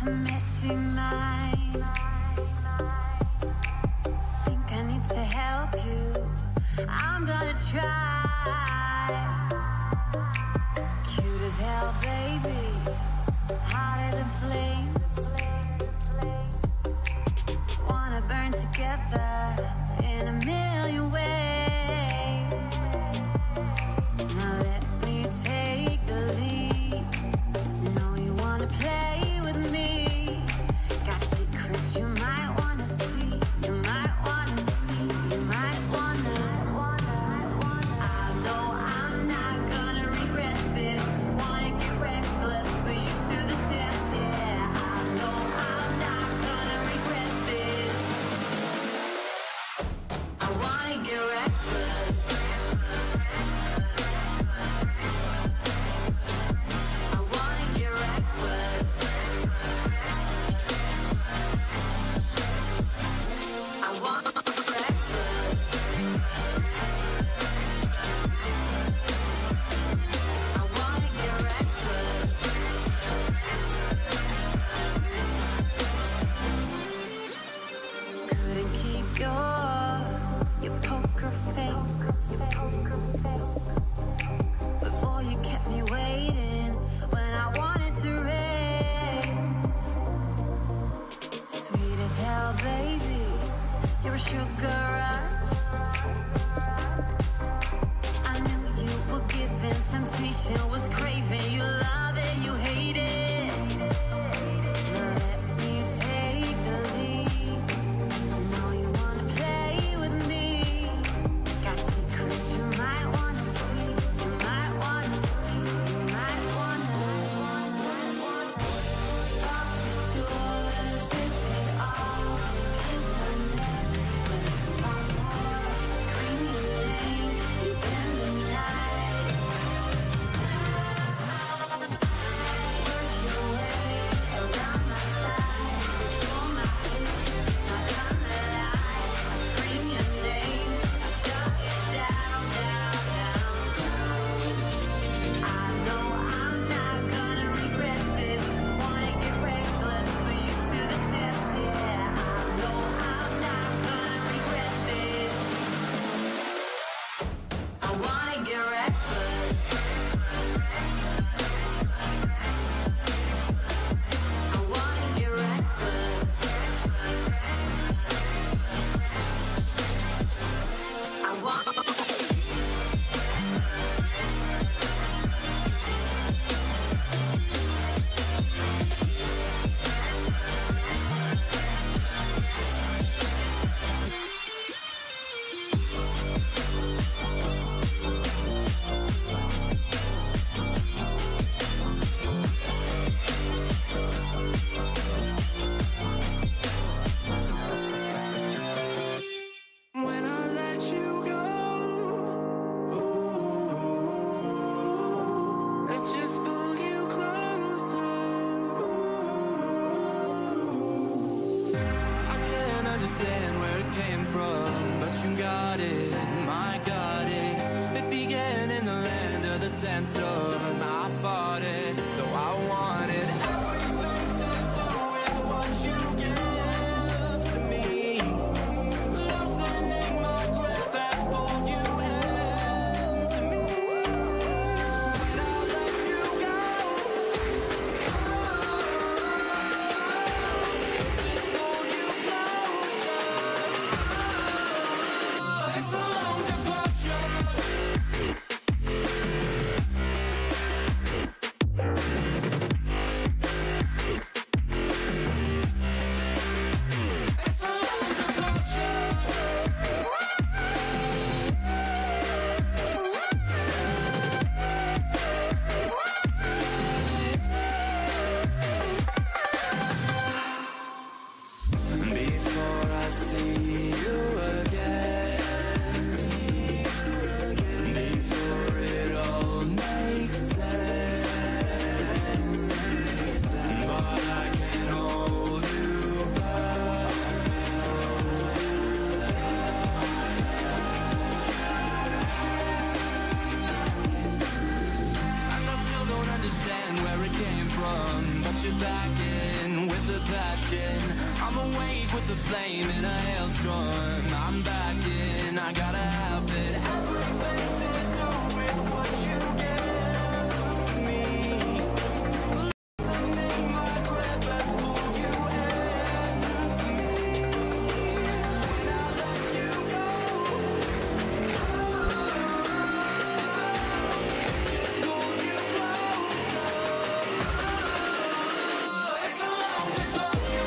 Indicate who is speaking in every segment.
Speaker 1: a messy mind. Think I need to help you. I'm gonna try. Cute as hell, baby. Hotter than flames. Wanna burn together in a million ways. Now let me take the lead. Know you wanna play with me. Got secrets you might wanna see. You might wanna see. You might wanna. I know I'm not gonna regret this. Wanna get reckless, put you to the test. Yeah, I know I'm not gonna regret this. I wanna get reckless. I wanna get reckless. I wanna get reckless. I wanna get reckless. Couldn't keep your poker face. But boy, you kept me waiting when I wanted to race. Sweet as hell, baby. You're a sugar rush. I knew you were giving temptation was craving. You love it, you hate it. Now let me take the lead. Know you wanna play with me. Got secrets you might wanna see. You might wanna see. You might wanna. Lock the doors, zip it all. Kiss my neck when you want more. Scream your name deep in the night. Work your way around my thighs. Explore my hips, not gonna lie. I scream your name, I shut it down, down, down, down. I know I'm not gonna regret this. Wanna get reckless, put you to the test. Yeah, I know I'm not gonna regret this. I wanna get reckless. I wanna get reckless. I want.
Speaker 2: When I let you go, ooh, I just pull you closer. Ooh. I can't understand where it came from, but you got it, I got it. It began in the land of the sandstorm. I fought it, though I wanted everything to do with what you give to me. Loosening my grip has pulled you into me. When I let you go, just pulled you closer. It's a long departure. you're back in with ocean. I'm awake with the flame in a hailstorm. I'm back in, I gotta have it. Everything to do with what you give to me. Loosening my grip has pulled you into me. When I let you go, just pulled you closer. It's a long departure. It's a long departure.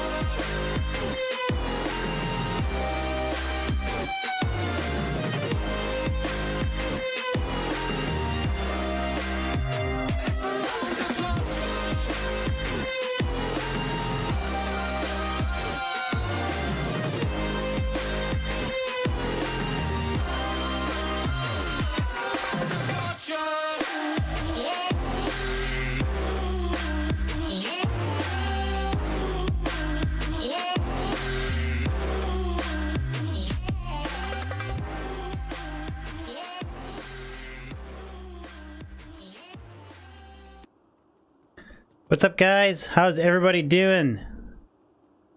Speaker 3: What's up, guys? How's everybody doing?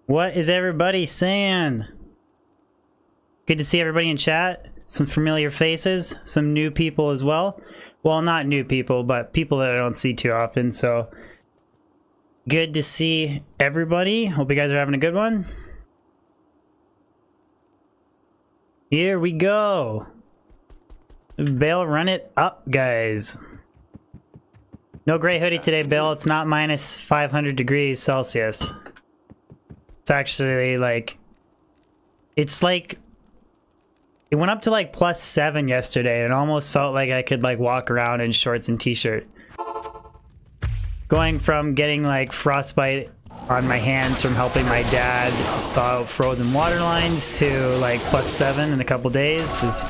Speaker 3: What is everybody saying? Good to see everybody in chat. Some familiar faces, some new people as well. Well, not new people, but people that I don't see too often, so good to see everybody. Hope you guys are having a good one. Here we go. Baal, run it up, guys. No gray hoodie today, Bill. It's not minus 500 degrees Celsius. It's actually like... It's like... It went up to like +7 yesterday, and it almost felt like I could like walk around in shorts and t-shirt. Going from getting like frostbite on my hands from helping my dad thaw out frozen water lines to like +7 in a couple days was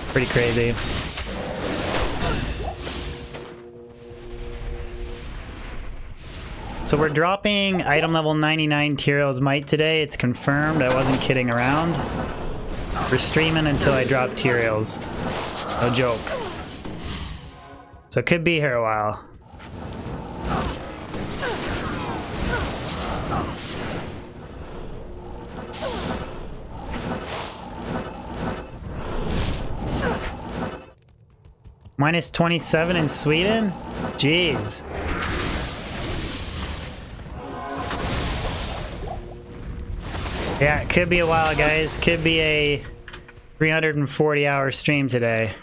Speaker 3: pretty crazy. So we're dropping item level 99 Tyraels Might today. It's confirmed. I wasn't kidding around. We're streaming until I drop Tyraels. No joke. So it could be here a while. Minus 27 in Sweden? Jeez. Yeah, it could be a while, guys. Could be a 340-hour stream today.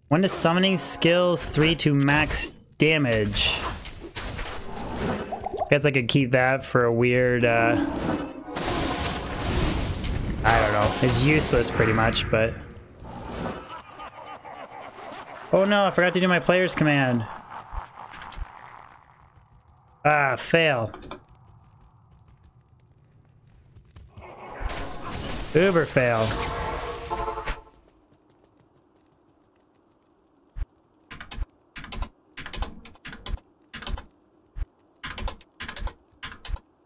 Speaker 3: When does summoning skills 3 to max damage? Guess I could keep that for a weird, I don't know. It's useless pretty much, but... Oh no, I forgot to do my player's command. Ah, fail. Uber fail.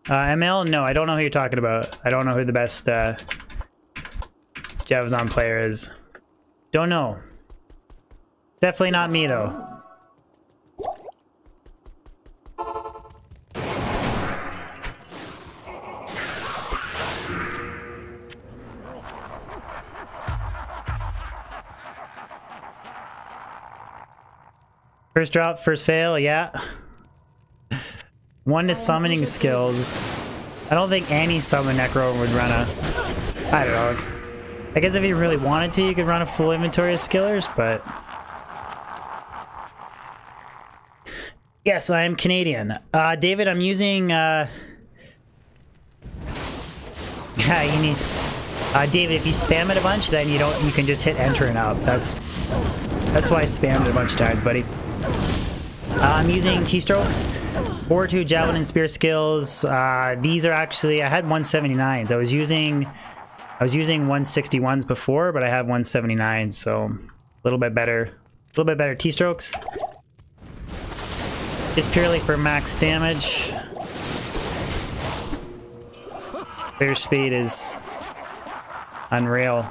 Speaker 3: ML? No, I don't know who you're talking about. I don't know who the best Javazon player is. Don't know. Definitely not me, though. First drop, first fail, yeah. 1 to summoning skills. I don't think any summon Necro would run a... I don't know. I guess if you really wanted to, you could run a full inventory of skillers, but... Yes, I am Canadian. David, I'm using... Yeah, you need... David, if you spam it a bunch, then you can just hit enter and up. That's why I spammed it a bunch of times, buddy. I'm using T-strokes, 4-2 javelin and spear skills. These are actually, I had 179s. I was using 161s before, but I have 179s, so a little bit better T-strokes. Just purely for max damage. Clear speed is unreal.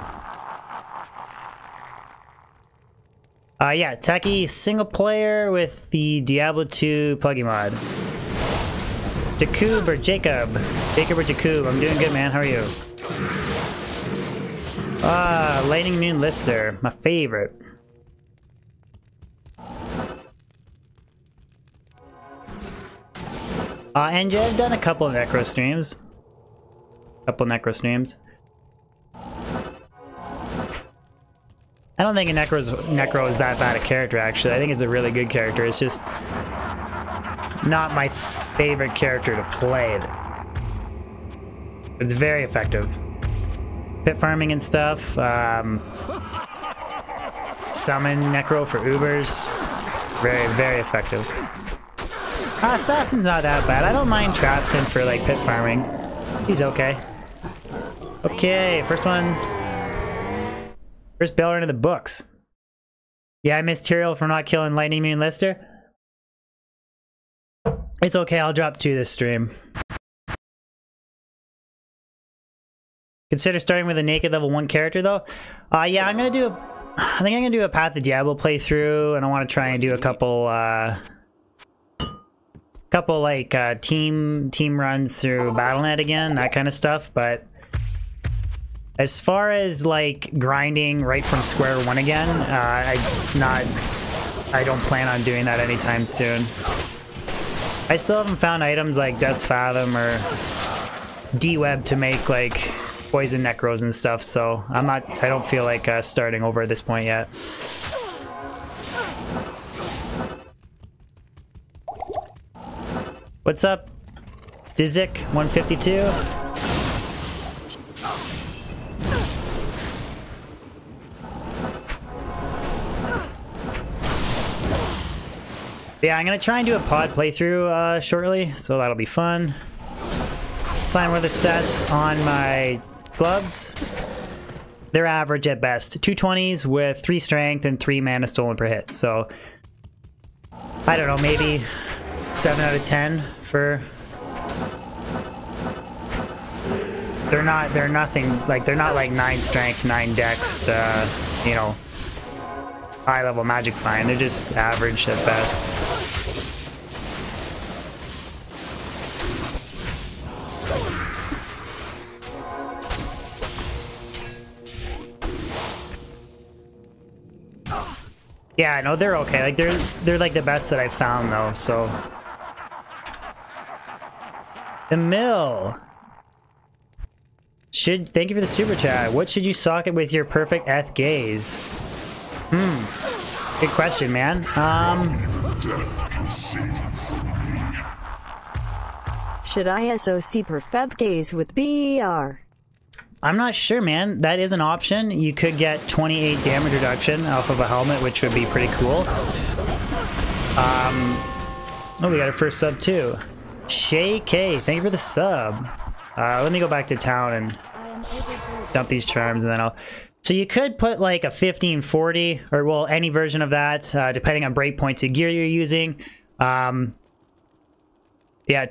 Speaker 3: Yeah, Techie single player with the Diablo II plugin mod. Jacob or Jacob? Jacob or Jacob? I'm doing good, man. How are you? Lightning Moon Lister. My favorite. And I've done a couple of Necro streams. I don't think a Necro is that bad a character, actually. I think it's a really good character. It's just not my favorite character to play. It's very effective. Pit farming and stuff. Summon Necro for Ubers. Very, very effective. Assassin's not that bad. I don't mind Trapsin for like pit farming. He's okay. Okay, first one. First Baal into the books. Yeah, I missed Tyrael for not killing Lightning Moon Lister. It's okay, I'll drop 2 this stream. Consider starting with a naked level 1 character though. Yeah, I think I'm gonna do a Path of Diablo playthrough, and I want to try and do a couple like team runs through Battle.net again, that kind of stuff. But as far as like grinding right from square one again, I don't plan on doing that anytime soon. I still haven't found items like Death's Fathom or D-Web to make like poison necros and stuff, so I don't feel like starting over at this point yet. What's up, Dizik 152? Yeah, I'm gonna try and do a pod playthrough shortly, so that'll be fun. Sign were the stats on my gloves. They're average at best. 220s with 3 strength and 3 mana stolen per hit. So I don't know, maybe 7 out of 10 for. They're nothing like, they're not like 9 strength, 9 dex, you know, high level magic fine. They're just average at best. Yeah, no, they're okay. Like they're like the best that I've found though, so. Emil. Thank you for the super chat. What should you socket with your perfect eth gaze? Good question, man.
Speaker 4: Should I SOC perfect gaze with BER?
Speaker 3: I'm not sure, man. That is an option. You could get 28 damage reduction off of a helmet, which would be pretty cool. Oh, we got our first sub too. Shay K, thank you for the sub. Let me go back to town and dump these charms, and then I'll. So you could put like a 1540, or well, any version of that, depending on breakpoints of gear you're using. Yeah,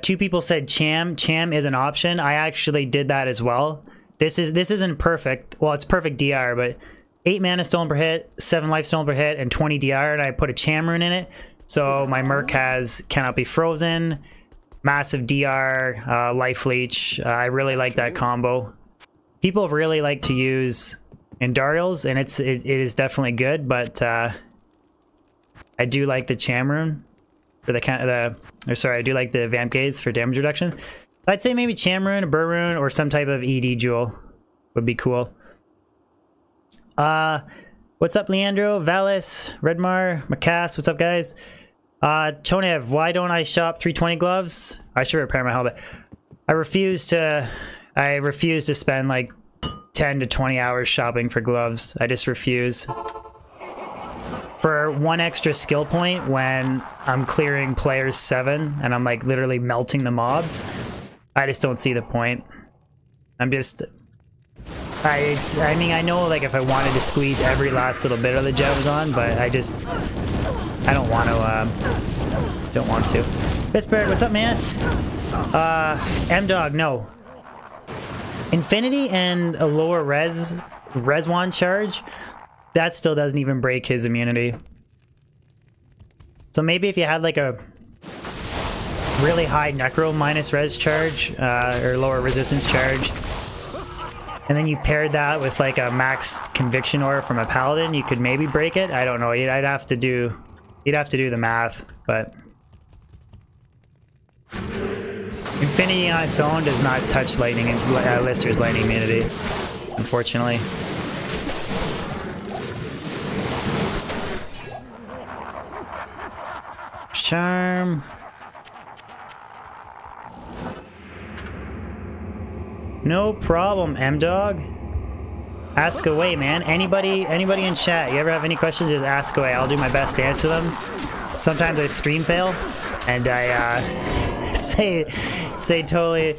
Speaker 3: 2 people said Cham. Cham is an option. I actually did that as well. This isn't perfect. Well, it's perfect DR, but 8 mana stolen per hit, 7 life stolen per hit, and 20 DR, and I put a Cham rune in it. So my Merc cannot be frozen, massive DR, life leech. I really like that combo. People really like to use Tyraels, and it is definitely good, but I do like the Cham rune for I do like the Vamp Gaze for damage reduction. I'd say maybe Cham rune, a Burr rune, or some type of ED jewel would be cool. What's up, Leandro, Valis, Redmar, Macass? What's up, guys? Tonev, why don't I shop 320 gloves? I should repair my helmet. I refuse to spend like 10 to 20 hours shopping for gloves. I just refuse. For 1 extra skill point when I'm clearing players 7 and I'm like literally melting the mobs, I just don't see the point. I mean, I know like if I wanted to squeeze every last little bit of the Javazon, but I don't want to. Pittsburgh, what's up, man? M-Dog, no. Infinity and a lower res wand charge, that still doesn't even break his immunity. So maybe if you had like a really high necro minus res charge, or lower resistance charge, and then you paired that with like a max conviction aura from a paladin, you could maybe break it. I don't know. You'd have to do the math, but Infinity on its own does not touch lightning and Lister's lightning immunity, unfortunately. Charm. No problem, M-Dog. Ask away, man. Anybody in chat, you ever have any questions, just ask away. I'll do my best to answer them. Sometimes I stream fail, and I say totally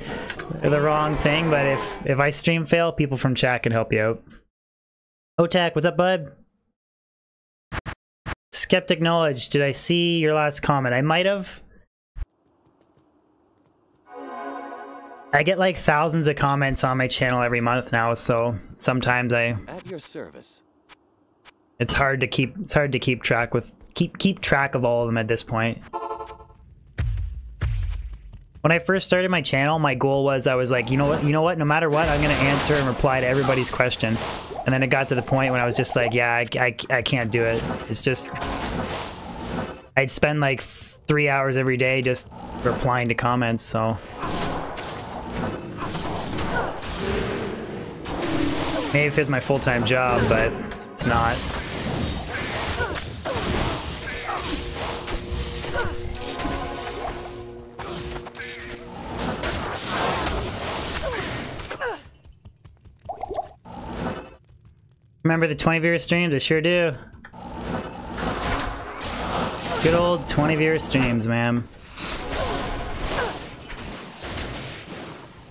Speaker 3: the wrong thing, but if I stream fail, people from chat can help you out. Otak, what's up, bud? Skeptic Knowledge, did I see your last comment? I might have. I get like thousands of comments on my channel every month now, so sometimes
Speaker 5: at your service.
Speaker 3: It's hard to keep track of all of them at this point. When I first started my channel, my goal was I was like, you know what, no matter what, I'm gonna answer and reply to everybody's question. And then it got to the point when I was just like, yeah, I can't do it. It's just, I'd spend like 3 hours every day just replying to comments, so. Maybe if it's my full-time job, but it's not. Remember the 20-viewer streams? I sure do. Good old 20-viewer streams, man.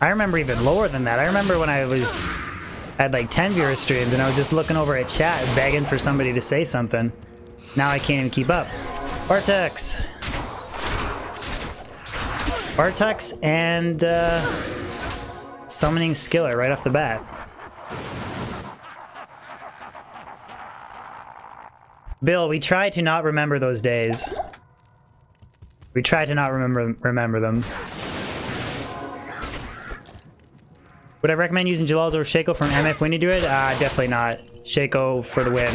Speaker 3: I remember even lower than that. I remember when I had like 10-viewer streams and I was just looking over at chat begging for somebody to say something. Now I can't even keep up. Bartex. Bartex and summoning Skiller right off the bat. Bill, we try to not remember those days. We try to not remember them. Would I recommend using Jalal's or Shaco from MF when you do it? Definitely not. Shaco for the win.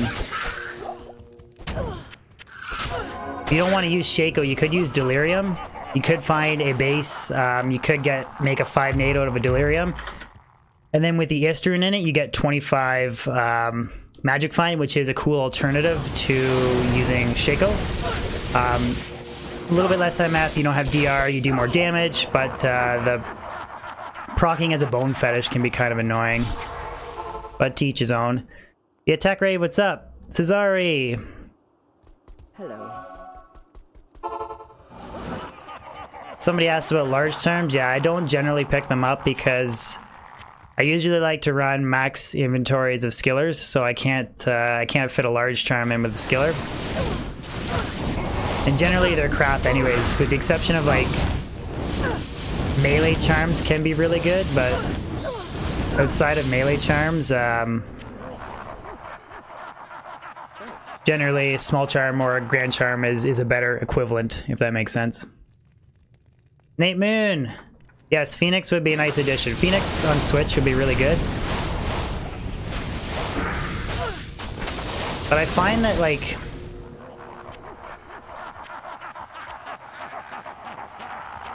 Speaker 3: If you don't want to use Shaco, you could use Delirium. You could find a base. You could make a 5 nade out of a Delirium. And then with the Istrun in it, you get 25 Magic Find, which is a cool alternative to using Shaco. A little bit less MF, you don't have DR, you do more damage, but the proccing as a bone fetish can be kind of annoying. But to each his own. The attack rate, what's up? Cesari!
Speaker 6: Hello.
Speaker 3: Somebody asked about large terms. Yeah, I don't generally pick them up because I usually like to run max inventories of skillers, so I can't fit a large charm in with the skiller. And generally they're crap anyways, with the exception of like melee charms can be really good, but outside of melee charms, generally a small charm or a grand charm is a better equivalent, if that makes sense. Nate Moon! Yes, Phoenix would be a nice addition. Phoenix on Switch would be really good. But I find that, like,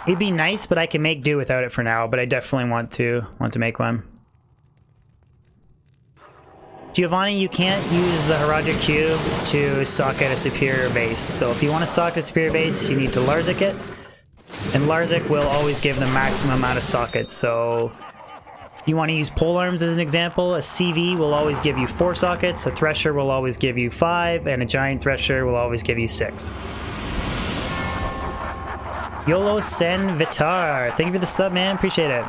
Speaker 3: it'd be nice, but I can make do without it for now, but I definitely want to make one. Giovanni, you can't use the Heraldic Cube to socket a superior base. So if you want to socket a superior base, you need to Larzik it. And Larzik will always give the maximum amount of sockets, so you want to use polearms as an example. A CV will always give you 4 sockets, a Thresher will always give you 5, and a Giant Thresher will always give you 6. YOLO Sen Vitar, thank you for the sub, man, appreciate it.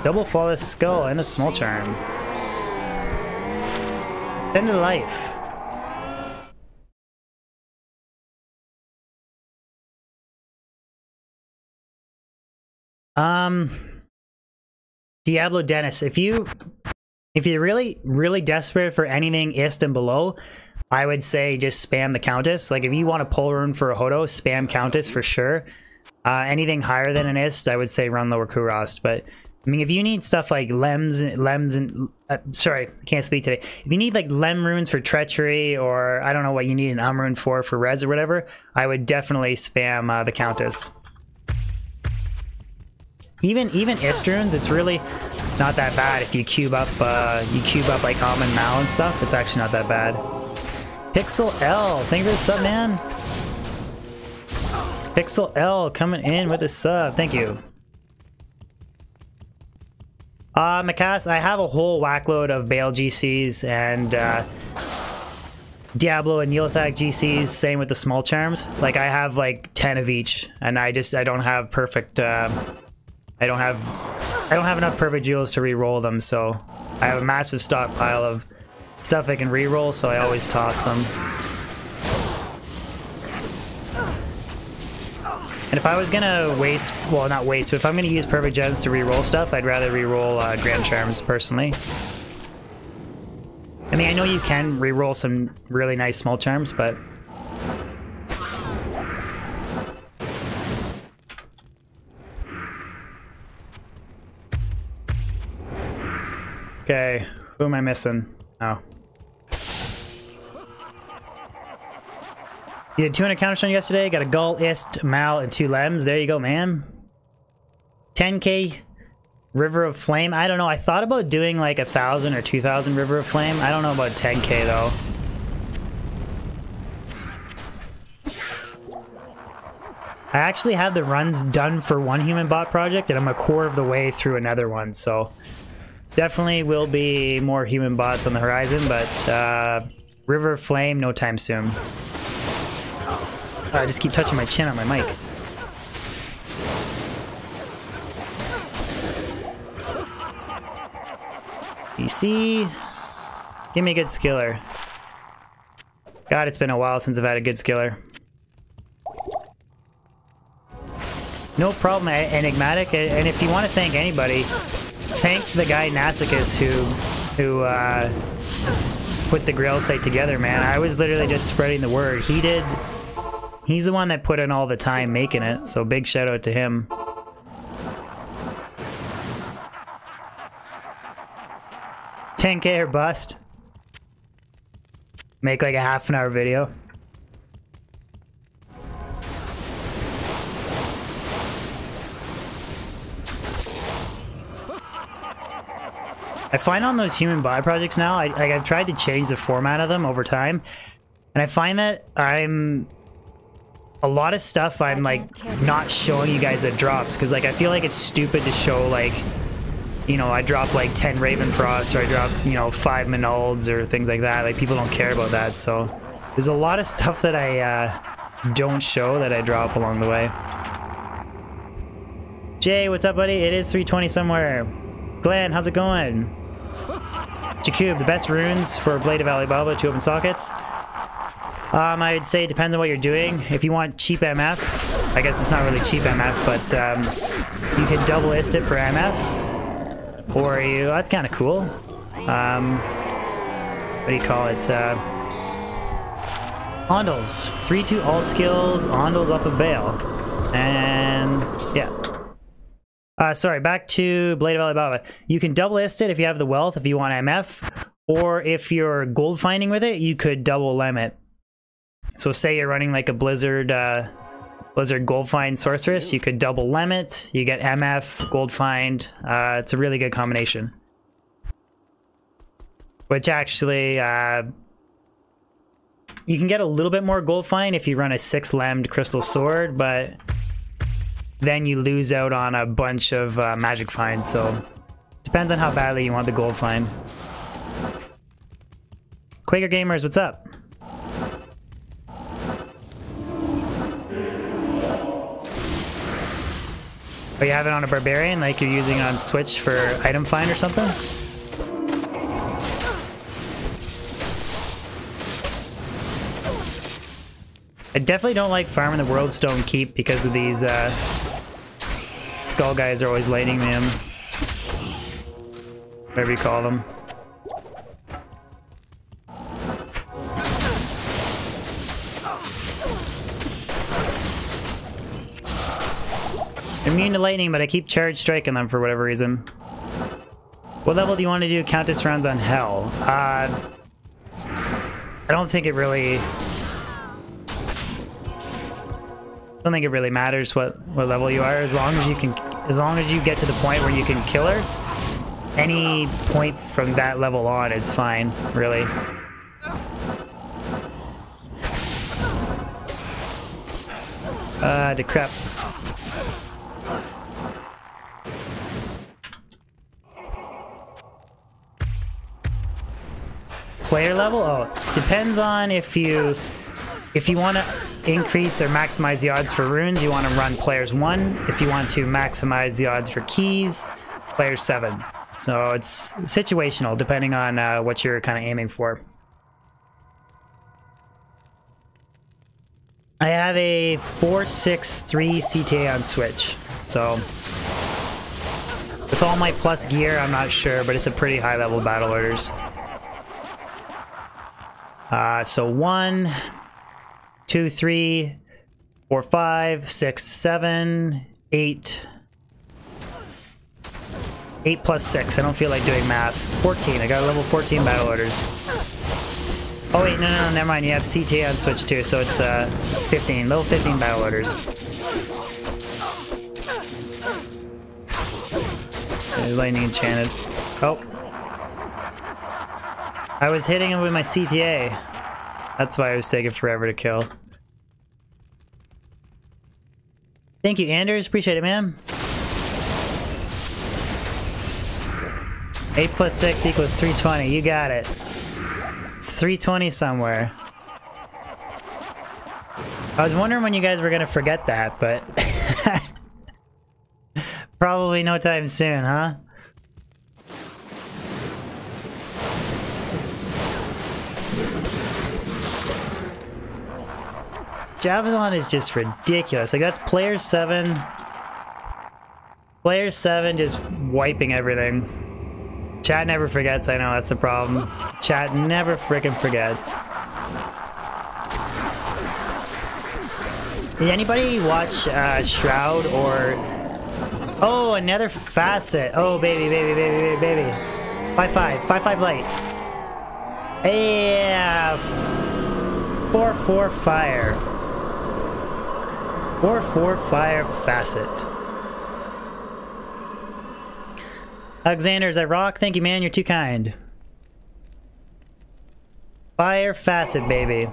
Speaker 3: Double Flawless Skull and a Small Charm. End of life. Diablo Dennis, if you're really desperate for anything ist and below, I would say just spam the Countess. Like if you want to pull rune for a Hodo, spam Countess for sure. Anything higher than an Ist, I would say run lower Kurast. But I mean, if you need stuff like lems and sorry, I can't speak today. If you need like lem runes for treachery, or I don't know what you need an rune for res or whatever, I would definitely spam the Countess. Even Ist runes, it's really not that bad if you cube up like Almond Mal and stuff. It's actually not that bad. Pixel L, thank you for the sub, man. Pixel L coming in with a sub, thank you. Macass, I have a whole whackload of Baal GCs and Diablo and Neolithak GCs, same with the small charms. Like I have like 10 of each, and I don't have perfect I don't have enough perfect jewels to re-roll them, so I have a massive stockpile of stuff I can re-roll, so I always toss them. And if I was gonna waste, well not waste, but if I'm gonna use perfect gems to re-roll stuff, I'd rather re-roll Grand Charms personally. I mean, I know you can re-roll some really nice small charms, but okay, who am I missing? Oh. You did 200 counterstone yesterday, got a Gull, Ist, Mal, and 2 Lems. There you go, man. 10k River of Flame. I don't know, I thought about doing like 1,000 or 2,000 River of Flame. I don't know about 10k though. I actually had the runs done for one human bot project, and I'm a quarter of the way through another one, so definitely will be more human bots on the horizon, but River of Flame, no time soon. I just keep touching my chin on my mic. PC, give me a good skiller. God, it's been a while since I've had a good skiller. No problem, Enigmatic. And if you want to thank anybody, thank the guy Nasicus who put the Grail site together, man. I was literally just spreading the word. He's the one that put in all the time making it, so big shout out to him. $10k or bust. Make like a half-an-hour video. I find on those human buy projects now, I've tried to change the format of them over time, and I find that a lot of stuff I'm like not showing you guys that drops, because like I feel like it's stupid to show like, you know, I drop like 10 Ravenfrost, or I drop, you know, 5 Menolds or things like that. Like people don't care about that, so there's a lot of stuff that I don't show that I drop along the way. Jay, what's up, buddy? It is 3:20 somewhere. Glenn, how's it going? Jakub, the best runes for Blade of Alibaba, 2 open sockets. I'd say it depends on what you're doing. If you want cheap MF, I guess it's not really cheap MF, but you can double ist it for MF. Or you, that's kind of cool. What do you call it? Ondals. 3-2 all skills, Ondals off of Baal. And yeah. Sorry, back to Blade of Alibaba. You can double ist it if you have the wealth, if you want MF, or if you're gold finding with it, you could double lem it. So say you're running like a Blizzard gold find sorceress, you could double lem it, you get MF, gold find. It's a really good combination. Which actually, you can get a little bit more gold find if you run a 6-lemmed crystal sword, but then you lose out on a bunch of magic finds, so depends on how badly you want the gold find. Quaker Gamers, what's up? Oh, you have it on a barbarian, like you're using it on Switch for item find or something? I definitely don't like farming the World Stone Keep because of these skull guys are always lighting them. Whatever you call them. Immune to lightning, but I keep charge striking them for whatever reason. What level do you want to do Countess rounds on Hell? I don't think it really... I don't think it really matters what level you are, as long as you get to the point where you can kill her. Any point from that level on, it's fine, really. Decrep. Player level? Oh, depends on if you want to increase or maximize the odds for runes, you want to run players 1. If you want to maximize the odds for keys, players 7. So it's situational depending on what you're kind of aiming for. I have a 463 CTA on Switch, so with all my plus gear, I'm not sure, but it's a pretty high level battle orders. So 1, 2, 3, 4, 5, 6, 7, 8. 8 plus 6. I don't feel like doing math. 14. I got a level 14 battle orders. Oh wait, no, never mind. You have CTA on Switch too, so it's 15. Level 15 battle orders. Lightning enchanted. Oh. I was hitting him with my CTA. That's why it was taking forever to kill. Thank you, Anders. Appreciate it, man. 8 plus 6 equals 320. You got it. It's 320 somewhere. I was wondering when you guys were gonna forget that, but probably no time soon, huh? Javazon is just ridiculous. Like, that's player 7. Player 7 just wiping everything. Chat never forgets, I know, that's the problem. Chat never frickin' forgets. Did anybody watch Shroud or... Oh, another facet. Oh, baby, baby, baby, baby, baby. 5-5. 5-5 light. Yeah. 4-4 fire. 4-4 fire facet. Alexander's I rock. Thank you, man. You're too kind. Fire facet, baby.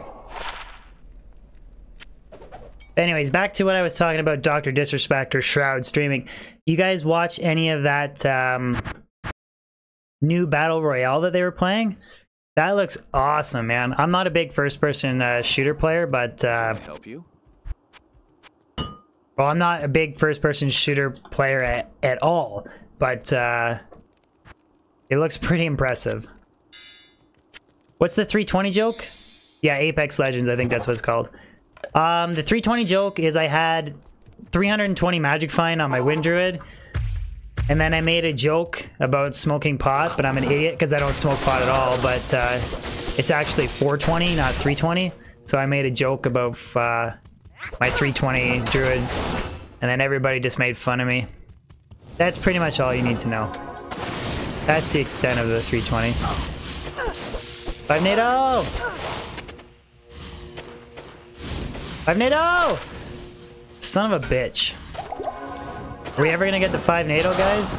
Speaker 3: Anyways, back to what I was talking about, Dr. Disrespect or Shroud streaming. You guys watch any of that new Battle Royale that they were playing? That looks awesome, man. I'm not a big first-person shooter player, but...
Speaker 5: Can I help you?
Speaker 3: Well, I'm not a big first-person shooter player at all, but it looks pretty impressive. What's the 320 joke? Yeah, Apex Legends, I think that's what it's called. The 320 joke is I had 320 magic find on my Wind Druid, and then I made a joke about smoking pot, but I'm an idiot because I don't smoke pot at all, but it's actually 420, not 320. So I made a joke about my 320 Druid, and then everybody just made fun of me. That's pretty much all you need to know. That's the extent of the 320. 5 NATO! 5 NATO! Son of a bitch. Are we ever gonna get to 5 NATO, guys?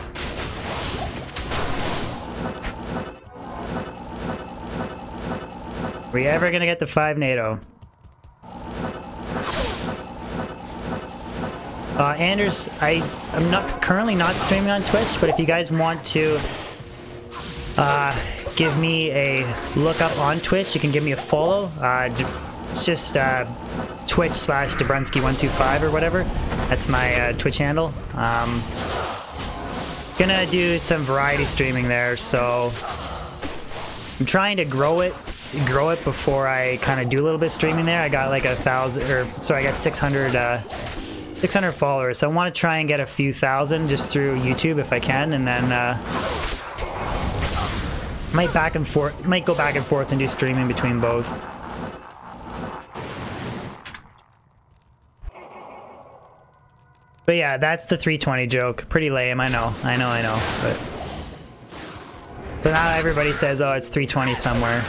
Speaker 3: Are we ever gonna get to 5 NATO? Anders, I'm not currently not streaming on Twitch, but if you guys want to give me a look up on Twitch, you can give me a follow. It's just Twitch/Dabrunski125 or whatever. That's my Twitch handle. Gonna do some variety streaming there, so I'm trying to grow it before I kind of do a little bit of streaming there. I got like 1,000, or sorry, I got 600 followers, so I want to try and get a few thousand just through YouTube if I can, and then might go back and forth and do streaming between both. But yeah, that's the 320 joke. Pretty lame, I know. But so now everybody says, oh, it's 320 somewhere.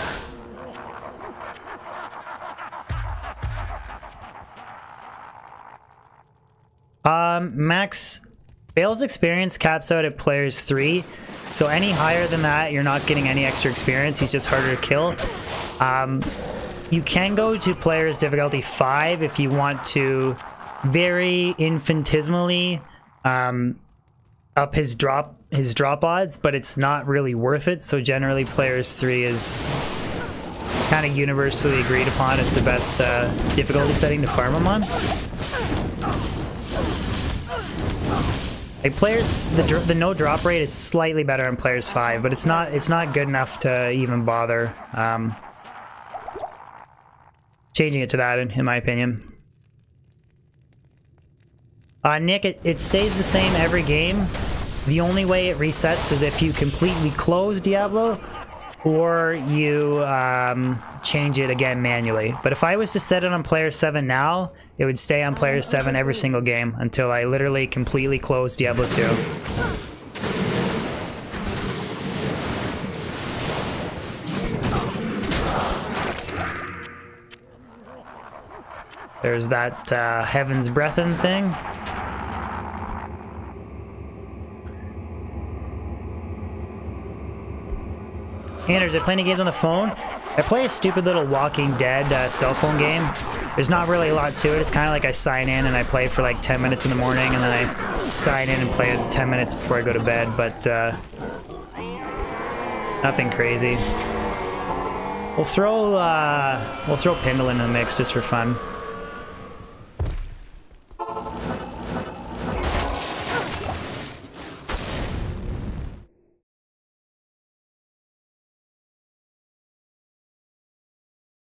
Speaker 3: Max, Baal's experience caps out at players 3. So any higher than that, you're not getting any extra experience. He's just harder to kill. You can go to players difficulty 5 if you want to very infinitesimally up his drop odds, but it's not really worth it. So generally players 3 is kind of universally agreed upon as the best difficulty setting to farm him on. Like players, the no drop rate is slightly better on players 5, but it's not good enough to even bother changing it to that, in my opinion. Nick, it stays the same every game. The only way it resets is if you completely close Diablo or you change it again manually. But if I was to set it on player 7 now, it would stay on player 7 every single game until I literally completely close Diablo 2. There's that Heaven's Breathin' thing. Anders, I play any games on the phone? I play a stupid little Walking Dead cell phone game. There's not really a lot to it. It's kind of like I sign in and I play for like 10 minutes in the morning, and then I sign in and play it 10 minutes before I go to bed, but nothing crazy. We'll throw Pindle in the mix just for fun.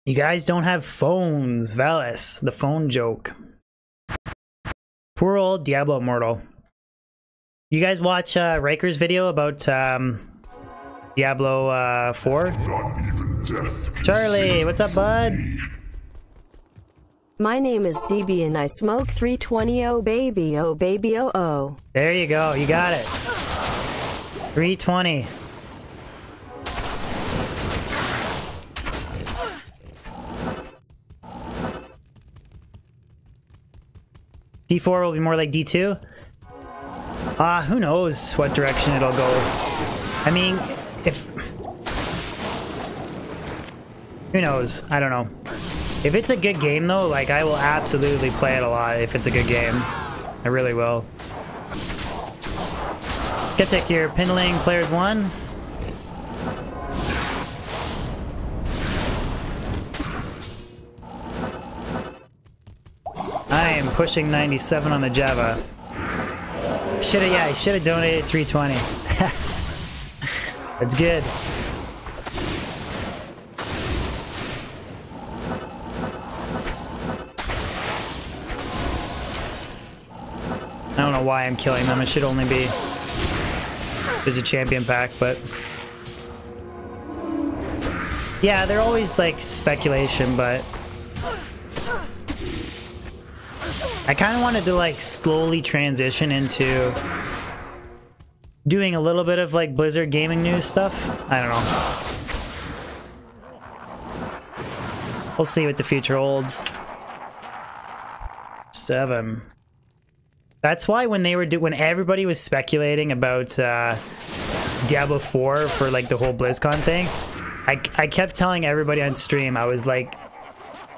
Speaker 3: You guys don't have phones, Valis. The phone joke. Poor old Diablo Immortal. You guys watch Riker's video about Diablo 4? Charlie, what's up, bud?
Speaker 4: My name is DB and I smoke 320. Oh baby, oh oh.
Speaker 3: There you go, you got it. 320. D4 will be more like D2? Who knows what direction it'll go. I mean, who knows? I don't know. If it's a good game though, like I will absolutely play it a lot if it's a good game. I really will. Skeptic here, Pindling players 1. I am pushing 97 on the Java. I should have donated 320. That's good. I don't know why I'm killing them. It should only be there's a champion pack, but yeah, they're always like speculation, but I kind of wanted to like slowly transition into doing a little bit of like Blizzard gaming news stuff. I don't know. We'll see what the future holds. 7. That's why when they were when everybody was speculating about Diablo 4 for like the whole BlizzCon thing, I kept telling everybody on stream, I was like,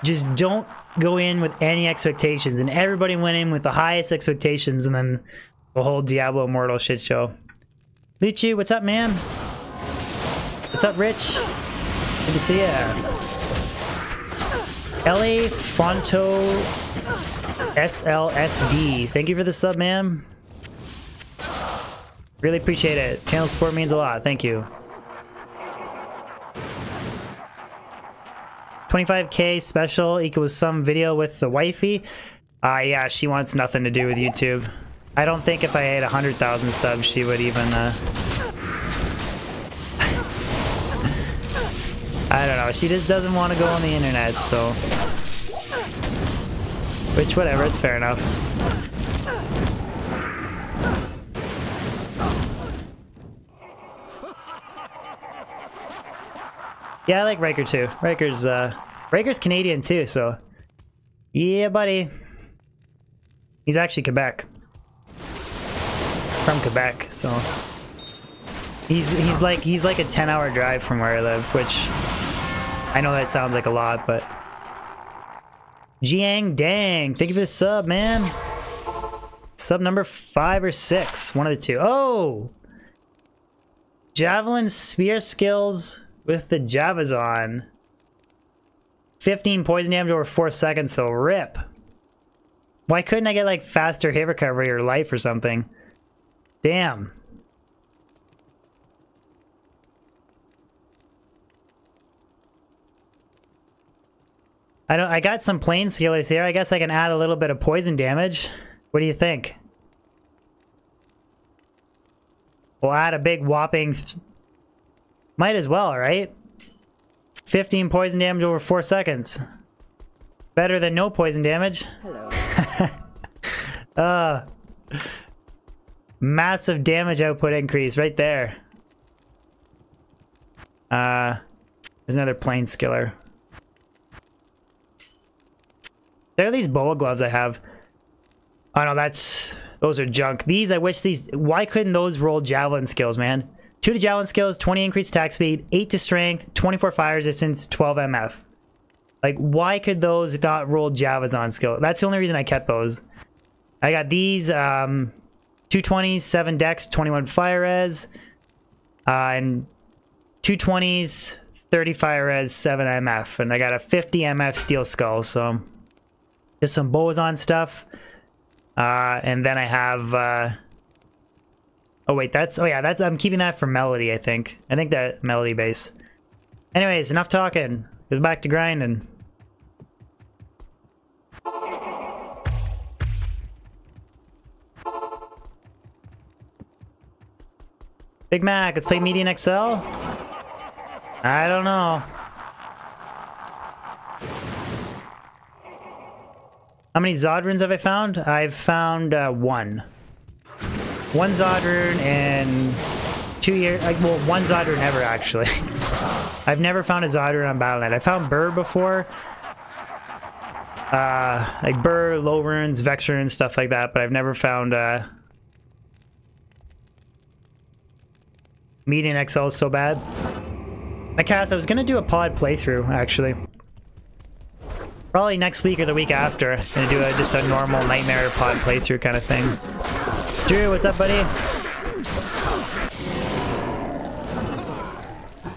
Speaker 3: just don't go in with any expectations, and everybody went in with the highest expectations, and then the whole Diablo Immortal shit show. Luchi, what's up, man? What's up, Rich? Good to see ya. LA Fonto SLSD, thank you for the sub, man. Really appreciate it. Channel support means a lot. Thank you. 25K special equals some video with the wifey. Yeah, she wants nothing to do with YouTube. I don't think if I had 100,000 subs, she would even, I don't know. She just doesn't want to go on the internet, so. Which, whatever, it's fair enough. Yeah, I like Riker too. Riker's Canadian too, so yeah, buddy. He's actually Quebec. From Quebec, so he's like a 10-hour drive from where I live, which I know that sounds like a lot, but Jiang Dang, thank you for the sub, man. Sub number 5 or 6, one of the two. Oh, javelin spear skills with the Javazon. 15 poison damage over 4 seconds, though. Rip. Why couldn't I get like faster hit recovery or life or something? Damn. I got some plane skillers here. I guess I can add a little bit of poison damage. What do you think? We'll add a big whopping... Might as well, right? 15 poison damage over 4 seconds. Better than no poison damage.
Speaker 6: Hello.
Speaker 3: Massive damage output increase right there. There's another plane skiller. There are these boa gloves I have. Oh no, those are junk. These, I wish these, why couldn't those roll javelin skills, man? 2 to javelin skills, 20 increased attack speed, 8 to strength, 24 fire resistance, 12 MF. Like, why could those not roll Javazon skill? That's the only reason I kept those. I got these, 220s, 7 dex, 21 fire res, and 220s, 30 fire res, 7 MF, and I got a 50 MF steel skull, so just some Bozon stuff. And then I have, oh wait, I'm keeping that for Melody, I think that Melody base. Anyways, enough talking. Go back to grinding. Big Mac, let's play Median XL? I don't know. How many Zod runes have I found? I've found 1. 1 Zod rune in 2 years. Well, 1 Zod rune ever, actually. I've never found a Zod rune on Battle.net. I found Burr before. Like Burr, low runes, Vex runes, stuff like that, but I've never found Median XL is so bad. Cass, I was gonna do a pod playthrough, actually. Probably next week or the week after. Gonna do just a normal Nightmare pod playthrough kind of thing. Drew, what's up, buddy?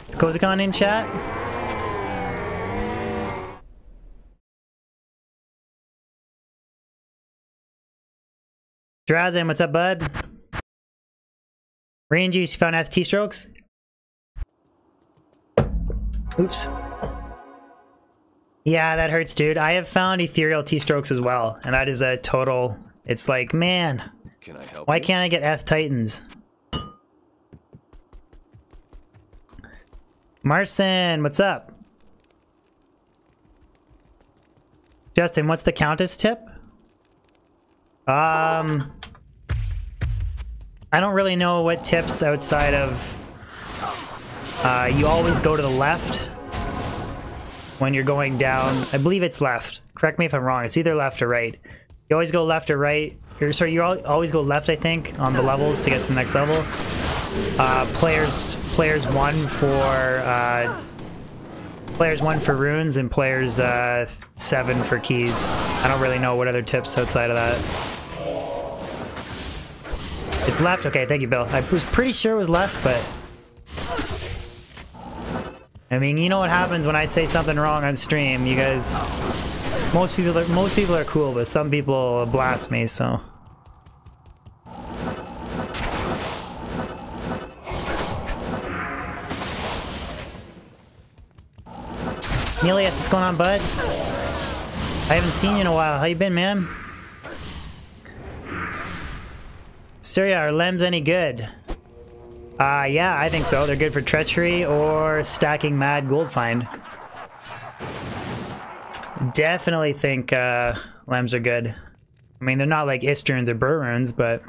Speaker 3: Is Kozakon in chat? Drazin, what's up, bud? Rain Juice, you found FT strokes? Oops. Yeah, that hurts, dude. I have found ethereal T-strokes as well, and that is a total... It's like, man,
Speaker 5: Can I help
Speaker 3: why
Speaker 5: you?
Speaker 3: can't I get F Titans? Marcin, what's up? Justin, what's the Countess tip? I don't really know what tips outside of... you always go to the left when you're going down. I believe it's left. Correct me if I'm wrong. It's either left or right. You always go left or right. Sorry, you always go left, I think, on the levels to get to the next level. Players 1 for runes and players 7 for keys. I don't really know what other tips outside of that. It's left? Okay, thank you, Bill. I was pretty sure it was left, but... I mean, you know what happens when I say something wrong on stream. You guys... Most people are cool, but some people blast me, so... Nelius, what's going on, bud? I haven't seen you in a while. How you been, man? Syria, are Lems any good? Yeah, I think so. They're good for treachery or stacking mad gold find. Definitely think Lems are good. I mean, they're not like Isterns or Burruns, but...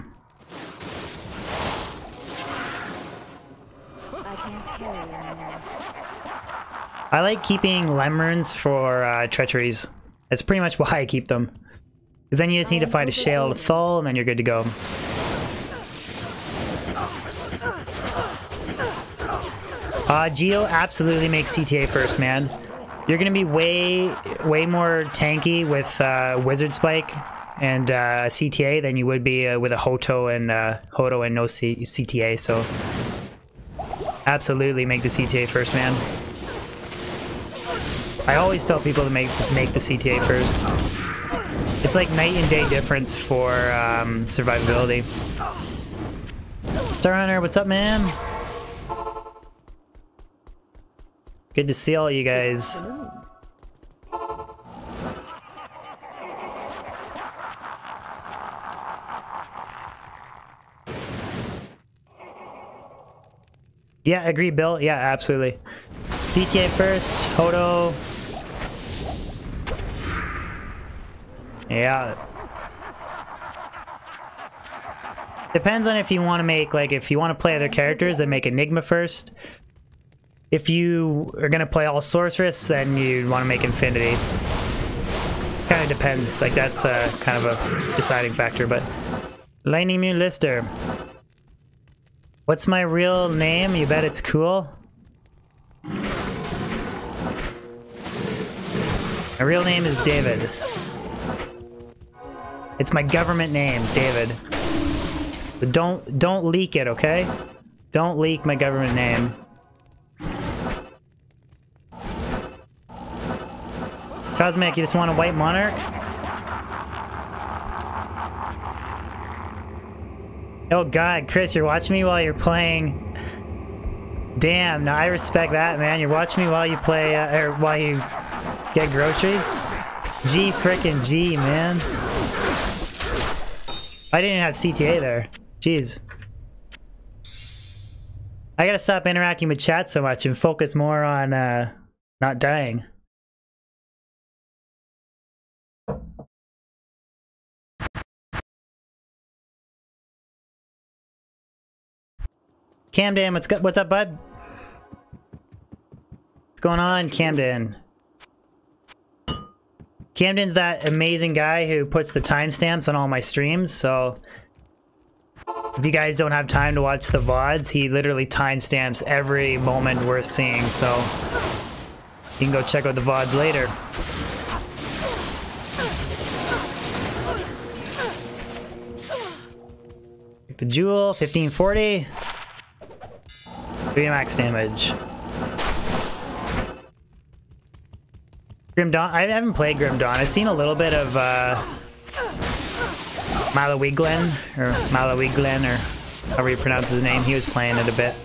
Speaker 6: I can't carry anymore.
Speaker 3: I like keeping lemurns for treacheries. That's pretty much why I keep them. Because then you just need to find a shale to Thul, and then you're good to go. Geo absolutely makes CTA first, man. You're gonna be way more tanky with Wizard Spike and CTA than you would be with a Hoto and no CTA. So absolutely make the CTA first, man. I always tell people to make the CTA first. It's like night and day difference for survivability. Star Hunter, what's up, man? Good to see all you guys. Yeah, agree, Bill. Yeah, absolutely. CTA first, Hodo. Yeah. Depends on if you want to make, like, if you want to play other characters, then make Enigma first. If you are going to play all Sorceress, then you want to make Infinity. Kind of depends. Like, that's kind of a deciding factor, but... Lightning Mute Lister. What's my real name? You bet it's cool. My real name is David. It's my government name, David. But don't leak it, okay? Don't leak my government name. Cosmic, you just want a white monarch? Oh god, Chris, you're watching me while you're playing. Damn, no, I respect that, man. You're watching me while you play, or while you get groceries? G frickin' G, man. I didn't have CTA there. Jeez. I gotta stop interacting with chat so much and focus more on, not dying. Camden, what's up, bud? What's going on, Camden? Camden's that amazing guy who puts the timestamps on all my streams, so if you guys don't have time to watch the VODs, he literally timestamps every moment worth seeing, so you can go check out the VODs later. Take the Jewel, 1540. 3 max damage. Grim Dawn. I haven't played Grim Dawn. I've seen a little bit of Malawiglen, or however you pronounce his name. He was playing it a bit.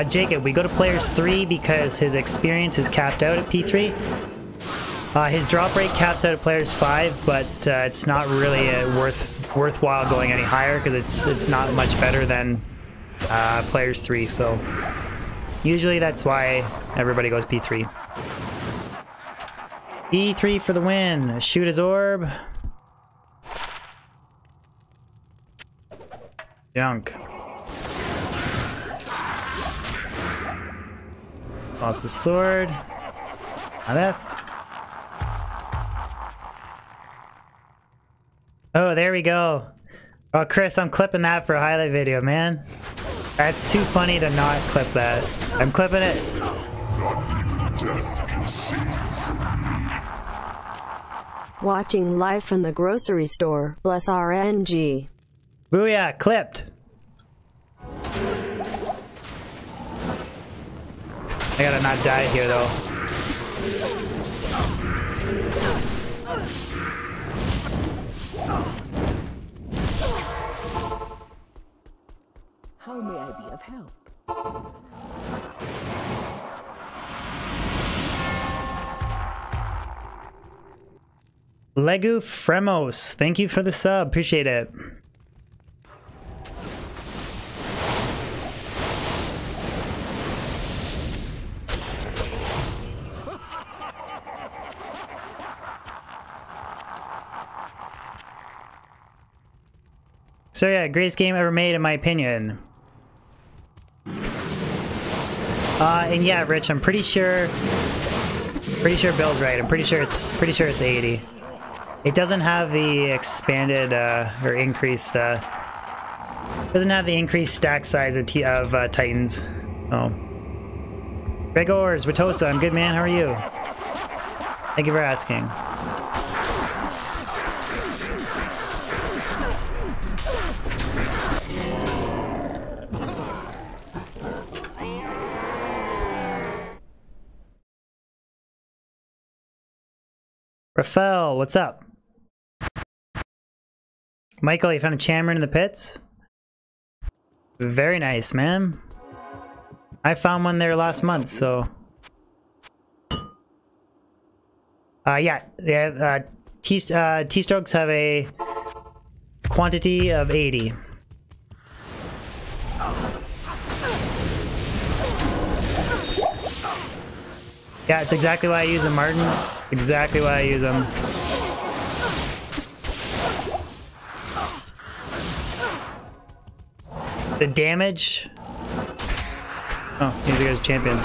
Speaker 3: Jacob, we go to players 3 because his experience is capped out at P3. His drop rate caps out at players 5, but it's not really worthwhile going any higher because it's not much better than players 3. So usually that's why everybody goes P3. E3 for the win. Shoot his orb. Junk. Lost the sword. Oh, there we go. Oh, Chris, I'm clipping that for a highlight video, man. That's too funny to not clip that. I'm clipping it.
Speaker 4: Watching live from the grocery store. Bless RNG.
Speaker 3: Booyah, clipped. I gotta not die here, though.
Speaker 6: How may I be of help?
Speaker 3: Legu Fremos, thank you for the sub. Appreciate it. So yeah, greatest game ever made in my opinion. And yeah, Rich, I'm pretty sure Bill's right. I'm pretty sure it's 80. It doesn't have the expanded or increased doesn't have the increased stack size of Titans. Oh. Gregors, Watosa, I'm good, man. How are you? Thank you for asking. Rafael, what's up? Michael, you found a Chamber in the pits? Very nice, man. I found one there last month, so... yeah, T-strokes have a quantity of 80. Yeah, it's exactly why I use them, Martin. It's exactly why I use them. The damage... Oh, these are guys champions.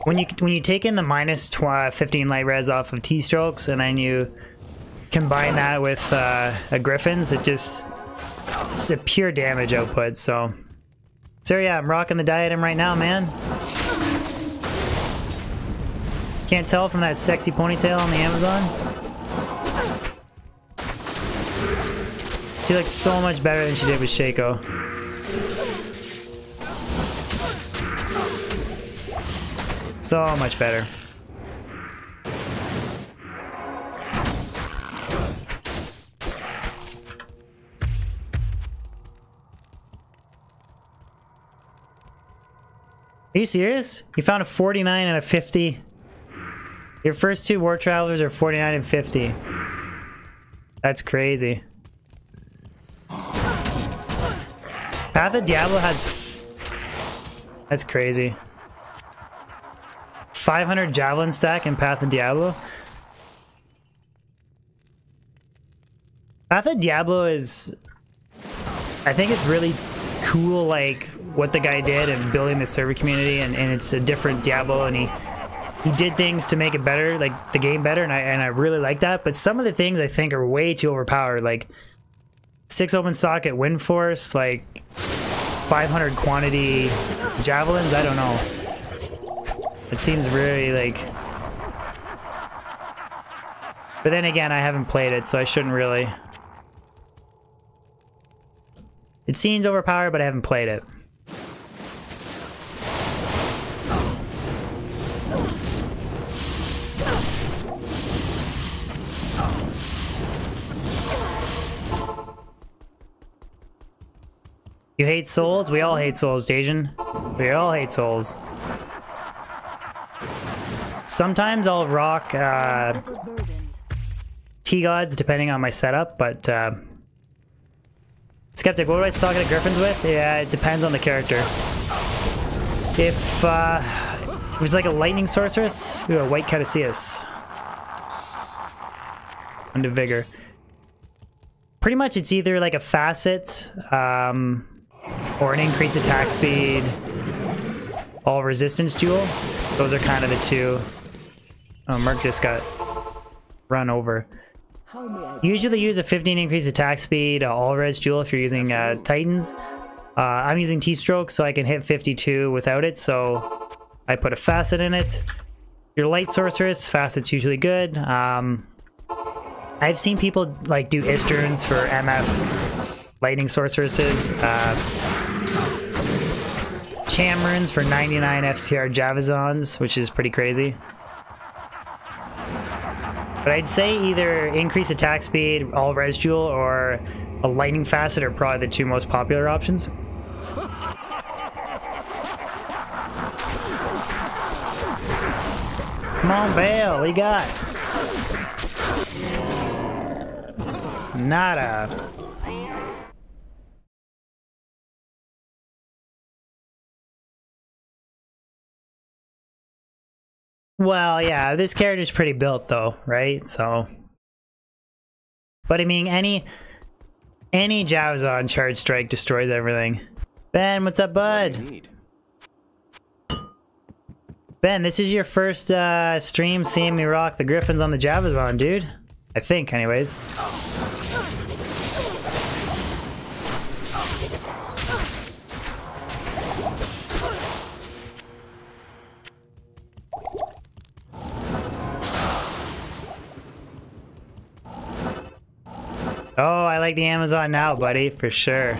Speaker 3: When you take in the minus 15 light res off of T-strokes and then you combine that with a Griffin's, it's a pure damage output. So yeah, I'm rocking the diadem right now, man. Can't tell from that sexy ponytail on the Amazon. She looks so much better than she did with Shaco. So much better. Are you serious? You found a 49 and a 50? Your first two War Travelers are 49 and 50. That's crazy. Path of Diablo has... That's crazy. 500 Javelin stack in Path of Diablo? Path of Diablo is... I think it's really cool, like, what the guy did and building the server community, and it's a different Diablo, and he did things to make it better, like the game better, and I really like that. But some of the things I think are way too overpowered, like 6 open socket wind force, like 500 quantity javelins. I don't know. It seems really like. But then again, I haven't played it, so I shouldn't really. It seems overpowered, but I haven't played it. You hate souls? We all hate souls, Dajan. We all hate souls. Sometimes I'll rock T-Gods depending on my setup, but Skeptic, what do I stock the Griffins with? Yeah, it depends on the character. If it was like a lightning sorceress, ooh, a white Caduceus. Under Vigor. Pretty much it's either like a facet, or an increased attack speed, all resistance jewel. Those are kind of the two. Oh, Merc just got run over. Usually use a 15 increased attack speed, all res jewel if you're using Titans. I'm using T-stroke so I can hit 52 without it, so I put a facet in it. Your light sorceress, facet's usually good. I've seen people like do Isterns for MF lightning sorceresses. Chamrons for 99 FCR Javazons, which is pretty crazy. But I'd say either increase attack speed, all res jewel, or a lightning facet are probably the two most popular options. Come on, Baal, what you got? Nada. Well, yeah, this character's pretty built though, right? So, but I mean, any Javazon charge strike destroys everything. Ben, what's up, bud? Ben, this is your first stream seeing me rock the Griffins on the Javazon, dude. I think, anyways. Oh, I like the Amazon now, buddy, for sure.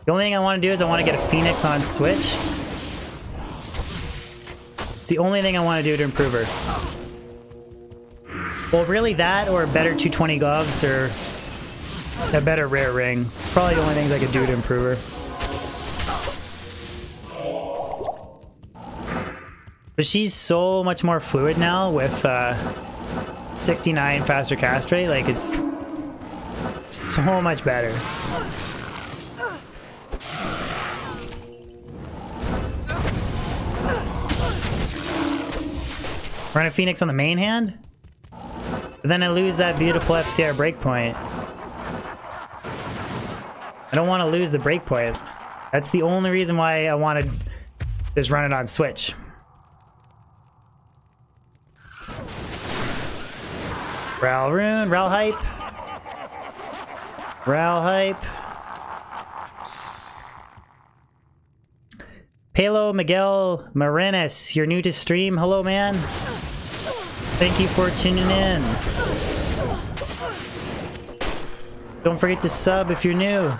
Speaker 3: The only thing I want to do is I want to get a Phoenix on Switch. It's the only thing I want to do to improve her. Well, really that, or better 220 gloves, or a better rare ring. It's probably the only things I could do to improve her. But she's so much more fluid now with 69 faster cast rate. Like, it's so much better. Run a Phoenix on the main hand? But then I lose that beautiful FCR breakpoint. I don't want to lose the breakpoint. That's the only reason why I want to just run it on Switch. Ral Rune, Ral Hype. Ral Hype. Palo Miguel Marinas, you're new to stream. Hello, man. Thank you for tuning in. Don't forget to sub if you're new.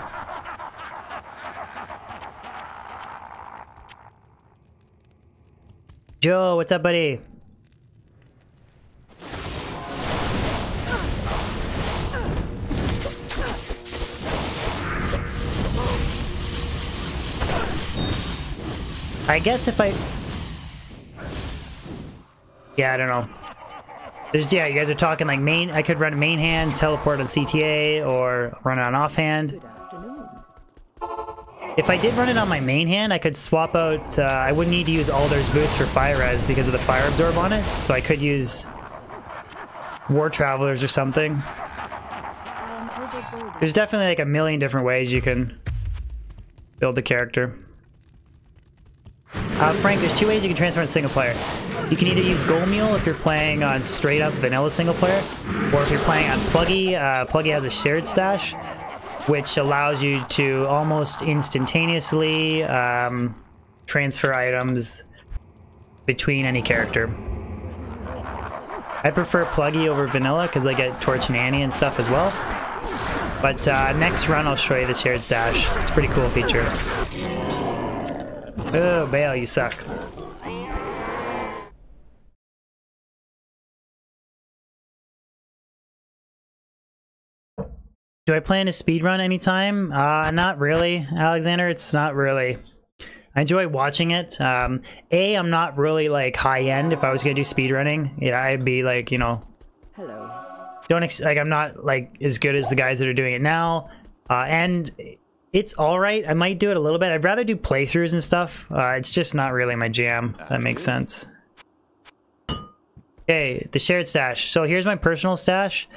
Speaker 3: Joe, what's up, buddy? I guess if I... Yeah, I don't know. There's, yeah, you guys are talking like main... I could run a main hand, teleport on CTA, or run it on offhand.
Speaker 6: Good afternoon.
Speaker 3: If I did run it on my main hand, I could swap out... I wouldn't need to use Alder's Boots for Fire Res because of the Fire Absorb on it, so I could use War Travelers or something. There's definitely like a million different ways you can build the character. Frank, there's two ways you can transfer in single player. You can either use Gold Mule if you're playing on straight up vanilla single player, or if you're playing on Pluggy. Pluggy has a shared stash, which allows you to almost instantaneously transfer items between any character. I prefer Pluggy over vanilla because I get Torch and Annie and stuff as well. But next run I'll show you the shared stash. It's a pretty cool feature. Oh, Baal, you suck. Do I plan to speedrun anytime? Not really, Alexander. It's not really. I enjoy watching it. I'm not really like high end. If I was gonna do speedrunning, yeah, I'd be like, you know,
Speaker 6: Hello.
Speaker 3: like I'm not like as good as the guys that are doing it now, and it's all right. I might do it a little bit. I'd rather do playthroughs and stuff. It's just not really my jam. That makes sense. Okay, the shared stash. So here's my personal stash.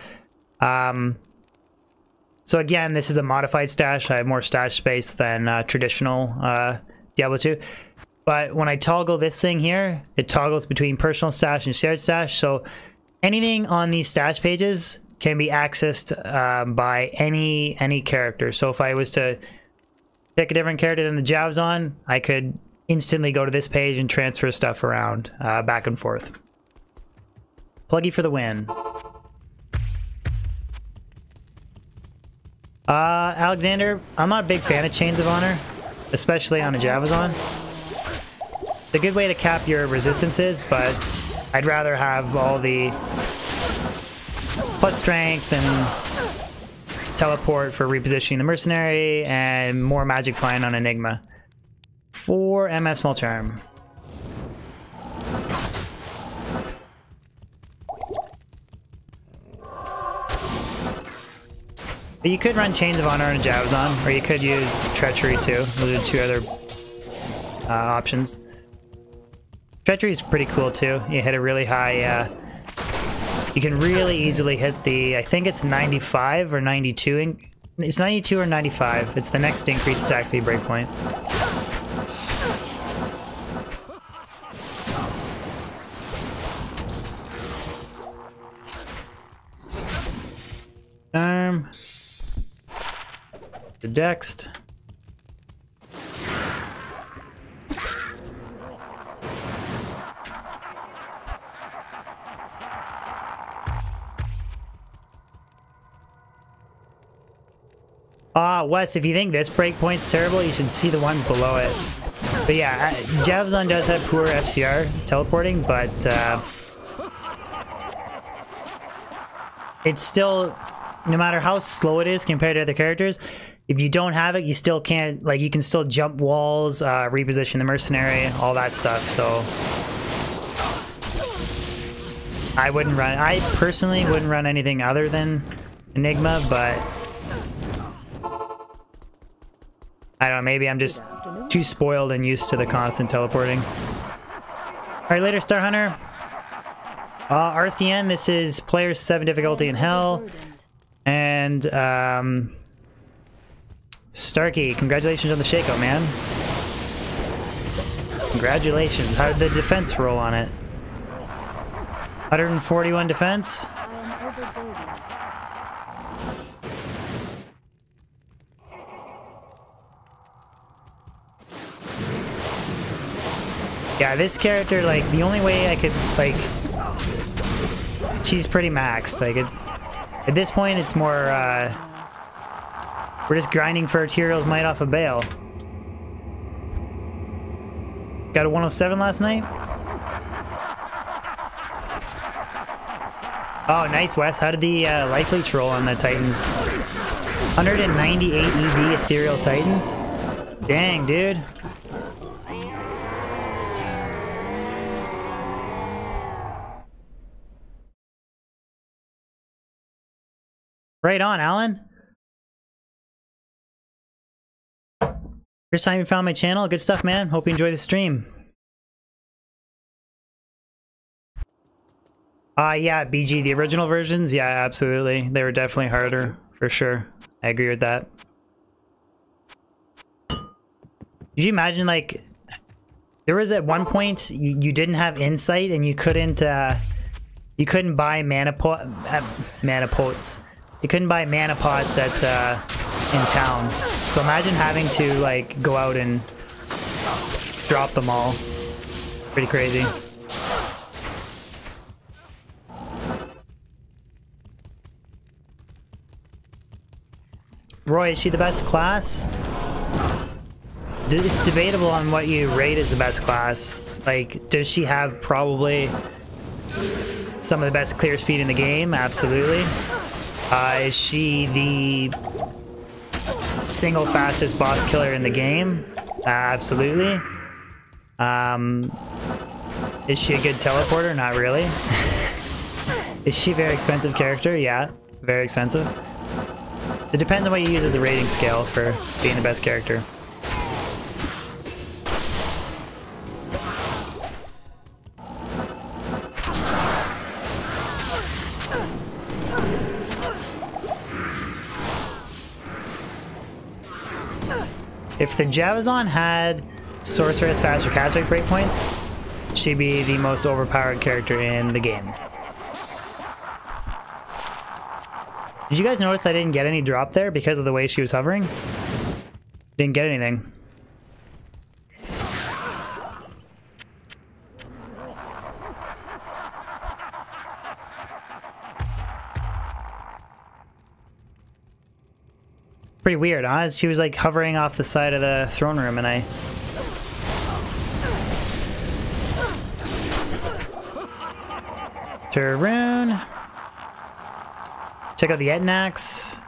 Speaker 3: So again, this is a modified stash. I have more stash space than traditional Diablo 2. But when I toggle this thing here, it toggles between personal stash and shared stash. So anything on these stash pages can be accessed by any character. So if I was to pick a different character than the Javazon, I could instantly go to this page and transfer stuff around back and forth. Pluggy for the win. Alexander, I'm not a big fan of Chains of Honor, especially on a Javazon. It's a good way to cap your resistances, but I'd rather have all the plus strength and teleport for repositioning the mercenary and more magic flying on Enigma. 4 MF small charm. But you could run Chains of Honor on a Javazon, or you could use Treachery too. Those are two other options. Treachery is pretty cool too. You hit a really high, you can really easily hit the, I think it's 95 or 92. It's 92 or 95. It's the next increased attack speed breakpoint. The Dext. Wes, if you think this breakpoint's terrible, you should see the ones below it. But yeah, Javazon does have poor FCR teleporting, but it's still, no matter how slow it is compared to other characters, if you don't have it, you still can't, like, you can still jump walls, reposition the mercenary, all that stuff, so I personally wouldn't run anything other than Enigma, but I don't know, maybe I'm just too spoiled and used to the constant teleporting. Alright, later, Star Hunter. Arthian, this is player 7 difficulty in Hell. And, Starkey, congratulations on the Shaco, man. Congratulations. How did the defense roll on it? 141 defense? Yeah, this character, like, the only way I could, like, she's pretty maxed. Like, at this point, it's more, we're just grinding for Tyraels might off of Baal. Got a 107 last night? Oh, nice, Wes. How did the life leech roll on the Titans? 198 EV Ethereal Titans? Dang, dude. Right on, Alan. First time you found my channel. Good stuff, man. Hope you enjoy the stream. Yeah, BG, the original versions, yeah, absolutely. They were definitely harder, for sure. I agree with that. Did you imagine, like, there was at one point you didn't have insight and you couldn't buy mana pots. You couldn't buy mana pots at in town. So imagine having to, like, go out and drop them all. Pretty crazy. Roy, is she the best class? It's debatable on what you rate as the best class. Like, does she have probably some of the best clear speed in the game? Absolutely. Is she the single fastest boss killer in the game? Absolutely. Is she a good teleporter? Not really. Is she a very expensive character? Yeah, very expensive. It depends on what you use as a rating scale for being the best character. If the Javazon had Sorceress faster cast rate breakpoints, she'd be the most overpowered character in the game. Did you guys notice I didn't get any drop there because of the way she was hovering? Didn't get anything. Pretty weird, huh? She was like hovering off the side of the throne room and I... Tarun. Check out the Etnax.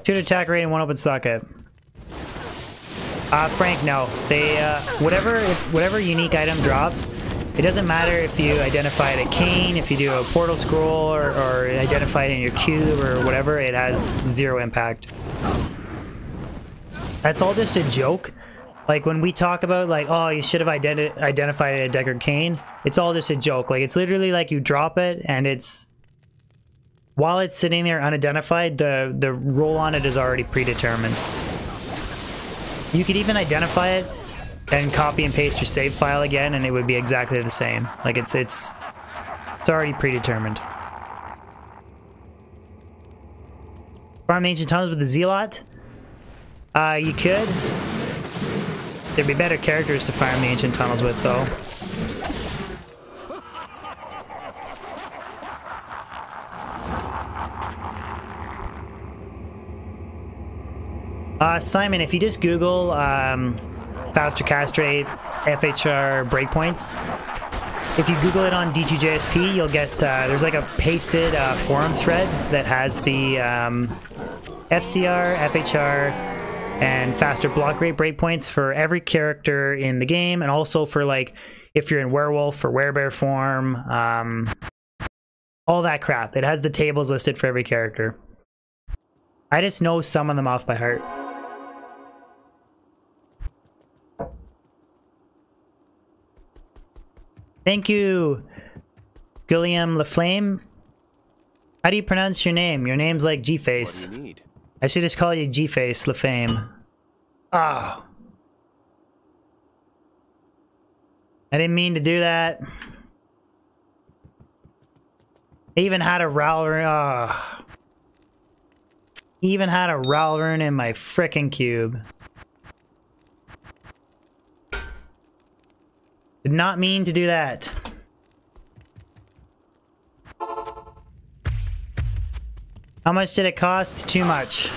Speaker 3: 2 attack rate and 1 open socket. Frank, no. They, whatever unique item drops, it doesn't matter if you identify it at Kane, if you do a portal scroll, or identify it in your cube, or whatever, it has 0 impact. That's all just a joke Like when we talk about like, oh, you should have identified a Deckard Cain, it's all just a joke. Like it's literally like you drop it and it's, while it's sitting there unidentified, the roll on it is already predetermined. You could even identify it and copy and paste your save file again and it would be exactly the same. Like it's already predetermined. Farm the ancient tunnels with the Zealot? You could. There'd be better characters to farm the ancient tunnels with, though. Simon, if you just Google faster castrate FHR breakpoints, if you Google it on D2JSP, you'll get, there's like a pasted forum thread that has the FCR, FHR, and faster block rate breakpoints for every character in the game, and also for like if you're in werewolf or werebear form, all that crap. It has the tables listed for every character. I just know some of them off by heart. Thank you, Gilliam LaFlame. How do you pronounce your name? Your name's like G-Face.
Speaker 5: What do you need?
Speaker 3: I should just call you G-Face LaFame. Oh. I didn't mean to do that. I even had a Ralrun. Oh. Even had a Ralrun in my frickin' cube. Did not mean to do that. How much did it cost? Too much.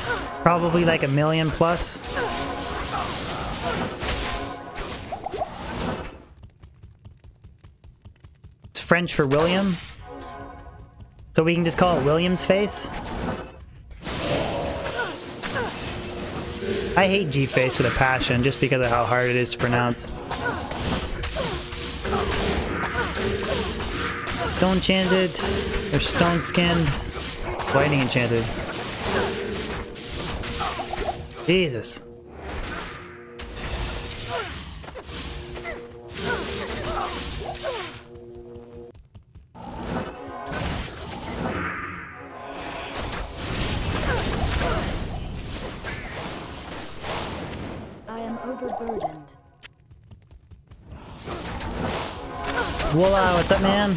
Speaker 3: Probably like $1 million plus. It's French for William. So we can just call it William's face. I hate G-Face with a passion just because of how hard it is to pronounce. Stone enchanted, or stone skinned, lightning enchanted. Jesus.
Speaker 6: I am overburdened.
Speaker 3: Voila, what's up, man?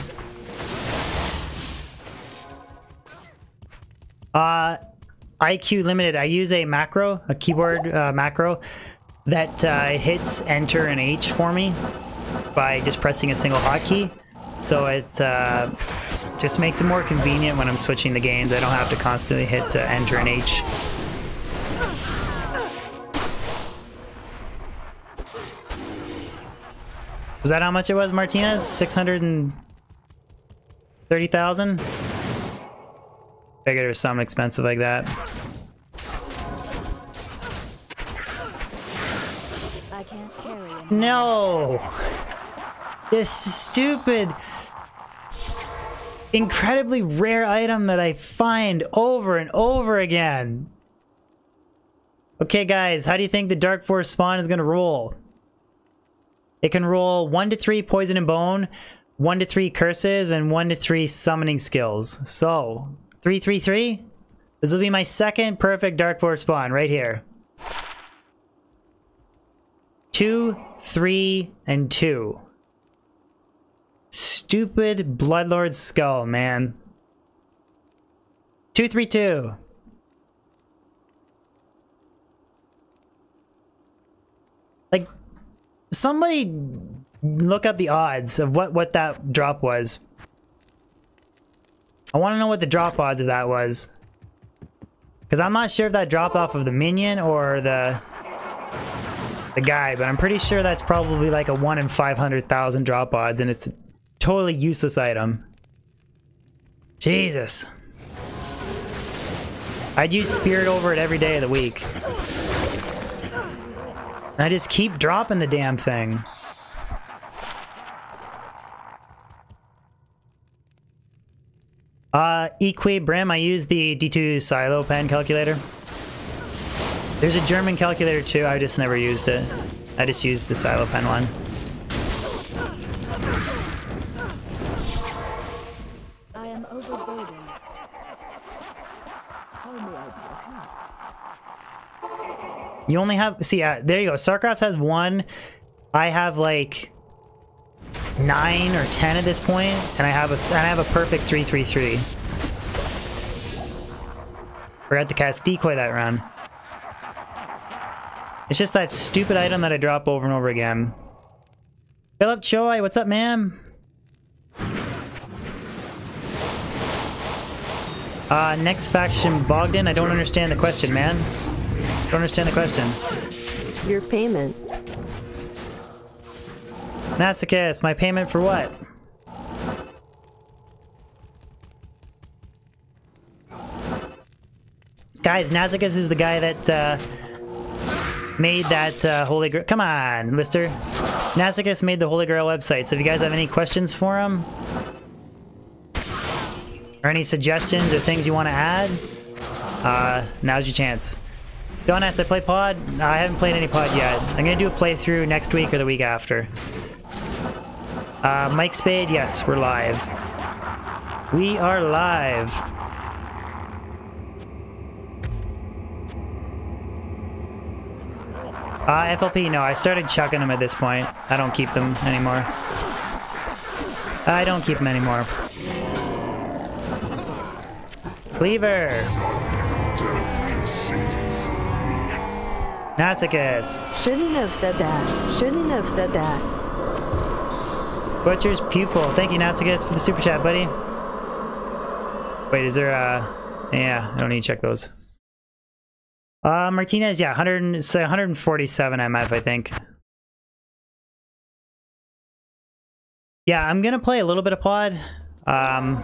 Speaker 3: IQ limited. I use a macro, a keyboard macro that hits enter and H for me by just pressing a single hotkey. So it just makes it more convenient when I'm switching the games. I don't have to constantly hit enter and H. Was that how much it was, Martinez? 630,000? Figured it was something expensive like that.
Speaker 6: I can't carry anymore.
Speaker 3: No! This stupid, incredibly rare item that I find over and over again. Okay, guys, how do you think the Dark Force spawn is gonna roll? It can roll 1 to 3 poison and bone, 1 to 3 curses, and 1 to 3 summoning skills. So 333. This will be my second perfect Dark Force spawn right here. 2, 3, and 2. Stupid Bloodlord skull, man. 232. Like, somebody look up the odds of what that drop was. I want to know what the drop odds of that was. Because I'm not sure if that dropped off of the minion or the guy, but I'm pretty sure that's probably like a 1 in 500,000 drop odds, and it's a totally useless item. Jesus. I'd use Spirit over it every day of the week. And I just keep dropping the damn thing. Equibrim, I use the D2 Silo pen calculator. There's a German calculator too, I just never used it. I just used the silo pen one.
Speaker 6: I am overburdened.
Speaker 3: You only have, see, there you go. StarCraft has 1. I have like 9 or 10 at this point, and I have a perfect 3-3-3. Forgot to cast decoy that run. It's just that stupid item that I drop over and over again. Philip Choi, what's up, man? Next faction, Bogdan. I don't understand the question, man. Don't understand the question.
Speaker 4: Your payment.
Speaker 3: Masochist, my payment for what? Guys, Nazikus is the guy that made that Holy Grail. Come on, Lister. Nazikus made the Holy Grail website, so if you guys have any questions for him, or any suggestions or things you want to add, now's your chance. Don't ask, I play pod? No, I haven't played any pod yet. I'm gonna do a playthrough next week or the week after. Mike Spade, yes, we're live. We are live. FLP, no, I started chucking them at this point. I don't keep them anymore. I don't keep them anymore. Cleaver. Nazikus.
Speaker 4: Shouldn't have said that. Shouldn't have said that.
Speaker 3: Butcher's Pupil. Thank you, Nazikus, for the super chat, buddy. Wait, is there yeah, I don't need to check those. Martinez, yeah, 147 MF, I think. Yeah, I'm gonna play a little bit of pod. I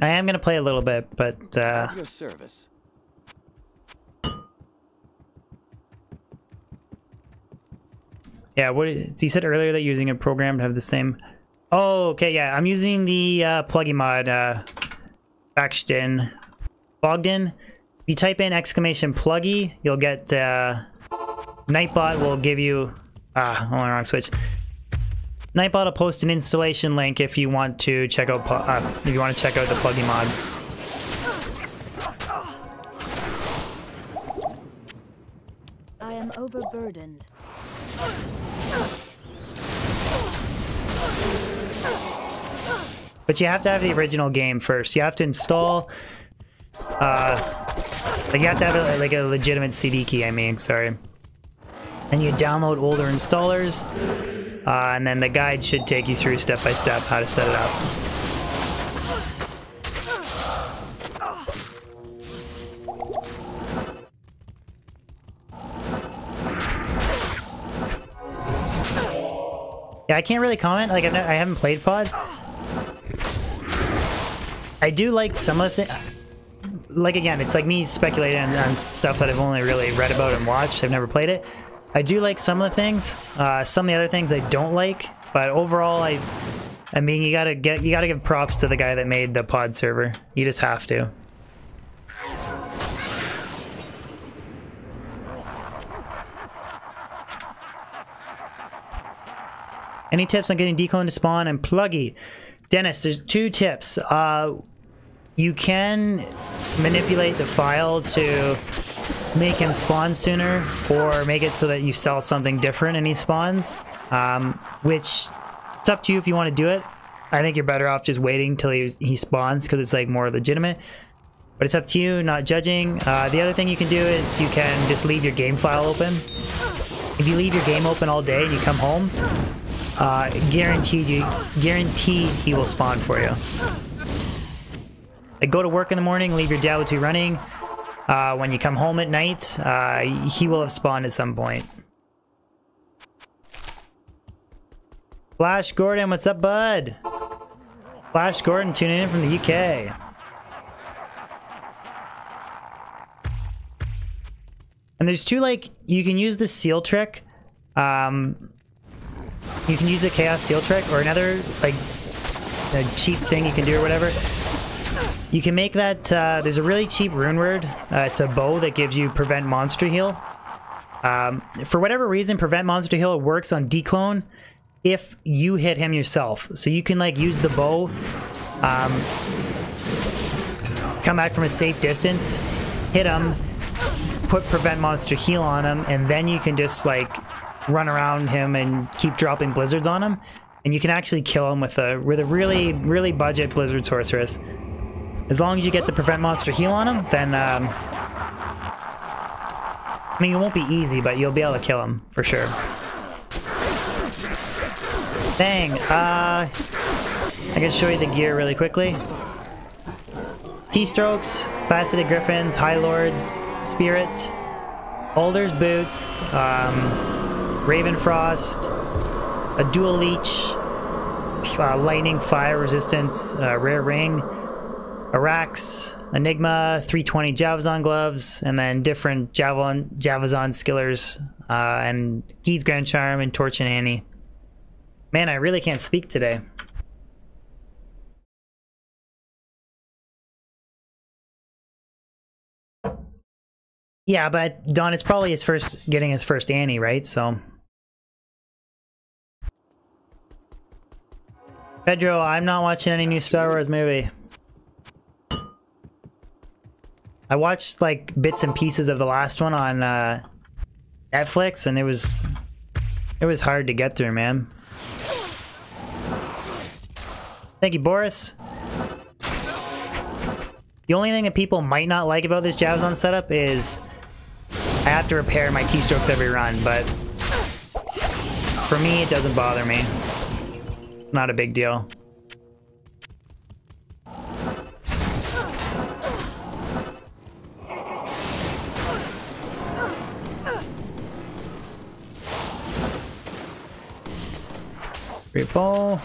Speaker 3: am gonna play a little bit, but
Speaker 5: Your service.
Speaker 3: yeah, what he said earlier that using a program to have the same. Oh, okay, yeah, I'm using the plugin mod faction Bogdan. If you type in exclamation pluggy, you'll get Nightbot will give you hold on, wrong switch. Nightbot will post an installation link if you want to check out the plugin mod.
Speaker 6: I am overburdened.
Speaker 3: But you have to have the original game first. You have to install like you have to have a legitimate CD key, I mean, sorry. Then you download older installers, and then the guide should take you through step by step how to set it up. Yeah, I can't really comment, like I haven't played pod. I do like some of the like, again, it's like me speculating on stuff that I've only really read about and watched. I've never played it. I do like some of the things. Some of the other things I don't like, but overall, I mean, you gotta give props to the guy that made the pod server. You just have to. Any tips on getting declone to spawn and pluggy? Dennis, there's 2 tips. You can manipulate the file to make him spawn sooner, or make it so that you sell something different and he spawns, which it's up to you if you want to do it. I think you're better off just waiting till he spawns, because it's like more legitimate, but it's up to you, not judging. The other thing you can do is you can just leave your game file open. If you leave your game open all day and you come home, guaranteed he will spawn for you. Like, go to work in the morning, leave your Diablo 2 running. When you come home at night, he will have spawned at some point. Flash Gordon, what's up, bud? Flash Gordon tuning in from the UK. And there's 2, like, you can use the seal trick. You can use the chaos seal trick, or another, like, a cheap thing you can do or whatever. You can make that, there's a really cheap rune word. It's a bow that gives you prevent monster heal. For whatever reason, prevent monster heal works on declone if you hit him yourself. So you can like use the bow, come back from a safe distance, hit him, put prevent monster heal on him, and then you can just like run around him and keep dropping blizzards on him, and you can actually kill him with a really budget blizzard sorceress. As long as you get the prevent monster heal on him, then I mean, it won't be easy, but you'll be able to kill him for sure. Dang, I can show you the gear really quickly. T-strokes, faceted griffins, high lords, spirit, Alder's boots, Raven Frost, a dual leech, lightning fire resistance, rare ring, Arax, Enigma, 320 Javazon gloves, and then different Javazon skillers, and Geed's Grand Charm, and Torch and Annie. Man, I really can't speak today. Yeah, but Don, it's probably getting his first Annie, right? So. Pedro, I'm not watching any new Star Wars movie. I watched like bits and pieces of the last one on Netflix, and it was hard to get through, man. Thank you, Boris. The only thing that people might not like about this Javazon setup is I have to repair my T-strokes every run, but for me, it doesn't bother me. Not a big deal. Great ball.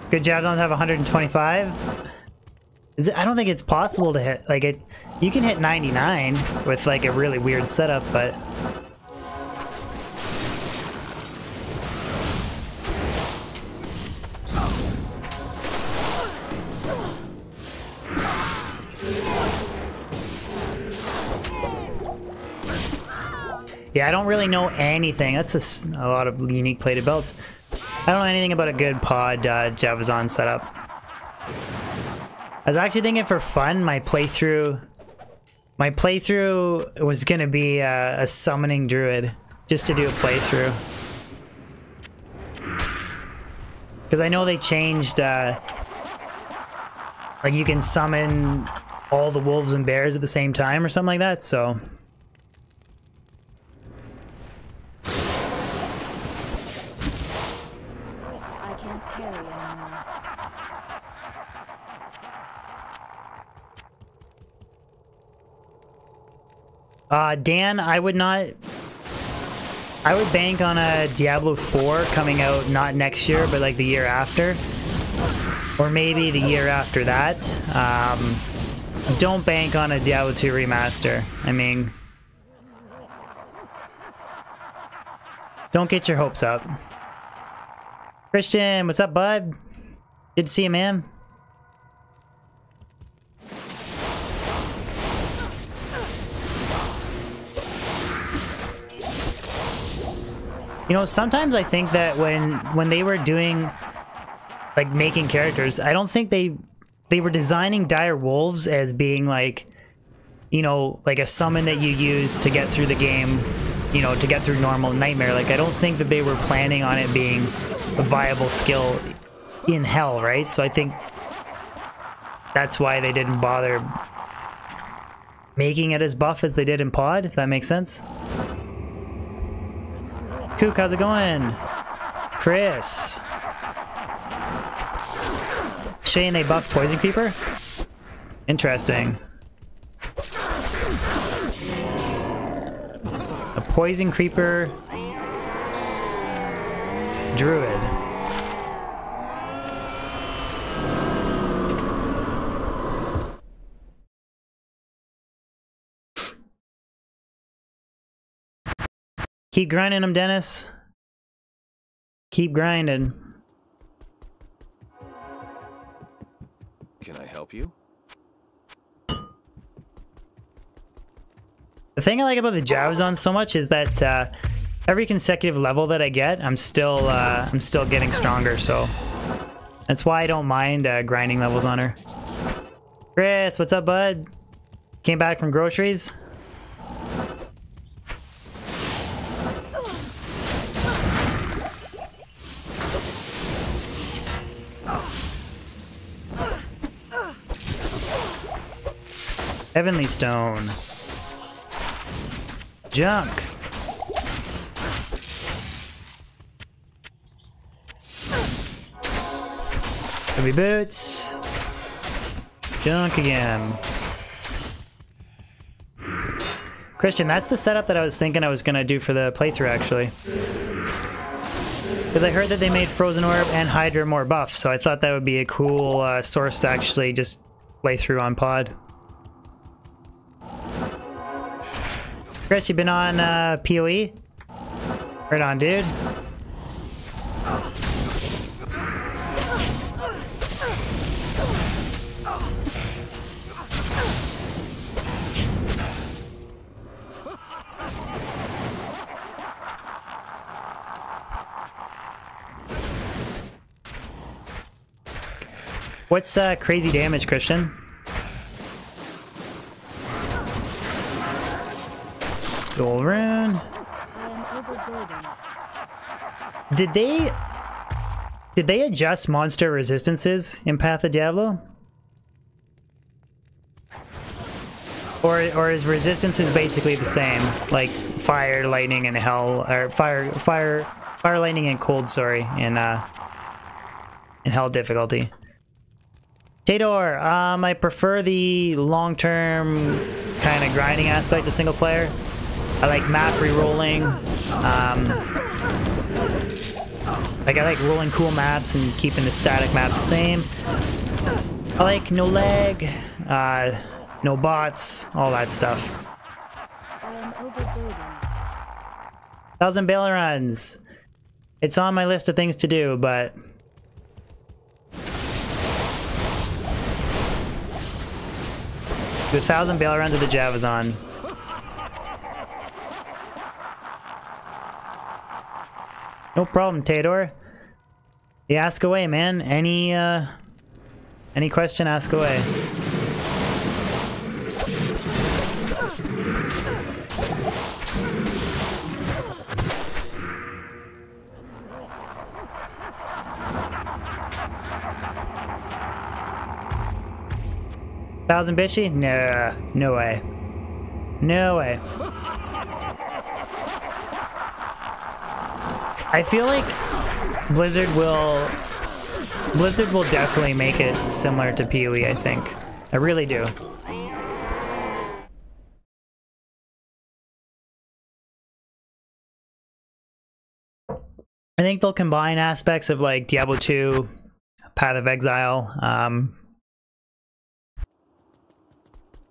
Speaker 3: Good Javazons have 125. Is it? I don't think it's possible to hit like it. You can hit 99 with like a really weird setup, but yeah, I don't really know anything. That's a lot of unique plated belts. I don't know anything about a good pod Javazon setup. I was actually thinking for fun, my playthrough was gonna be a summoning druid, just to do a playthrough. Because I know they changed, like you can summon all the wolves and bears at the same time or something like that, so.
Speaker 6: I can't carry anymore.
Speaker 3: Dan, I would bank on a Diablo 4 coming out not next year, but like the year after. Or maybe the year after that. Don't bank on a Diablo 2 remaster. I mean, don't get your hopes up. Christian, what's up, bud? Good to see you, man. You know, sometimes I think that when they were doing, like, making characters, I don't think they were designing dire wolves as being like, you know, like a summon that you use to get through the game, you know, to get through normal nightmare. Like, I don't think that they were planning on it being a viable skill in hell, right? So I think that's why they didn't bother making it as buff as they did in pod, if that makes sense. Kook, how's it going? Chris. Shane, they buffed Poison Creeper? Interesting. A Poison Creeper Druid. Keep grinding them, Dennis. Keep grinding.
Speaker 5: Can I help you?
Speaker 3: The thing I like about the Javazon so much is that every consecutive level that I get, I'm still getting stronger. So that's why I don't mind grinding levels on her. Chris, what's up, bud? Came back from groceries. Heavenly Stone. Junk. Heavy boots. Junk again. Christian, that's the setup that I was thinking I was going to do for the playthrough, actually. Because I heard that they made Frozen Orb and Hydra more buff, so I thought that would be a cool source to actually just play through on pod. Chris, you been on PoE? Right on, dude. What's crazy damage, Christian? Gold rune.
Speaker 6: I am overburdened.
Speaker 3: Did they adjust monster resistances in Path of Diablo? Or is resistance is basically the same, like fire, lightning, and hell, or fire, lightning, and cold. Sorry, in hell difficulty. Tador, I prefer the long-term kind of grinding aspect of single player. I like map re-rolling. Like I like rolling cool maps and keeping the static map the same. I like no lag, no bots, all that stuff.
Speaker 6: I am overburdened.
Speaker 3: 1,000 Baal runs. It's on my list of things to do, but do 1,000 Baal runs of the Javazon. No problem, Tador. You ask away, man. Any question, ask away. Thousand Bishy? Nah, no way. No way. I feel like Blizzard will definitely make it similar to PoE, I think. I really do. I think they'll combine aspects of like Diablo II, Path of Exile,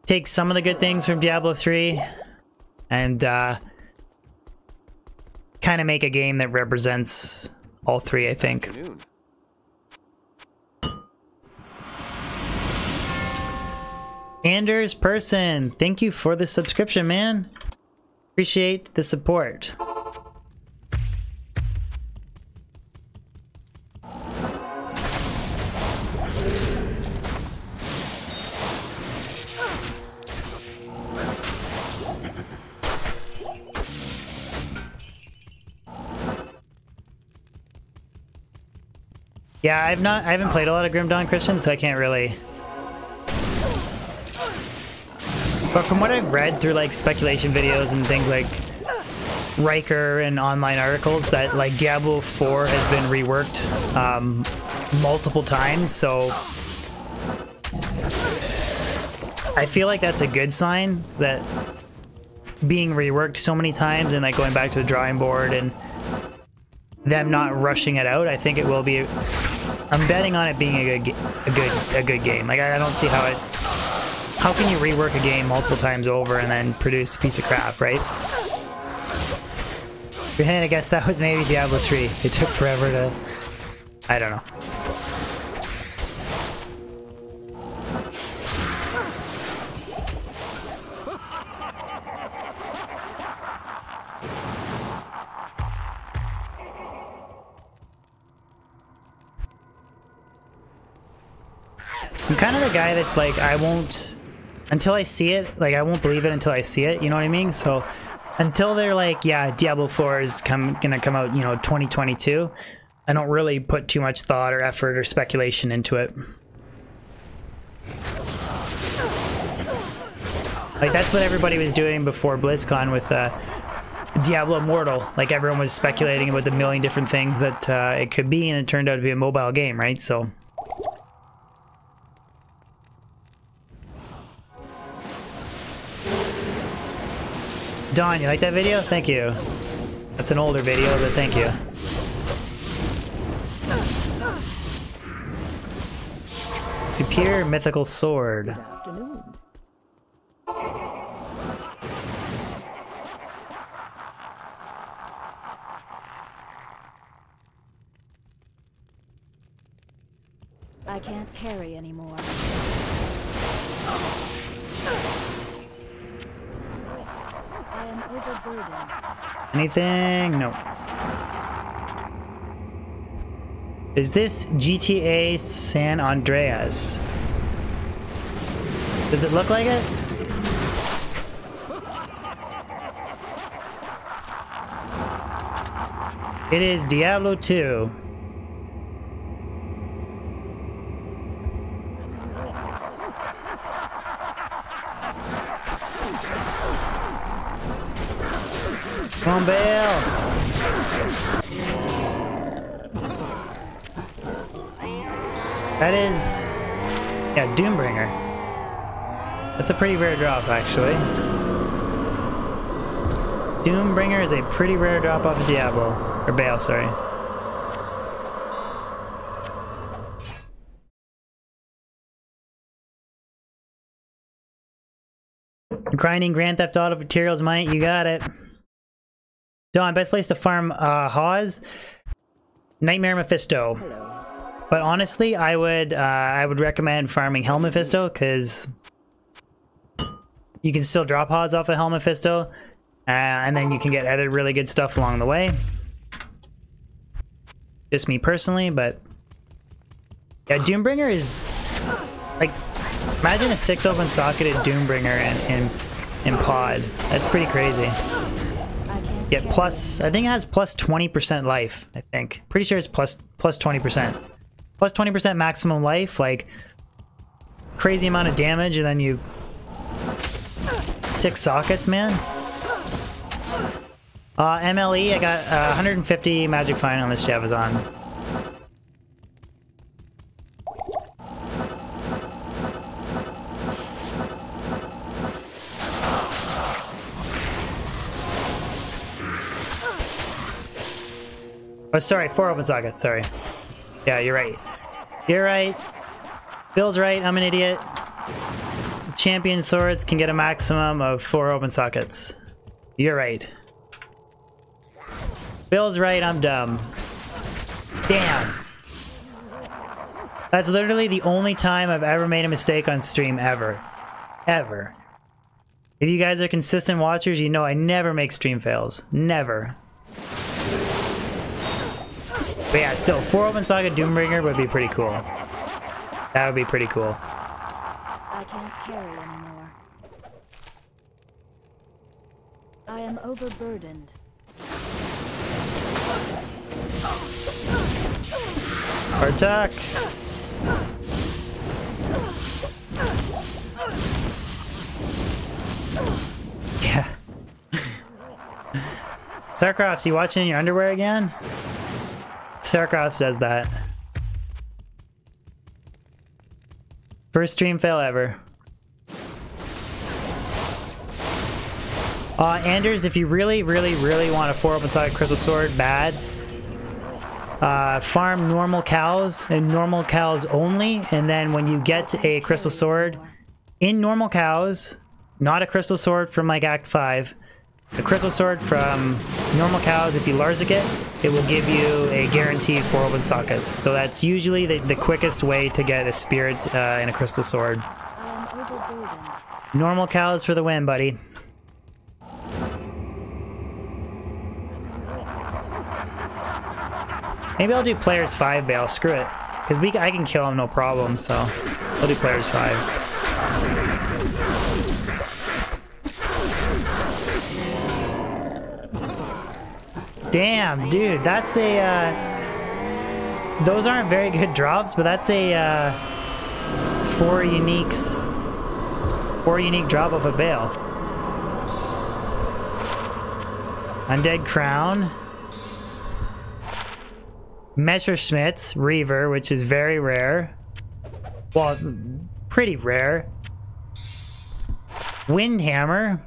Speaker 3: take some of the good things from Diablo 3 and kind of make a game that represents all three, I think. Anders Person, thank you for the subscription, man. Appreciate the support. Yeah, I haven't played a lot of Grim Dawn, Christian, so I can't really. But from what I've read through like speculation videos and things like Riker and online articles, that like Diablo 4 has been reworked multiple times, so I feel like that's a good sign, that being reworked so many times and like going back to the drawing board and them not rushing it out. I think it will be. I'm betting on it being a good game. Like I don't see how it. How can you rework a game multiple times over and then produce a piece of crap, right? And I guess that was maybe Diablo 3. It took forever to. I don't know. I'm kind of the guy that's like, I won't, until I see it, like I won't believe it until I see it, you know what I mean? So until they're like, yeah, Diablo 4 is gonna come out, you know, 2022, I don't really put too much thought or effort or speculation into it. Like that's what everybody was doing before BlizzCon with Diablo Immortal. Like everyone was speculating about the million different things that it could be, and it turned out to be a mobile game, right? So. Don, you like that video? Thank you. That's an older video, but thank you. Superior mythical sword.
Speaker 5: Good afternoon.
Speaker 6: I can't carry anymore. I am overburdened.
Speaker 3: Anything? No. Is this GTA San Andreas? Does it look like it? It is Diablo 2. Come on, Baal! That is... yeah, Doombringer. That's a pretty rare drop, actually. Doombringer is a pretty rare drop off of Diablo. Or Baal, sorry. Grinding Grand Theft Auto for Tyraels, mate. You got it. Don, best place to farm Hawes? Nightmare Mephisto.
Speaker 5: Hello.
Speaker 3: But honestly, I would recommend farming Hell Mephisto, because you can still drop Hawes off of Hell Mephisto, and then you can get other really good stuff along the way. Just me personally, but yeah, Doombringer is like, imagine a 6 open socketed Doombringer in pod. That's pretty crazy. Yeah, plus, I think it has plus 20% life, I think. Pretty sure it's plus 20%. Plus 20% maximum life, like, crazy amount of damage, and then you... 6 sockets, man. MLE, I got 150 Magic Fine on this Javazon. Oh, sorry, 4 open sockets, sorry. Yeah, you're right. You're right. Bill's right, I'm an idiot. Champion swords can get a maximum of 4 open sockets. You're right. Bill's right, I'm dumb. Damn. That's literally the only time I've ever made a mistake on stream, ever. Ever. If you guys are consistent watchers, you know I never make stream fails. Never. But yeah, still, 4 open socket Doombringer would be pretty cool. That would be pretty cool.
Speaker 6: I can't carry anymore. I am overburdened.
Speaker 3: Attack! Yeah. Starcross, you watching in your underwear again? Starcross does that. First stream fail ever. Anders, if you really want a 4 open socket crystal sword bad, farm normal cows and normal cows only, and then when you get a crystal sword in normal cows, not a crystal sword from like Act 5, a crystal sword from normal cows, if you Larzik it, it will give you a guaranteed 4 open sockets. So that's usually the quickest way to get a spirit in a crystal sword.
Speaker 6: I am overburdened.
Speaker 3: Normal cows for the win, buddy. Maybe I'll do players 5 Baal, screw it. Because I can kill him no problem, so we'll do players 5. Damn, dude, that's a, those aren't very good drops, but that's a, 4 unique drop of a Baal. Undead Crown. Messerschmitt's Reaver, which is very rare. Well, pretty rare. Windhammer.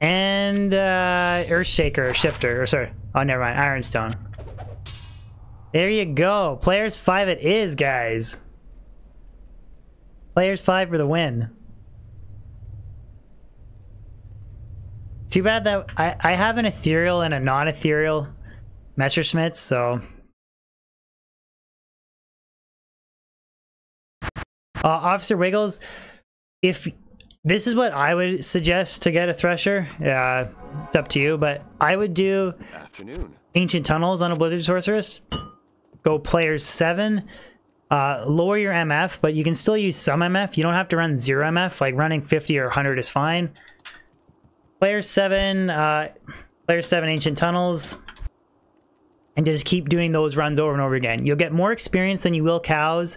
Speaker 3: And Earthshaker, Shifter, or sorry, oh never mind, Ironstone. There you go. Players 5 it is, guys. Players 5 for the win. Too bad that I have an ethereal and a non-ethereal Messerschmitt, so Officer Wiggles, if this is what I would suggest to get a Thresher, it's up to you, but I would do Ancient Tunnels on a Blizzard Sorceress. Go players 7. Lower your MF, but you can still use some MF. You don't have to run 0 MF, like running 50 or 100 is fine. Player 7 Ancient Tunnels, and just keep doing those runs over and over again. You'll get more experience than you will cows,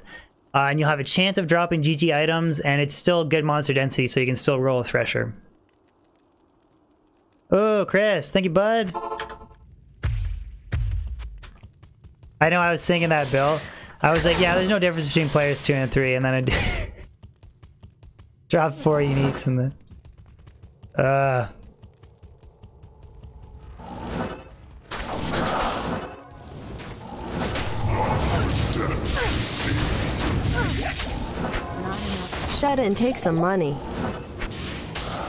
Speaker 3: and you'll have a chance of dropping GG items, and it's still good monster density, so you can still roll a Thresher. Oh, Chris, thank you, bud. I know, I was thinking that, Bill. I was like, yeah, there's no difference between players 2 and 3, and then I dropped 4 uniques in the...
Speaker 4: Shut it and take some money.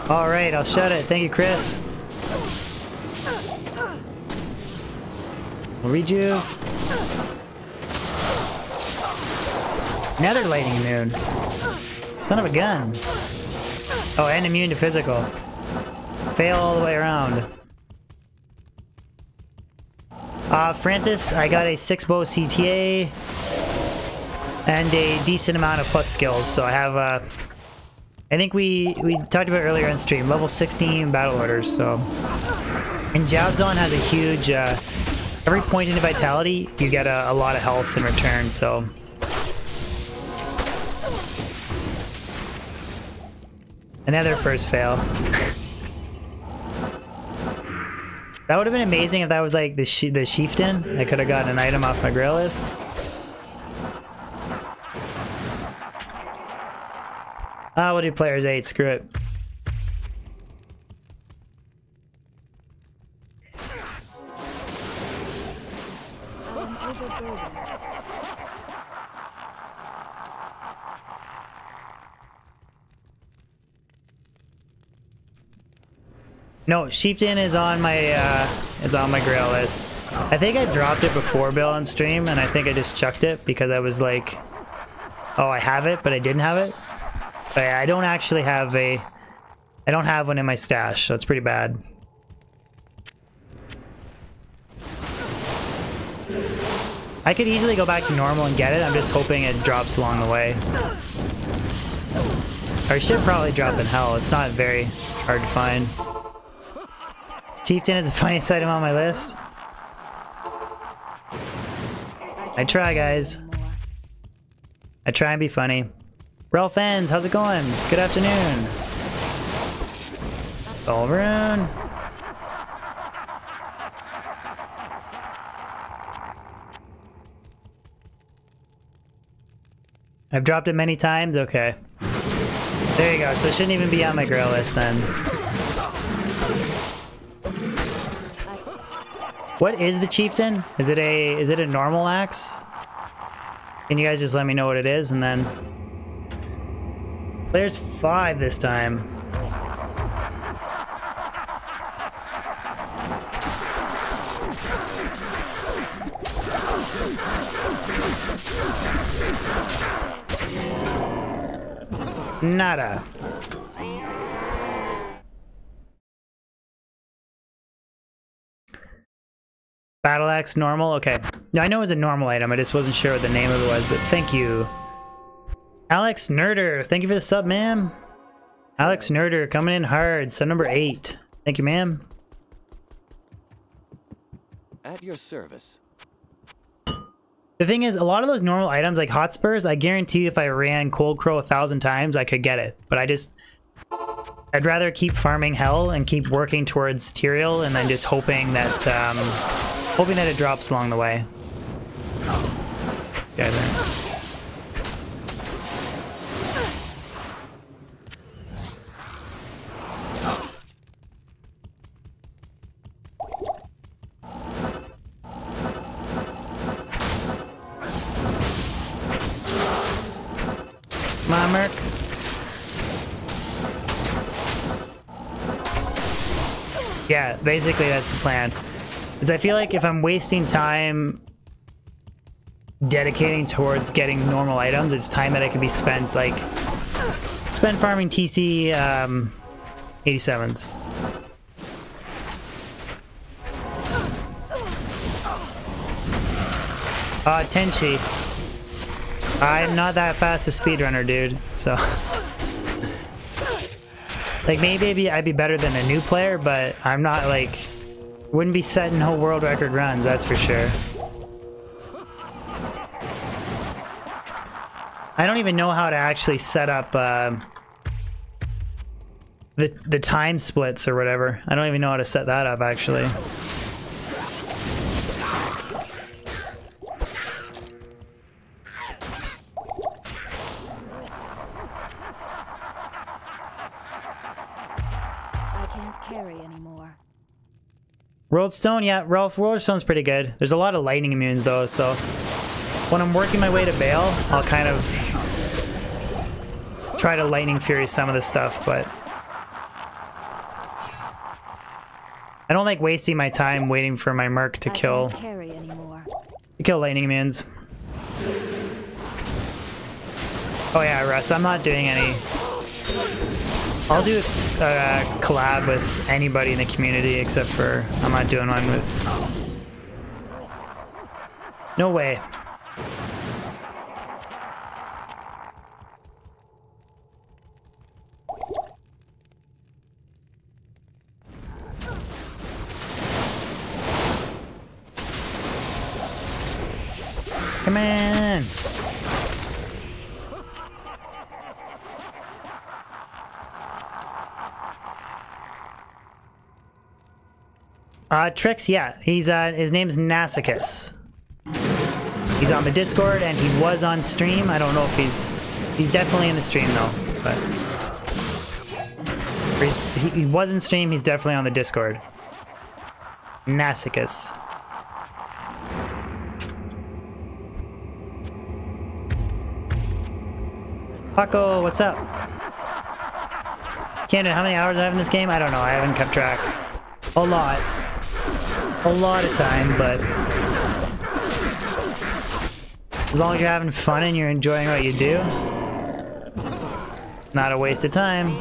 Speaker 3: Alright, I'll shut it. Thank you, Chris. Rejuve. Nether Lightning Immune. Son of a gun. Oh, and immune to physical. Fail all the way around. Francis, I got a 6-bow CTA and a decent amount of plus skills. So I have, I think we talked about earlier on stream, level 16 battle orders. So, and Javazon has a huge, every point into vitality, you get a lot of health in return. So. Another first fail. That would have been amazing if that was like the chieftain. I could have gotten an item off my Grail list. We'll do players 8, screw it. No, Chieftain is on my Grail list. I think I dropped it before Bill on stream, and I think I just chucked it because I was like, oh, I have it, but I didn't have it. But yeah, I don't actually have I don't have one in my stash, so it's pretty bad. I could easily go back to normal and get it. I'm just hoping it drops along the way. Or it should probably drop in hell. It's not very hard to find. Chieftain is the funniest item on my list. I try, guys. I try and be funny. Ralph Ends, how's it going? Good afternoon. Solrune. I've dropped it many times? Okay. There you go, so it shouldn't even be on my Grail list then. What is the Chieftain? Is it a normal axe? Can you guys just let me know what it is, and then... There's 5 this time. Nada. Battle axe normal? Okay. No, I know it was a normal item. I just wasn't sure what the name of it was, but thank you. Alex Nerder, thank you for the sub, ma'am. Alex Nerder coming in hard. Sub number 8. Thank you, ma'am.
Speaker 5: At your service.
Speaker 3: The thing is, a lot of those normal items like Hotspurs, I guarantee if I ran Cold Crow 1,000 times, I could get it. But I'd rather keep farming hell and keep working towards Tyrael and then just hoping that it drops along the way. Yeah, there. Come on, Merc. Yeah, basically that's the plan. Because I feel like if I'm wasting time dedicating towards getting normal items, it's time that I could be spent farming TC 87s. Tenchi. I'm not that fast a speedrunner, dude, so... Like, maybe I'd be better than a new player, but I'm not, like... Wouldn't be setting whole world record runs, that's for sure. I don't even know how to actually set up, the time splits or whatever. I don't even know how to set that up, actually. Worldstone, yeah, Ralph, Worldstone's pretty good. There's a lot of lightning immunes though, so when I'm working my way to Baal, I'll kind of try to lightning fury some of the stuff, but I don't like wasting my time waiting for my merc to kill lightning immunes. Oh yeah, Russ, I'm not doing any. I'll do a collab with anybody in the community except for I'm not doing one with... No way. Come on! Trix, yeah, he's his name's Nasicus. He's on the Discord and he was on stream. I don't know if he's definitely in the stream though, but he was in stream. He's definitely on the Discord. Nasicus. Paco, what's up? Candid, how many hours I have in this game? I don't know. I haven't kept track. A lot. A lot of time, but as long as you're having fun and you're enjoying what you do, not a waste of time.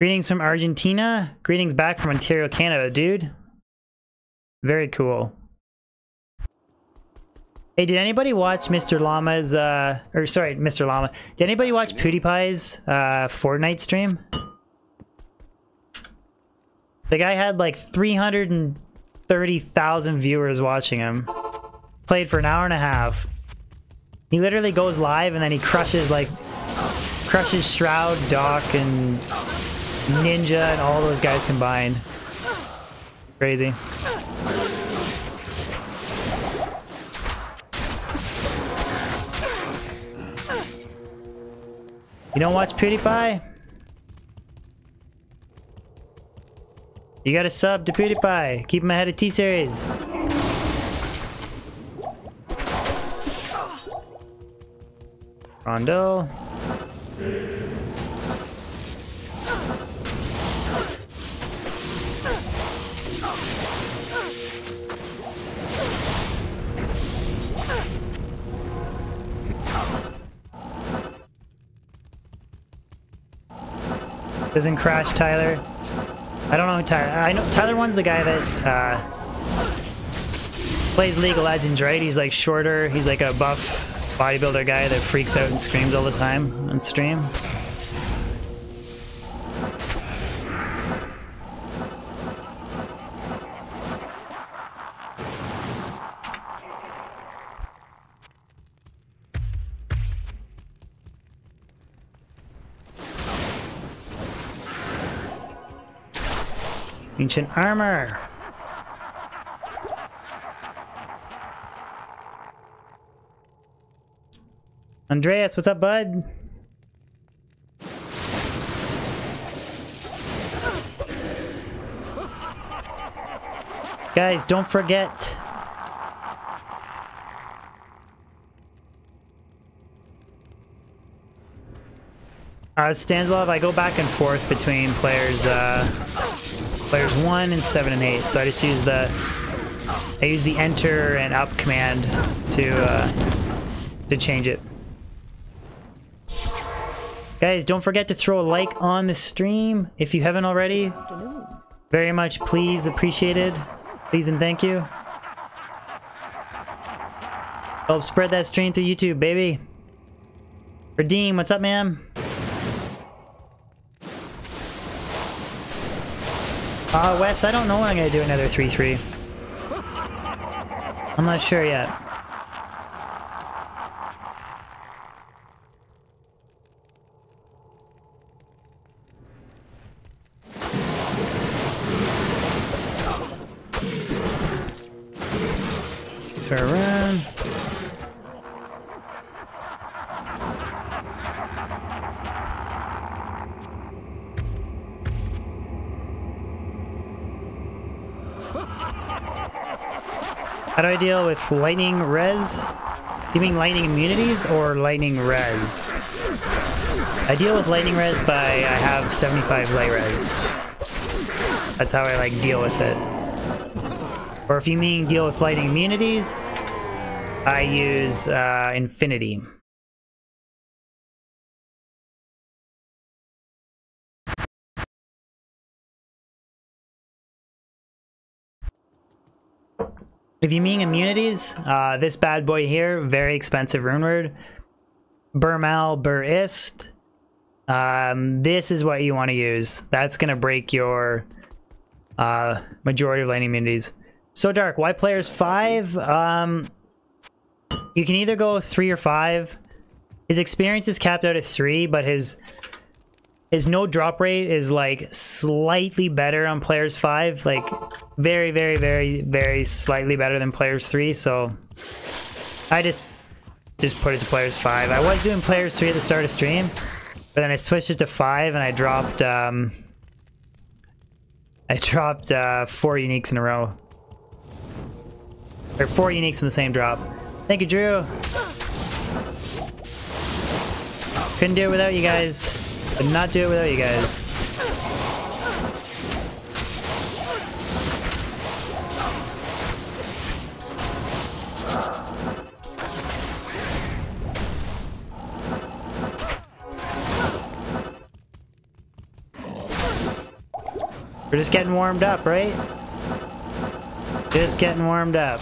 Speaker 3: Greetings from Argentina. Greetings back from Ontario, Canada, dude. Very cool. Hey, did anybody watch Mr. Llama's, or sorry, Mr. Llama. Did anybody watch PewDiePie's, Fortnite stream? The guy had like 330,000 viewers watching him. Played for an hour and a half. He literally goes live and then he crushes Shroud, Doc, and Ninja and all those guys combined. Crazy. You don't watch PewDiePie? You gotta sub to PewDiePie. Keep him ahead of T-Series. Rondo. Doesn't crash Tyler. I don't know who Tyler... I know Tyler 1's the guy that plays League of Legends, right? He's like shorter. He's like a buff bodybuilder guy that freaks out and screams all the time on stream. Ancient armor. Andreas, what's up, bud? Guys, don't forget. Stanislav, I go back and forth between players 1 and 7 and 8, so I just use the enter and up command to change it. Guys, don't forget to throw a like on the stream if you haven't already. Very much please appreciated. Please and thank you. Help spread that stream through YouTube, baby. Redeem, what's up, man? Wes, I don't know when I'm gonna do another 3-3. I'm not sure yet. Turn around. How do I deal with lightning res? You mean lightning immunities or lightning res? I deal with lightning res by I have 75 light res. That's how I like deal with it. Or if you mean deal with lightning immunities, I use infinity. If you mean immunities, this bad boy here, very expensive rune word. Burmal Burist. This is what you want to use. That's going to break your majority of lightning immunities. So Dark, why players 5? You can either go 3 or 5. His experience is capped out at 3, but his no drop rate is like slightly better on players 5, like very, very, very, very slightly better than players 3. So I just put it to players 5. I was doing players 3 at the start of stream, but then I switched it to 5 and I dropped 4 uniques in a row. Or 4 uniques in the same drop. Thank you, Drew. Couldn't do it without you guys. Could not do it without you guys. We're just getting warmed up, right? Just getting warmed up.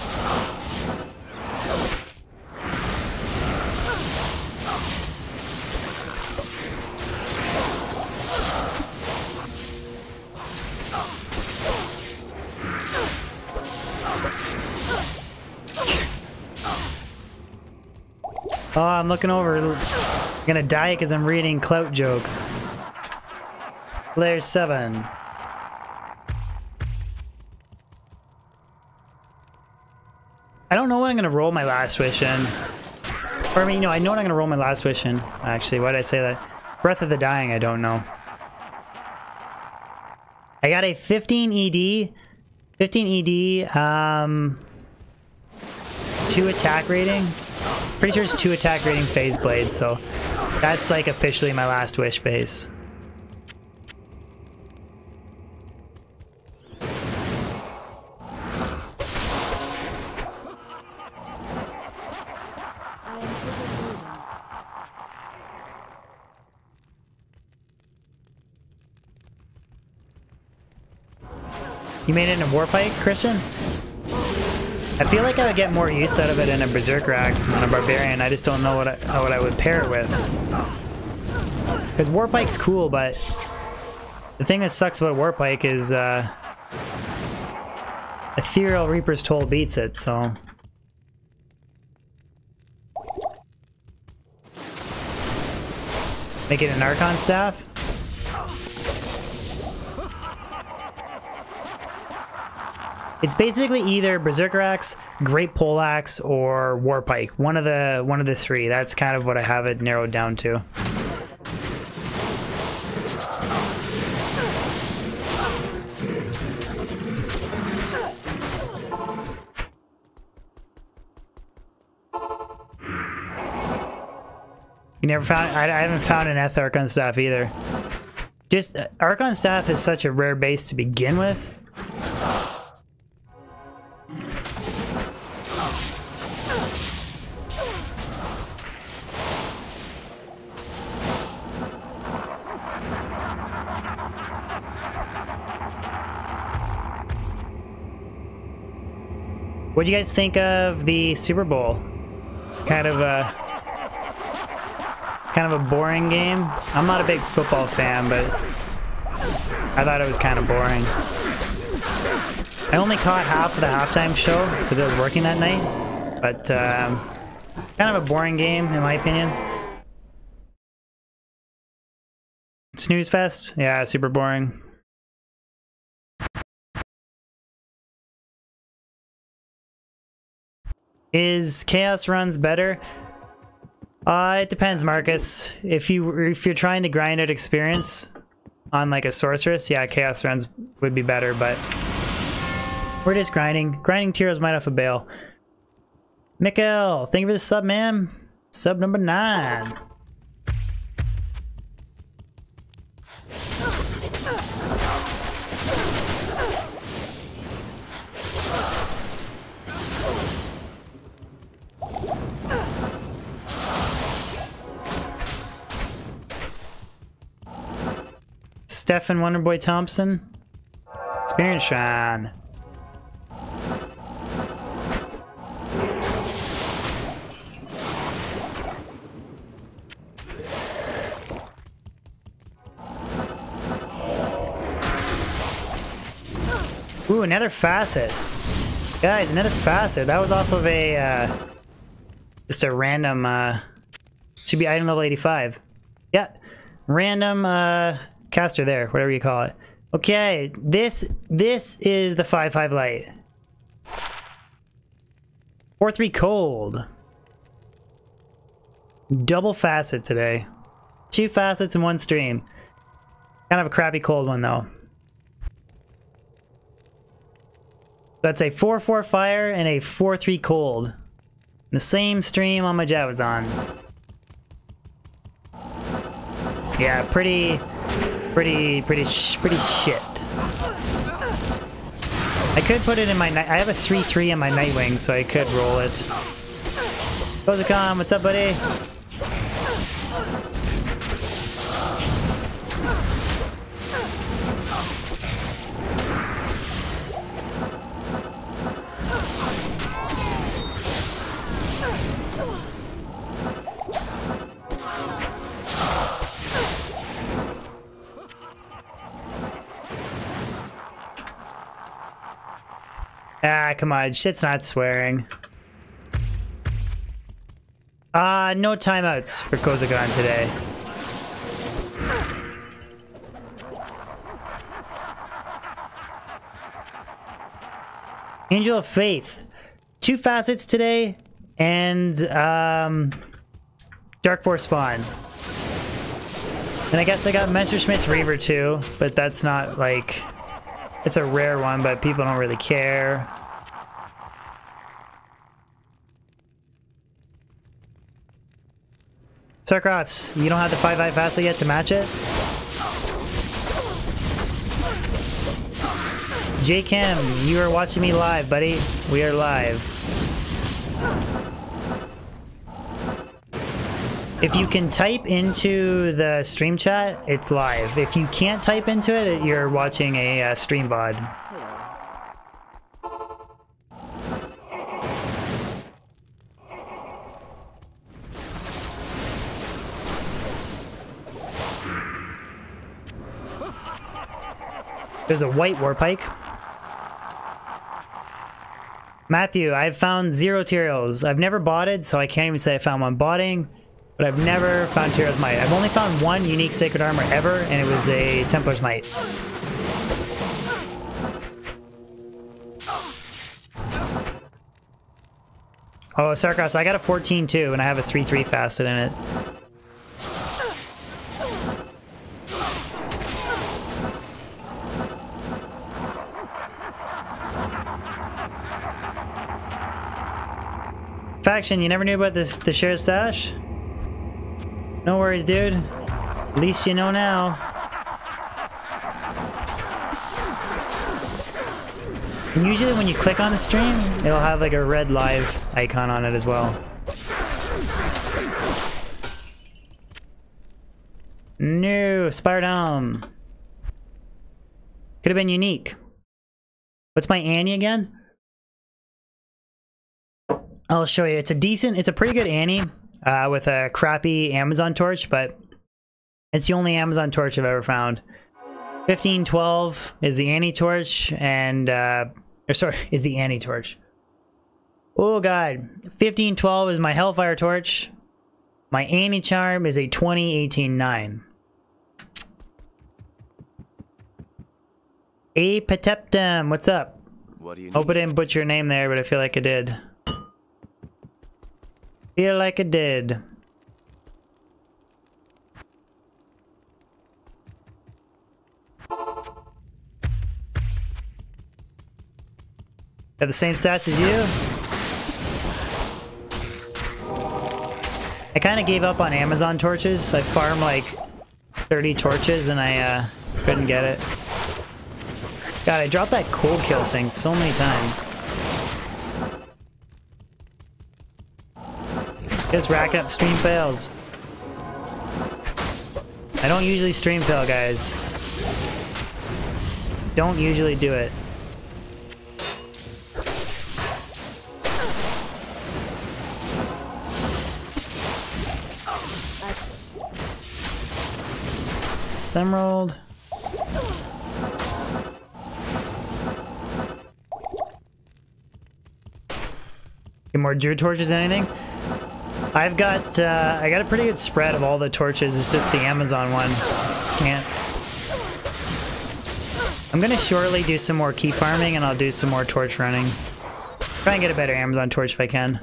Speaker 3: Oh, I'm looking over. I'm gonna die because I'm reading clout jokes. Player 7. I don't know when I'm gonna roll my last wish in. Or I mean, no, I know when I'm gonna roll my last wish in. Actually, why did I say that? Breath of the Dying, I don't know. I got a 15 ED. 15 ED, 2 attack rating. Pretty sure it's 2 attack rating phase blades, so that's like officially my last wish base. You made it in a Warpike, Christian? I feel like I would get more use out of it in a Berserker Axe than a Barbarian. I just don't know what I would pair it with. Because Warpike's cool, but the thing that sucks about Warpike is Ethereal Reaper's Toll beats it, so... Make it an Archon Staff? It's basically either Berserker Axe, Great Poleaxe, or Warpike. One of the three. That's kind of what I have it narrowed down to. You never found... I haven't found an Eth Archon Staff either. Just... Archon Staff is such a rare base to begin with. What'd you guys think of the Super Bowl? Kind of a boring game. I'm not a big football fan, but I thought it was kind of boring. I only caught half of the halftime show because I was working that night, but kind of a boring game in my opinion. Snooze fest? Yeah, super boring. Is Chaos Runs better? It depends, Marcus. If you're trying to grind out experience on like a sorceress, yeah, Chaos Runs would be better, but we're just grinding Tyraels might off a Baal. Mikkel, thank you for the sub, man. Sub number 9. Stefan Wonderboy Thompson. Experience Shrine. Ooh, another facet. Guys, another facet. That was off of a, just a random, should be item level 85. Yeah, random, caster there, whatever you call it. Okay, this is the 5/5 light. 4/3 cold. Double facet today. 2 facets in one stream. Kind of a crappy cold one though. That's a 4/4 fire and a 4/3 cold. In the same stream on my Javazon. Yeah, pretty shit. I could put it in my I have a 3/3 in my Nightwing, so I could roll it. Kozakon, what's up, buddy? Ah, come on, shit's not swearing. No timeouts for Kozakon today. Angel of Faith. 2 facets today, and Dark Force Spawn. And I guess I got Messerschmitt's Reaver too, but that's not like... It's a rare one, but people don't really care. Sarkroffs, you don't have the 5/5 facet yet to match it? J-Cam, you are watching me live, buddy. We are live. If you can type into the stream chat, it's live. If you can't type into it, you're watching a stream VOD. There's a white war pike. Matthew, I've found 0 Tyraels. I've never botted, so I can't even say I found one botting, but I've never found Tyrael's Might. I've only found 1 unique Sacred Armor ever, and it was a Templar's Might. Oh, Sarkos, I got a 14 too, and I have a 3/3 facet in it. Faction, you never knew about the shared stash? No worries, dude. At least you know now. And usually when you click on the stream, it'll have like a red live icon on it as well. No, Spired Helm. Could have been unique. What's my Annie again? I'll show you. It's a pretty good Annie with a crappy Amazon torch, but it's the only Amazon torch I've ever found. 1512 is the Annie torch, and is the Annie torch. Oh god, 1512 is my Hellfire torch. My Annie charm is a 2018-9. Apeteptum, what's up?
Speaker 5: What do you
Speaker 3: Hope I
Speaker 5: need?
Speaker 3: didn't butcher your name there, but I feel like I did. Feel like I did. Got the same stats as you? I kind of gave up on Amazon torches. I farmed like 30 torches and I couldn't get it. God, I dropped that cold kill thing so many times. Just rack up stream fails. I don't usually stream fail, guys. Don't usually do it. It's emerald. Get more druid torches than anything? I've got, I got a pretty good spread of all the torches. It's just the Amazon one. Just can't. I'm gonna shortly do some more key farming and I'll do some more torch running. Try and get a better Amazon torch if I can.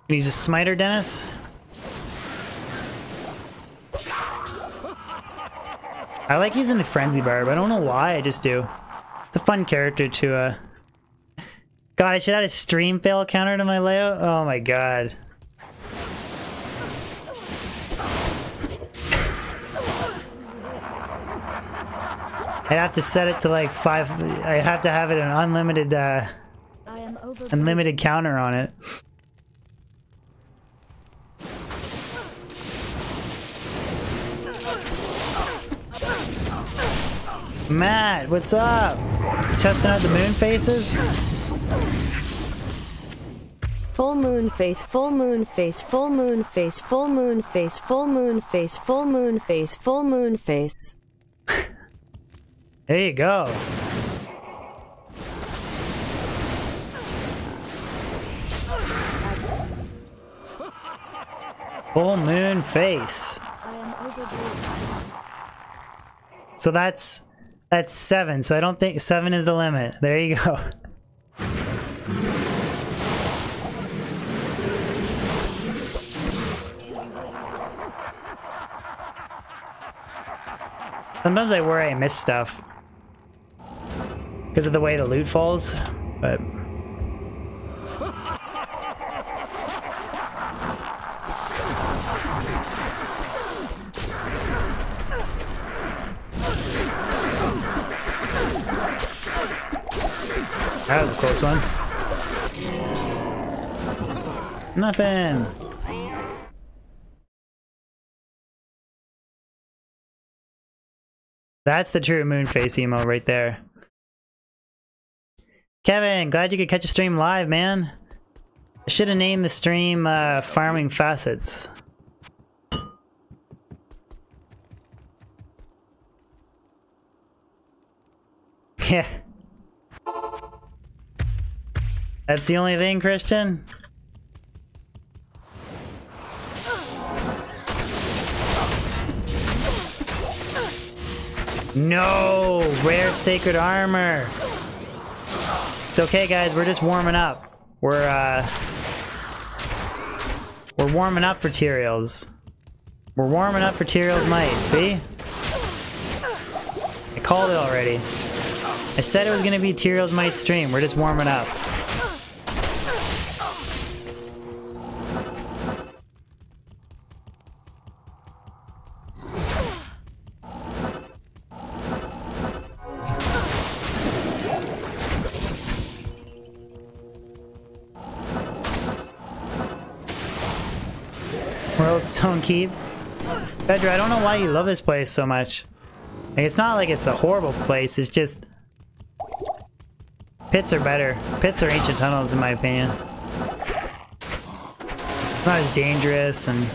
Speaker 3: Can you use a smiter, Dennis? I like using the Frenzy Barb. I don't know why, I just do. It's a fun character to, God, I should add a stream fail counter to my layout. Oh my god. I'd have to set it to like 5. I'd have to have it an unlimited, unlimited counter on it. Matt, what's up? Testing out the moon faces?
Speaker 4: Full moon face, full moon face, full moon face, full moon face, full moon face, full moon face, full moon face.
Speaker 3: There you go. Full moon face. So that's 7, so I don't think 7 is the limit. There you go. Sometimes I worry I miss stuff because of the way the loot falls, but that was a close one. Nothing. That's the true moon face emo right there. Kevin, glad you could catch a stream live, man. I should have named the stream Farming Facets. Yeah. That's the only thing, Christian? No! Rare sacred armor! It's okay, guys, we're just warming up. We're warming up for Tyraels. We're warming up for Tyraels Might, see? I called it already. I said it was gonna be Tyraels Might stream, we're just warming up. Stone Keep. Pedro, I don't know why you love this place so much. Like, it's not like it's a horrible place, it's just... Pits are better. Pits are ancient tunnels in my opinion. It's not as dangerous and...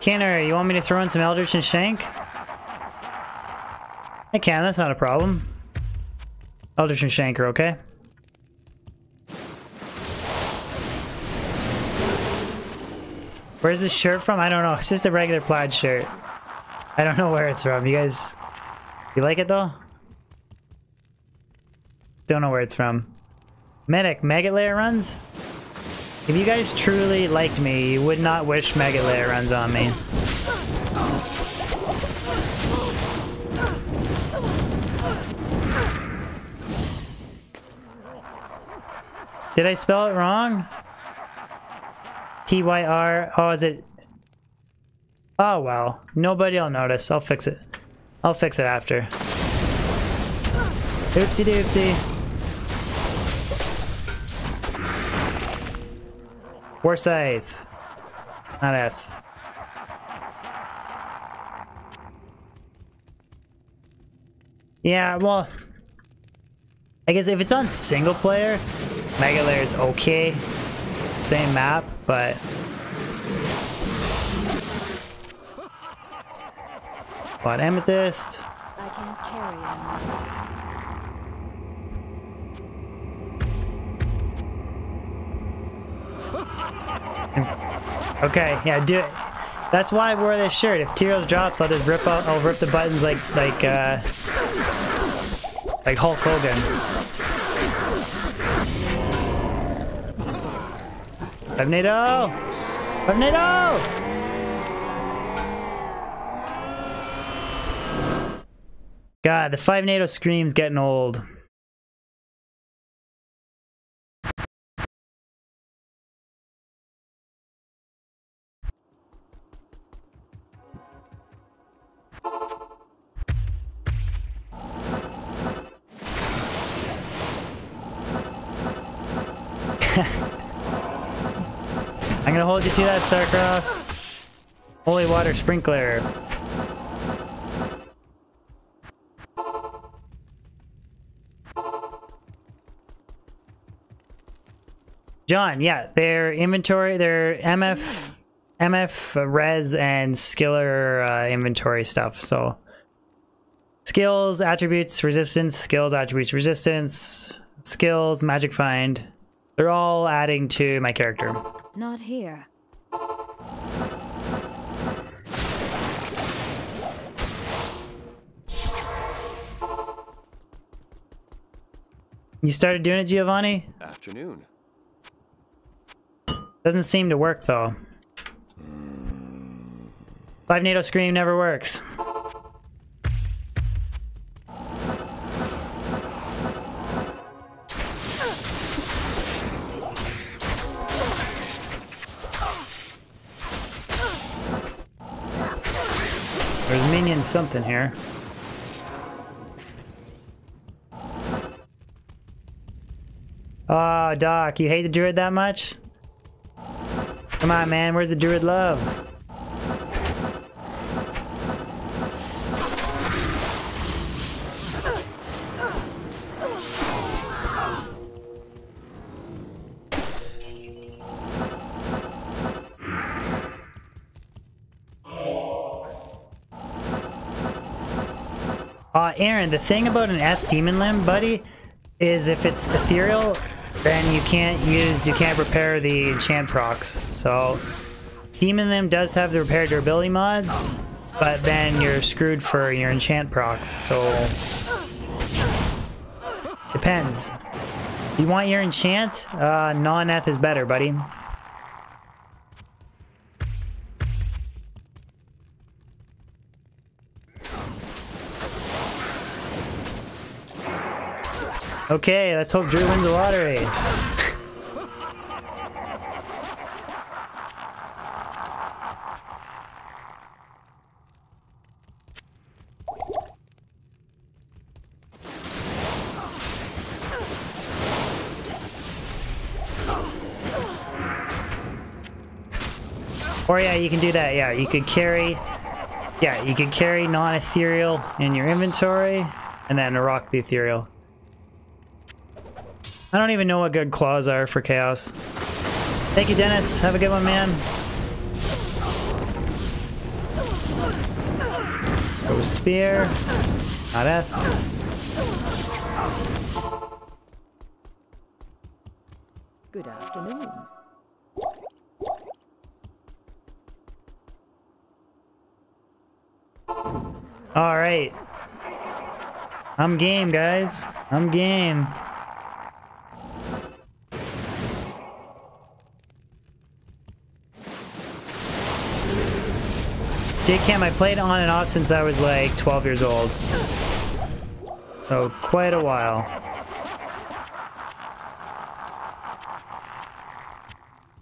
Speaker 3: Kenner, you want me to throw in some Eldritch and Shank? I can, that's not a problem. Eldritch and Shank are okay. Where's this shirt from? I don't know. It's just a regular plaid shirt. I don't know where it's from. You guys... You like it though? Don't know where it's from. Medic, Mega Layer runs? If you guys truly liked me, you would not wish Mega Layer runs on me. Did I spell it wrong? T-Y-R... Oh, is it... Oh, well. Nobody will notice. I'll fix it. I'll fix it after. Oopsie doopsie. Forsyth. Not F. Yeah, well... I guess if it's on single player, Mega Layer is okay. Same map, but... What, Amethyst?
Speaker 6: I can't carry anymore.
Speaker 3: Okay, yeah, do it. That's why I wore this shirt. If Tyraels drops, I'll just rip out. I'll rip the buttons like Hulk Hogan. Tornado! Tornado! God, the 5 NATO scream's getting old. I'm gonna hold you to that, Sarkros. Holy water sprinkler. John, yeah, their inventory, their MF res and skiller inventory stuff. So skills, attributes, resistance, skills, attributes, resistance, skills, magic find. They're all adding to my character.
Speaker 6: Not here.
Speaker 3: You started doing it, Giovanni?
Speaker 5: Afternoon.
Speaker 3: Doesn't seem to work though. 5 NATO scream never works. There's minions something here. Oh, Doc, you hate the druid that much? Come on, man, where's the druid love? Aaron, the thing about an F demon limb, buddy, is if it's ethereal, then you can't repair the enchant procs. So, demon limb does have the repair durability mod, but then you're screwed for your enchant procs. So, depends. You want your enchant? Non-Eth is better, buddy. Okay, let's hope Drew wins the lottery. Or yeah, you can do that. Yeah, you could carry non-ethereal in your inventory and then rock the ethereal. I don't even know what good claws are for chaos. Thank you, Dennis. Have a good one, man. Go spear. Not F.
Speaker 7: Good afternoon.
Speaker 3: All right. I'm game, guys. I'm game. J-Cam, I played on and off since I was like 12 years old. So, quite a while.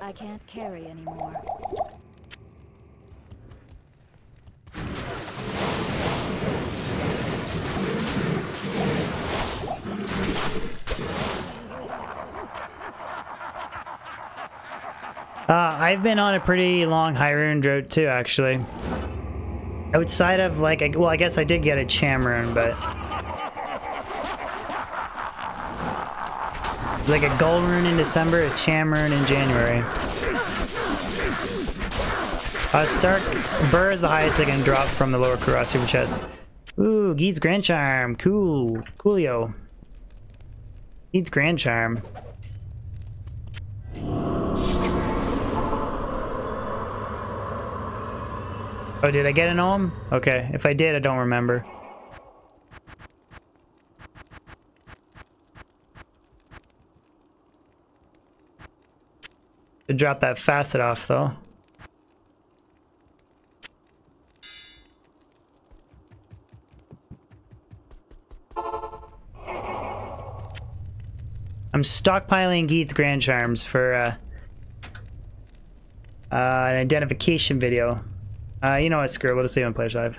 Speaker 6: I can't carry anymore.
Speaker 3: I've been on a pretty long Hyrule drought too, actually. Outside of like, well, I guess I did get a Chamrune, but like a Gold Rune in December, a Chamrune in January. Stark Burr is the highest I can drop from the lower Kura super chest. Ooh, Geed's Grand Charm, cool, coolio. Geed's Grand Charm. Oh, did I get an Ohm? Okay, if I did, I don't remember. To drop that facet off, though. I'm stockpiling Geet's Grand Charms for an identification video. You know what, screw it, we'll just leave on Players Live.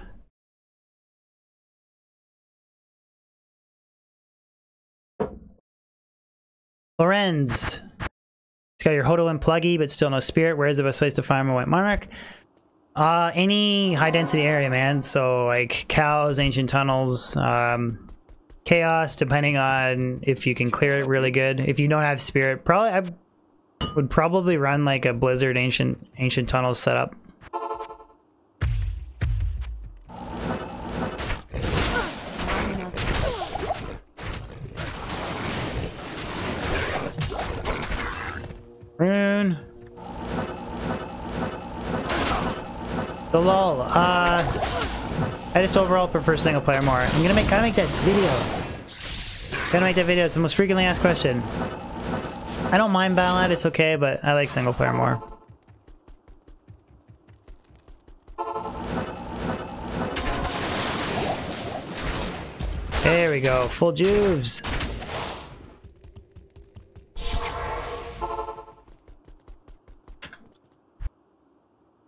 Speaker 3: Lorenz. It's got your Hodo and Pluggy, but still no Spirit. Where's the best place to farm a White Monarch? Any high density area, man. So like cows, ancient tunnels, chaos, depending on if you can clear it really good. If you don't have Spirit, I would probably run like a Blizzard ancient tunnels setup. Rune. The lol. I just overall prefer single player more. I'm gonna make that video. It's the most frequently asked question. I don't mind Baal, it's okay, but I like single player more. There we go, full juves.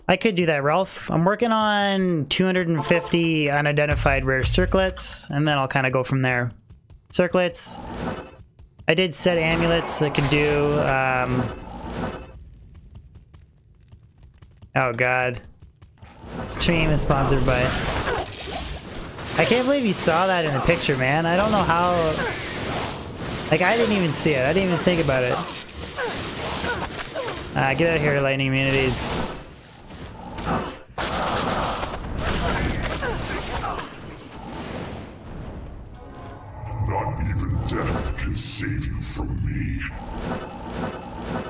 Speaker 3: I could do that, Ralph. I'm working on 250 unidentified rare circlets, and then I'll kind of go from there. Circlets. I did set amulets I could do. Oh god. Stream is sponsored by... I can't believe you saw that in the picture, man. I don't know how... Like, I didn't even see it. I didn't even think about it. Get out of here, lightning immunities.
Speaker 8: Not even death can save you from me.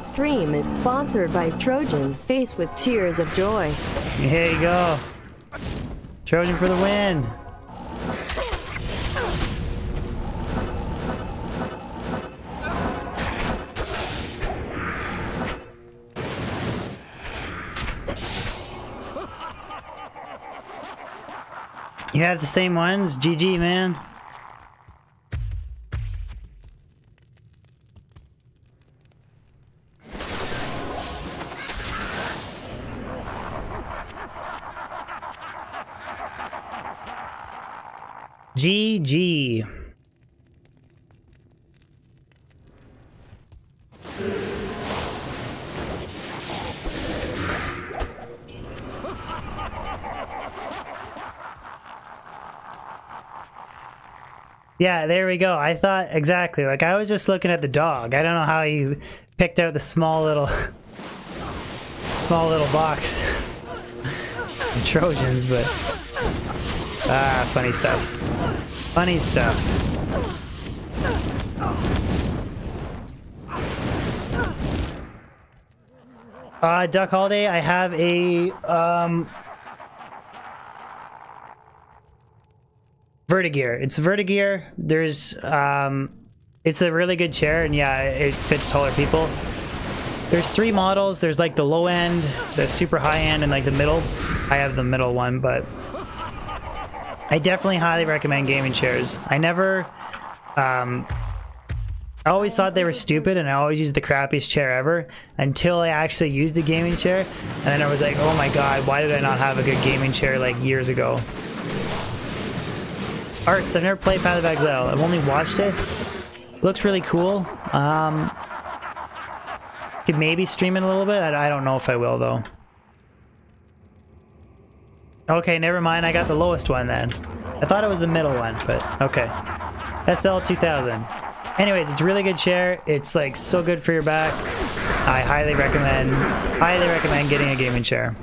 Speaker 4: Stream is sponsored by Trojan, face with tears of joy.
Speaker 3: Here you go. Trojan for the win. You have the same ones? GG, man. GG. Yeah, there we go. I thought exactly. Like, I was just looking at the dog. I don't know how you picked out the small little box of Trojans, but funny stuff. Funny stuff. Duck Holiday, I have a Vertigear. It's Vertigear. There's it's a really good chair, and yeah, it fits taller people. There's 3 models. There's like the low end, the super high end, and like the middle. I have the middle one, but I definitely highly recommend gaming chairs. I never I always thought they were stupid, and I always used the crappiest chair ever until I actually used a gaming chair, and then I was like, oh my god, why did I not have a good gaming chair like years ago? Arts, I've never played Path of Exile. I've only watched it. Looks really cool. Could maybe stream it a little bit. I don't know if I will though. Okay, never mind. I got the lowest one then. I thought it was the middle one, but okay. SL 2000. Anyways, it's a really good chair. It's like so good for your back. I highly recommend getting a gaming chair.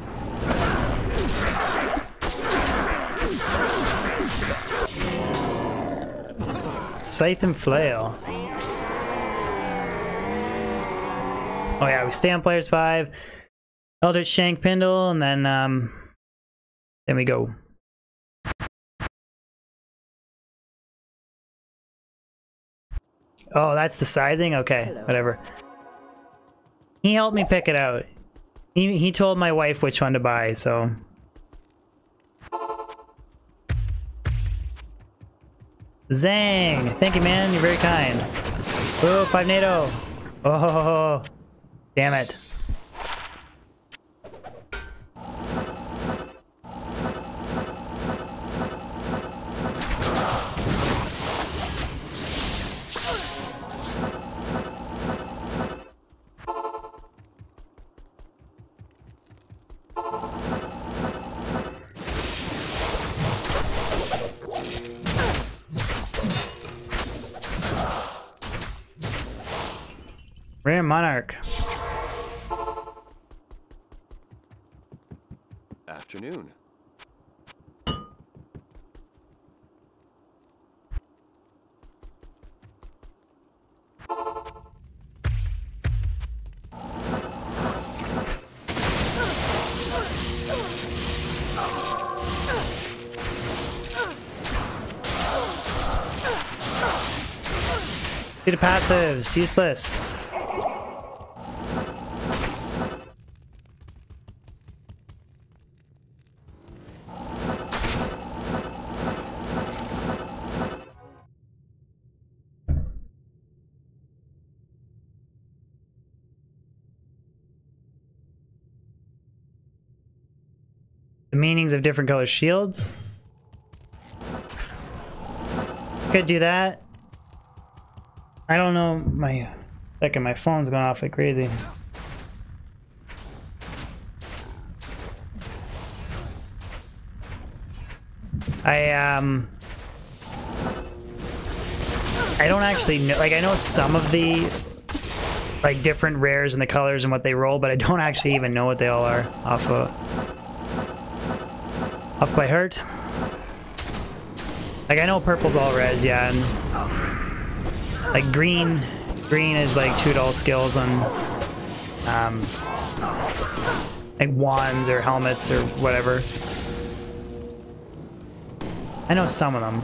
Speaker 3: Scythe and Flail. Oh yeah, we stay on players 5. Eldritch Shank Pindle, and then we go. Oh, that's the sizing? Okay, hello. Whatever. He helped me pick it out. He told my wife which one to buy, so... Zang! Thank you, man. You're very kind. Oh, 5 NATO! Oh, damn it. Rare Monarch.
Speaker 5: Afternoon.
Speaker 3: See the passives, useless. The meanings of different color shields. Could do that. I don't know. My phone's going off like crazy. I don't actually know. Like, I know some of the like different rares and the colors and what they roll, but I don't actually even know what they all are off by heart. Like, I know purple's all res, yeah, and like green is like 2 skills on like wands or helmets or whatever. I know some of them.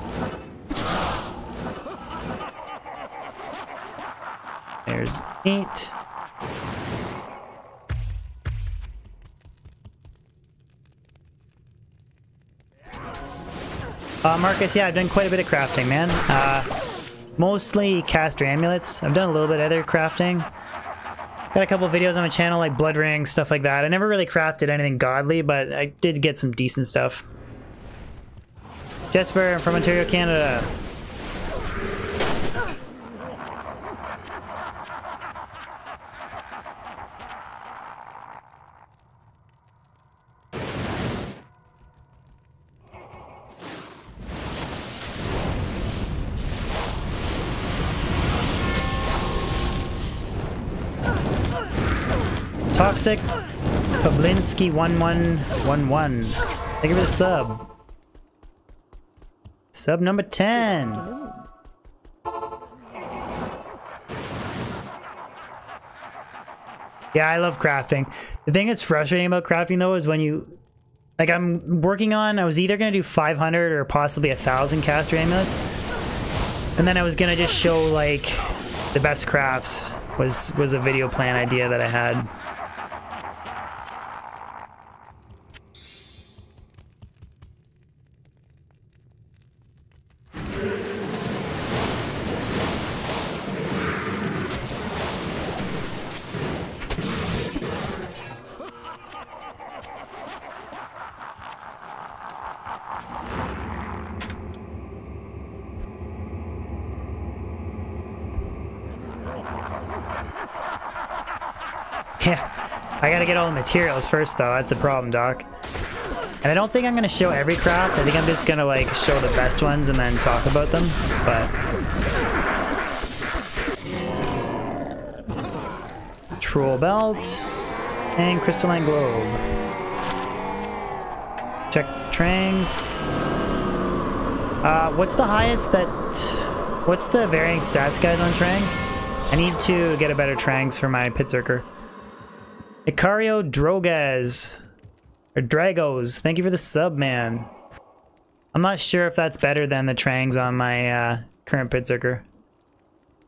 Speaker 3: There's 8. Marcus, yeah, I've done quite a bit of crafting, man. Mostly caster amulets. I've done a little bit of other crafting. Got a couple videos on my channel, like blood rings, stuff like that. I never really crafted anything godly, but I did get some decent stuff. Jesper, I'm from Ontario, Canada. Toxic Pablinski 1111. Thank you for the sub. Sub number 10. Yeah, I love crafting. The thing that's frustrating about crafting though is when you, like, I'm working on, I was either going to do 500 or possibly 1,000 caster amulets. And then I was going to just show like the best crafts was a video plan idea that I had. Yeah, I gotta get all the materials first though, that's the problem, Doc. And I don't think I'm gonna show every craft, I think I'm just gonna like show the best ones and then talk about them, but... Troll belt and crystalline globe. Check trangs. What's the highest that... What's the varying stats, guys, on trangs? I need to get a better trangs for my pit circer. Icario Drogas, or Dragos, thank you for the sub, man. I'm not sure if that's better than the trangs on my current pit circer.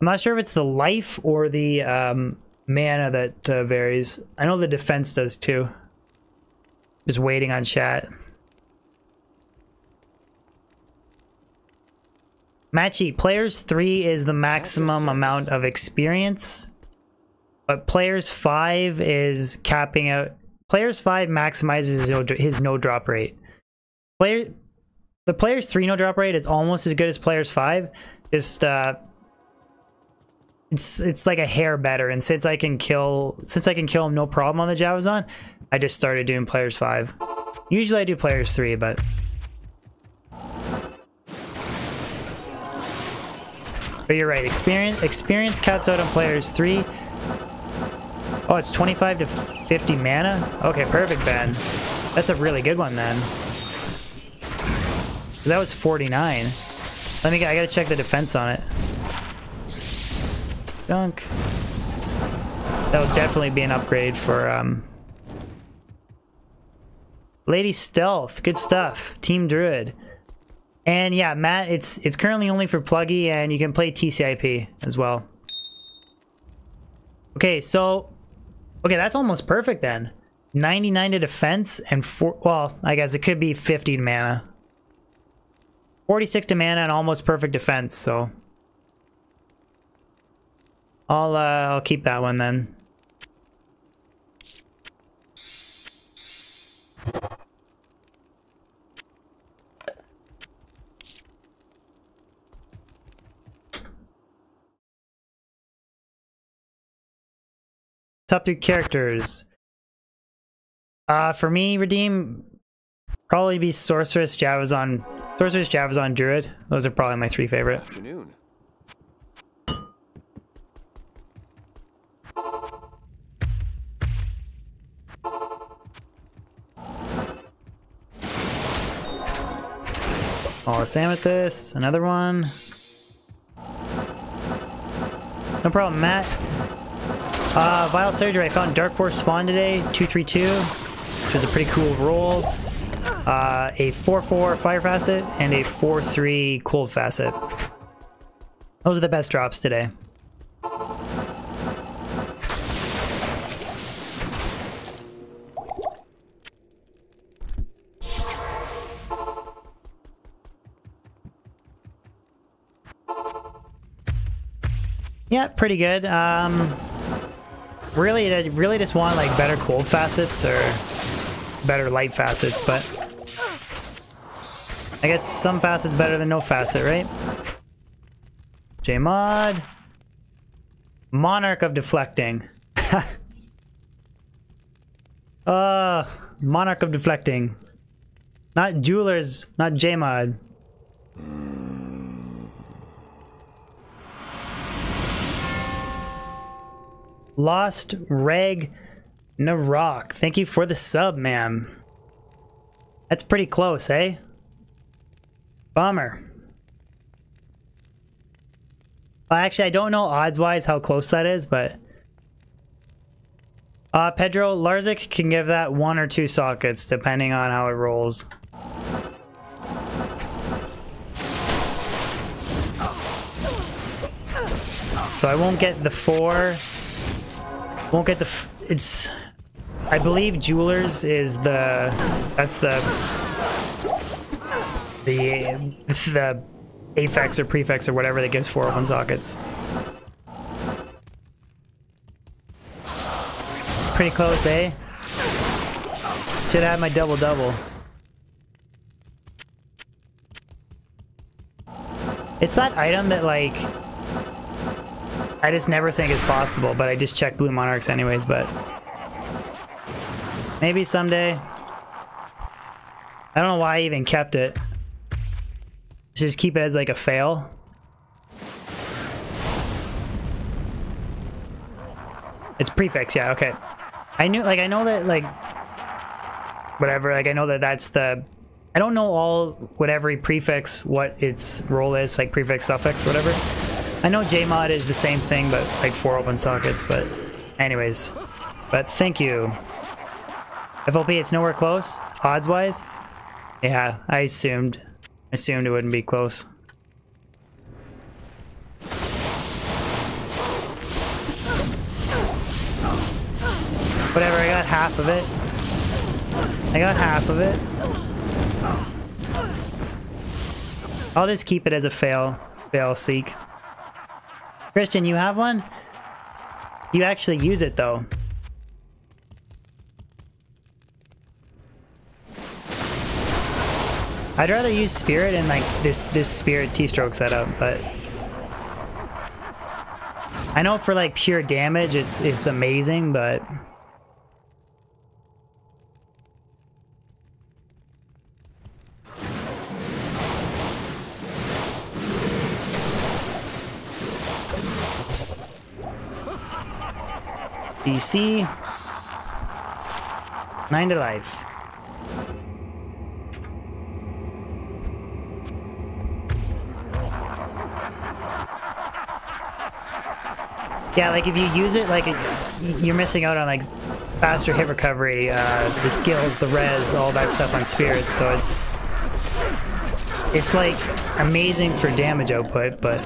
Speaker 3: I'm not sure if it's the life or the mana that varies. I know the defense does too. Just waiting on chat. Matchy, players 3 is the maximum amount of experience. But players 5 is capping out. Players 5 maximizes his no drop rate. The players 3 no drop rate is almost as good as players 5. Just it's like a hair better. And since I can kill him no problem on the Javazon, I just started doing players 5. Usually I do players 3, but you're right. Experience caps out on players 3. Oh, it's 25 to 50 mana? Okay, perfect, Ben. That's a really good one, then. That was 49. I gotta check the defense on it. Dunk. That'll definitely be an upgrade for, Lady Stealth. Good stuff. Team Druid. And yeah, Matt, it's currently only for Pluggy, and you can play TCIP as well. Okay, so... Okay, that's almost perfect then. 99 to defense and 4... Well, I guess it could be 50 to mana. 46 to mana and almost perfect defense, so... I'll keep that one then. Top 3 characters. For me, Redeem, probably be Sorceress, Javazon, Druid. Those are probably my 3 favorite.
Speaker 5: Afternoon.
Speaker 3: Flawless Amethyst, another one. No problem, Matt. Vile Surgery, I found Dark Force Spawn today, 232, which was a pretty cool roll. A 4/4 Fire Facet and a 4/3 Cold Facet. Those are the best drops today. Yeah, pretty good. Really, I really just want like better cold facets or better light facets, but I guess some facets better than no facet, right? Jmod. Monarch of Deflecting. Monarch of Deflecting. Not Jewelers, not Jmod. Lost Reg Narok. Thank you for the sub, ma'am. That's pretty close, eh? Bummer. Well, actually, I don't know odds-wise how close that is, but... Pedro, Larzik can give that 1 or 2 sockets, depending on how it rolls. So I won't get the 4... Won't get the... It's... I believe Jewelers is the... That's the affix or prefix or whatever that gives 4 open sockets. Pretty close, eh? Should have my double-double. It's that item that, like... I just never think is possible, but I just check Blue Monarchs anyways, but... Maybe someday. I don't know why I even kept it. Just keep it as like a fail. It's prefix, yeah, okay. I know that, like... Whatever, like I know that that's the... I don't know what every prefix, what its role is, like prefix, suffix, whatever. I know Jmod is the same thing, but like 4 open sockets, but anyways. But thank you. FLP, it's nowhere close, odds-wise? Yeah, I assumed it wouldn't be close. Whatever, I got half of it. I'll just keep it as a fail seek. Christian, you have one? You actually use it though. I'd rather use Spirit in like this Spirit T-stroke setup, but I know for like pure damage it's amazing, but DC 9 to life. Yeah, like if you use it, like you're missing out on like faster hit recovery, the skills, the res, all that stuff on Spirit. So it's like amazing for damage output, but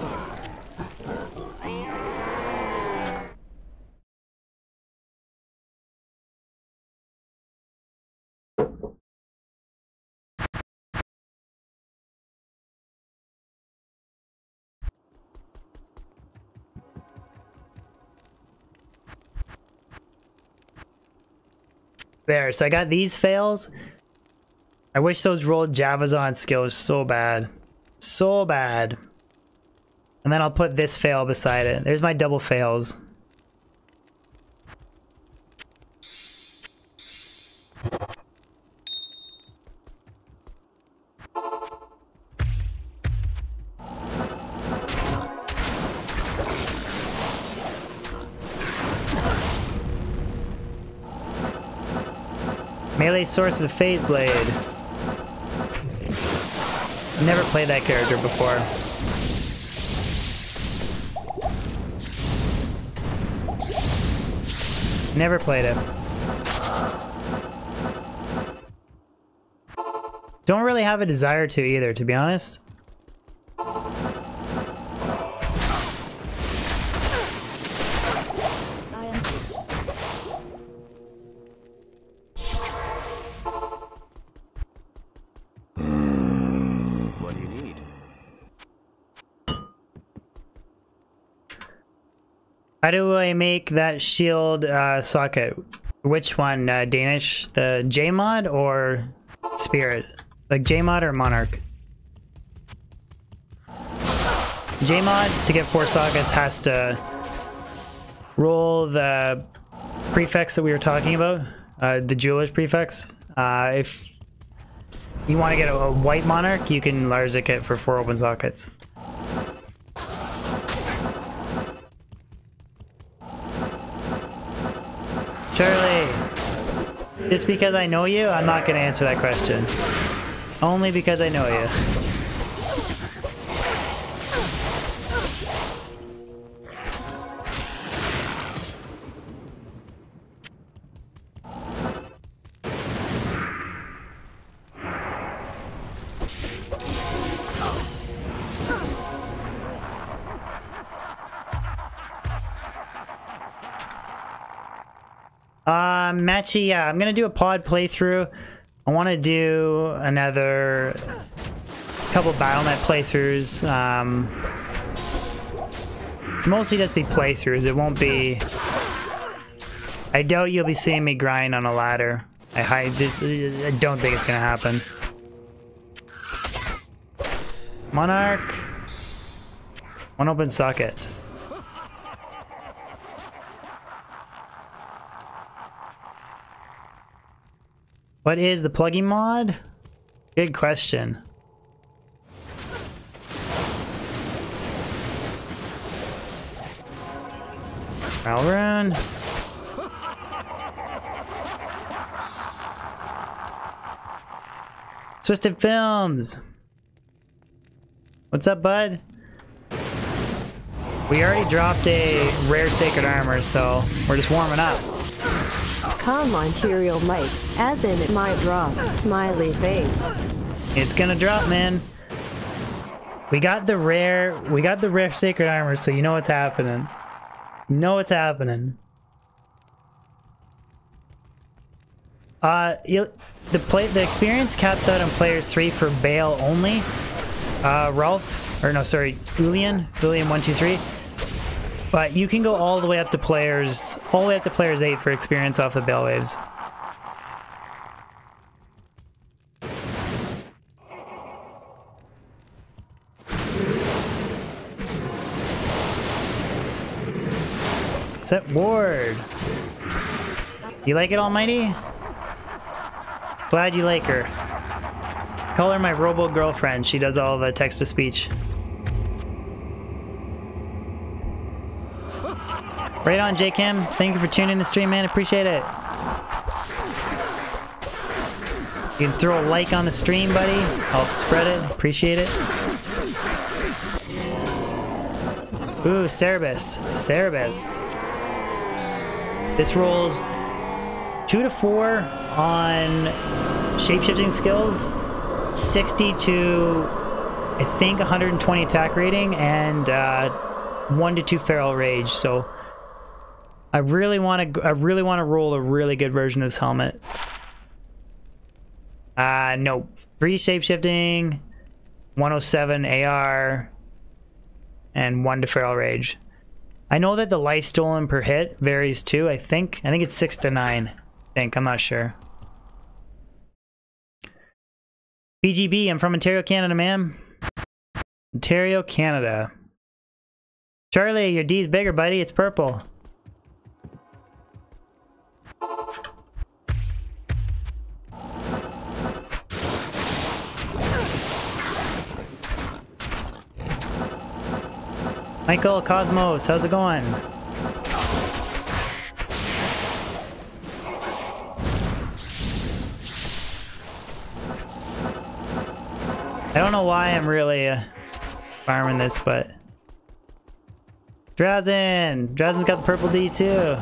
Speaker 3: there, so I got these fails. I wish those rolled Javazon skills so bad. So bad. And then I'll put this fail beside it. There's my double fails. Melee source with a phase blade. Never played that character before. Never played it. Don't really have a desire to either, to be honest.
Speaker 5: What do you need?
Speaker 3: How do I make that shield socket? Which one? Danish? The J mod or Spirit? Like J mod or Monarch? J mod to get 4 sockets has to roll the prefix that we were talking about, the jeweler's prefix. If you want to get a white Monarch, you can Larzik it for 4 open sockets. Charlie, just because I know you, I'm not going to answer that question. Only because I know you. Matchy, yeah, I'm gonna do a pod playthrough. I want to do another couple BattleNet playthroughs. Mostly just be playthroughs. It won't be... I doubt you'll be seeing me grind on a ladder. I don't think it's gonna happen. Monarch. 1 open socket. What is the plugin mod? Good question. Alrun. Twisted Films. What's up, bud? We already dropped a rare sacred armor, so we're just warming up.
Speaker 4: Come on, Tyrael Mike, as in it might drop, smiley face.
Speaker 3: It's gonna drop, man. We got the rare sacred armor, so you know what's happening. You know what's happening. The experience caps out on players 3 for Baal only. Ulian 123. But you can go all the way up to players 8 for experience off the Baal waves. Set ward. You like it, Almighty? Glad you like her. Call her my robo girlfriend. She does all the text to speech. Right on, JCam. Thank you for tuning in the stream, man. Appreciate it. You can throw a like on the stream, buddy. Help spread it. Appreciate it. Ooh, Cerebus. Cerebus. This rolls 2 to 4 on shapeshifting skills, 60 to, I think, 120 attack rating, and 1 to 2 feral rage. So I really want to roll a really good version of this helmet. No, 3 shapeshifting, 107 AR, and 1 to feral rage. I know that the life stolen per hit varies too. I think it's 6 to 9. I'm not sure. BGB, I'm from Ontario, Canada, ma'am. Ontario, Canada. Charlie, your D's bigger, buddy. It's purple. Michael, Cosmos, how's it going? I don't know why I'm really farming this, but... Drazen! Drazen's got the purple D too.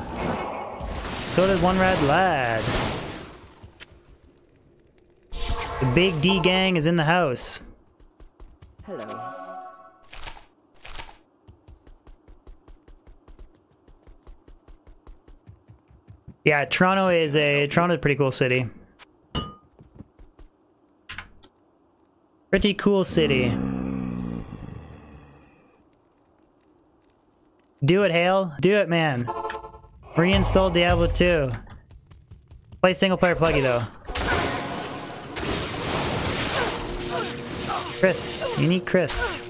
Speaker 3: So did One Rad Lad. The big D gang is in the house.
Speaker 7: Hello.
Speaker 3: Yeah, Toronto's a pretty cool city. Pretty cool city. Do it, Hale. Do it, man. Reinstall Diablo 2. Play single player pluggy though. Chris, you need Chris.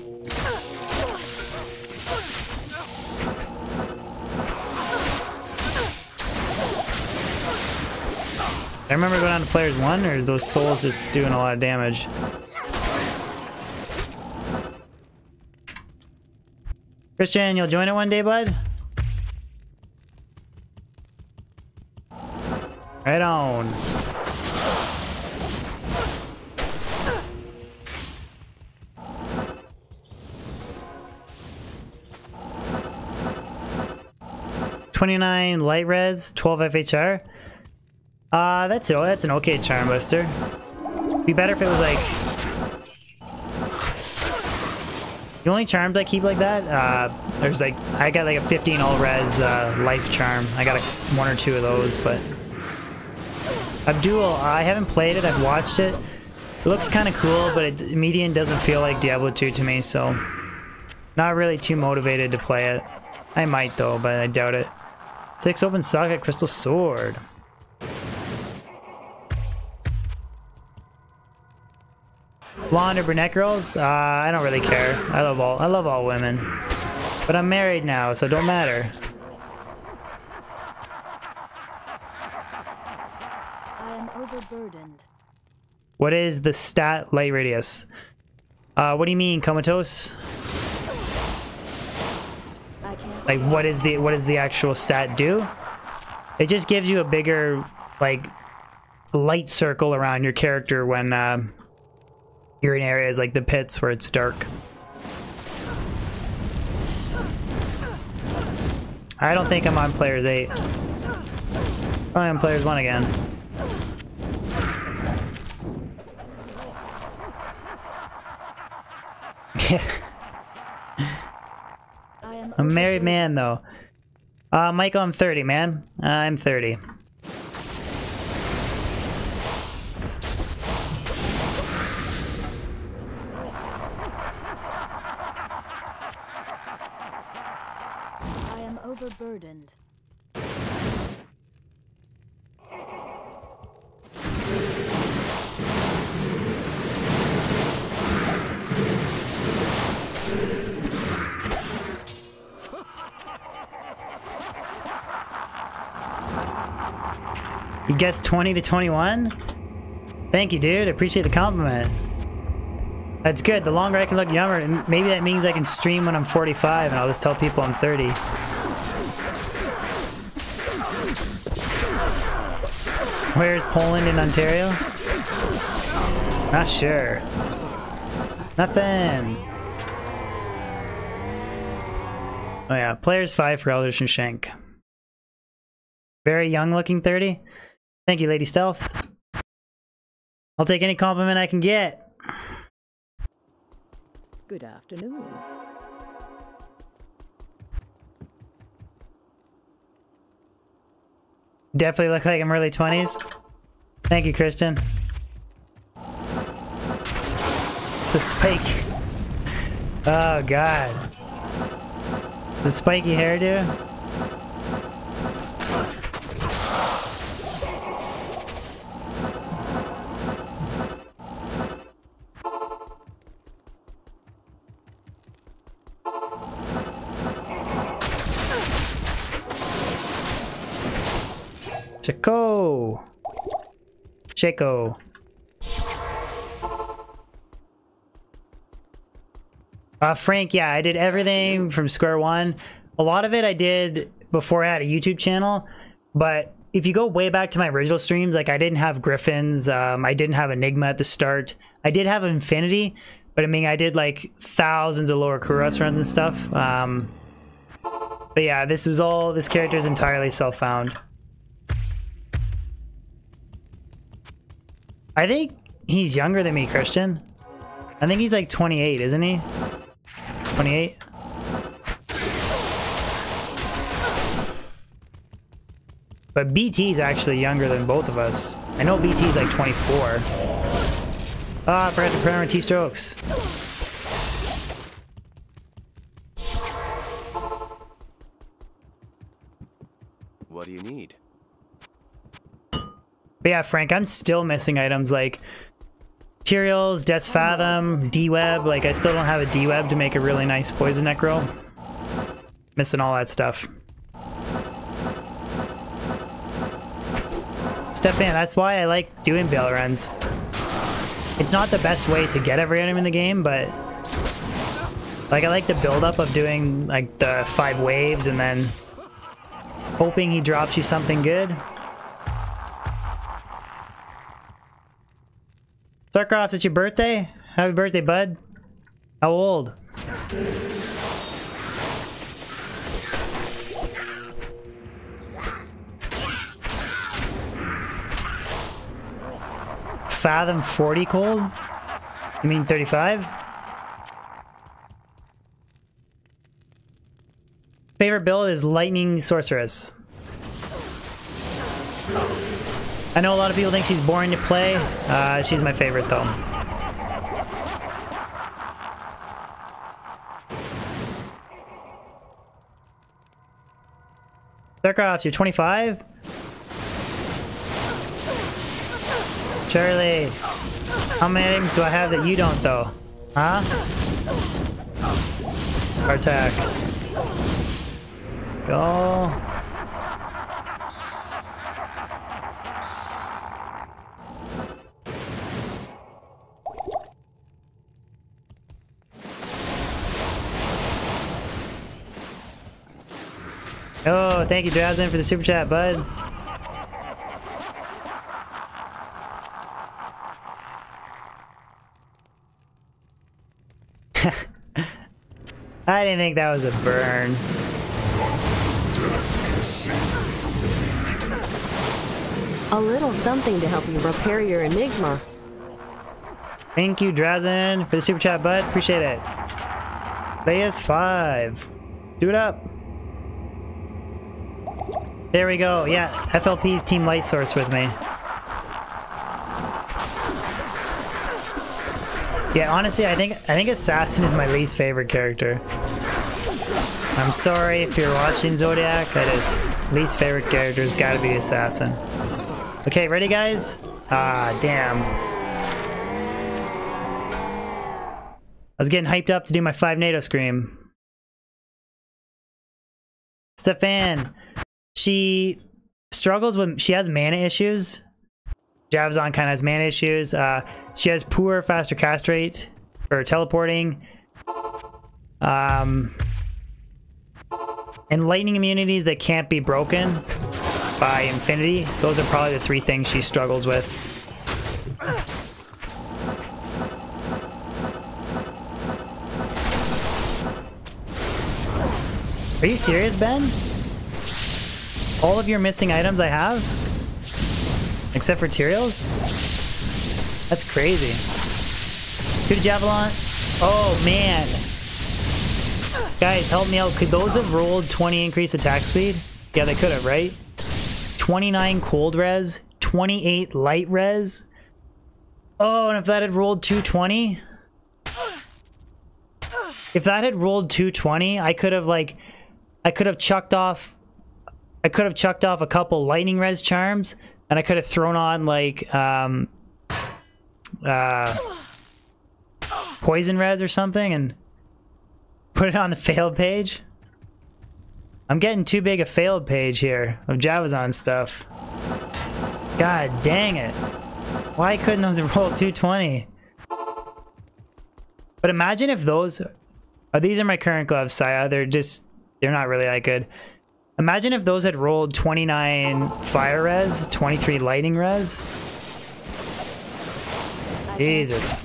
Speaker 3: I remember going on to players 1, or those souls just doing a lot of damage. Christian, you'll join it one day, bud? Right on. $29 light res, 12 FHR. That's an okay charm buster. Be better if it was like... The only charms I keep like that, there's like, I got like a 15 all res life charm. I got one or two of those, but... Abdul, I haven't played it, I've watched it. It looks kind of cool, but median doesn't feel like Diablo 2 to me, so... Not really too motivated to play it. I might though, but I doubt it. 6 open socket crystal sword. Blonde or brunette girls? I don't really care. I love all women. But I'm married now, so it don't matter.
Speaker 6: I am overburdened.
Speaker 3: What is the stat light radius? What do you mean, comatose?
Speaker 6: I can't.
Speaker 3: Like, what does the actual stat do? It just gives you a bigger, like, light circle around your character when you're in areas like the pits where it's dark. I don't think I'm on players 8. Probably on players 1 again. I'm a married man though. Michael, I'm 30, man. I'm 30.
Speaker 6: I am overburdened.
Speaker 3: You guessed 20 to 21? Thank you, dude. I appreciate the compliment. That's good. The longer I can look younger, and maybe that means I can stream when I'm 45 and I'll just tell people I'm 30. Where's Poland and Ontario? Not sure. Nothing. Oh yeah, players 5 for Eldritch and Shank. Very young looking 30. Thank you, Lady Stealth. I'll take any compliment I can get.
Speaker 7: Good afternoon.
Speaker 3: Definitely look like I'm early 20s. Thank you, Christian. It's the spike. Oh, God. The spiky hairdo. Chico! Chico. Frank, yeah, I did everything from square one. A lot of it I did before I had a YouTube channel, but if you go way back to my original streams, like I didn't have Griffins, I didn't have Enigma at the start. I did have Infinity, but I mean, I did like thousands of lower Kuros runs and stuff. But yeah, this character is entirely self-found. I think he's younger than me, Christian. I think he's like 28, isn't he? 28? But BT's actually younger than both of us. I know BT's like 24. Ah, I forgot to put on T-strokes.
Speaker 5: What do you need?
Speaker 3: But yeah, Frank, I'm still missing items like Tyraels, Death's Fathom, D-Web. Like, I still don't have a D-Web to make a really nice Poison Necro. Missing all that stuff. Stefan, that's why I like doing Baal runs. It's not the best way to get every item in the game, but like I like the build-up of doing like the 5 waves and then hoping he drops you something good. Starcroft, it's your birthday? Happy birthday, bud. How old? Fathom 40 cold? You mean 35? Favorite build is Lightning Sorceress. I know a lot of people think she's boring to play. She's my favorite though. Starcroft, you're 25? Charlie, how many items do I have that you don't though? Huh? Attack. Go. Oh, thank you, Javazon, for the super chat, bud. I didn't think that was a burn.
Speaker 4: A little something to help you repair your Enigma.
Speaker 3: Thank you, Drazen, for the super chat, bud. Appreciate it. BS5. Do it up. There we go. Yeah, FLP's Team Light Source with me. Yeah, honestly, I think Assassin is my least favorite character. I'm sorry if you're watching Zodiac. Least favorite character's gotta be Assassin. Okay, ready, guys? Ah, damn. I was getting hyped up to do my 5 NATO scream. Stefan, she struggles with, she has mana issues. Javazon kind of has mana issues. She has poor faster cast rate for teleporting. And lightning immunities that can't be broken by Infinity. Those are probably the 3 things she struggles with. Are you serious, Ben? All of your missing items I have? Except for Tyraels? That's crazy. Good Javelin. Oh, man. Guys, help me out. Could those have rolled 20 increased attack speed? Yeah, they could have, right? 29 cold res. 28 light res. Oh, and if that had rolled 220? If that had rolled 220, I could have chucked off a couple lightning res charms. And I could have thrown on like poison res or something and put it on the failed page. I'm getting too big a failed page here of Javazon stuff. God dang it. Why couldn't those roll 220? But imagine if those Oh, these are my current gloves, Saya. They're not really that good. Imagine if those had rolled 29 fire res, 23 lightning res. Jesus.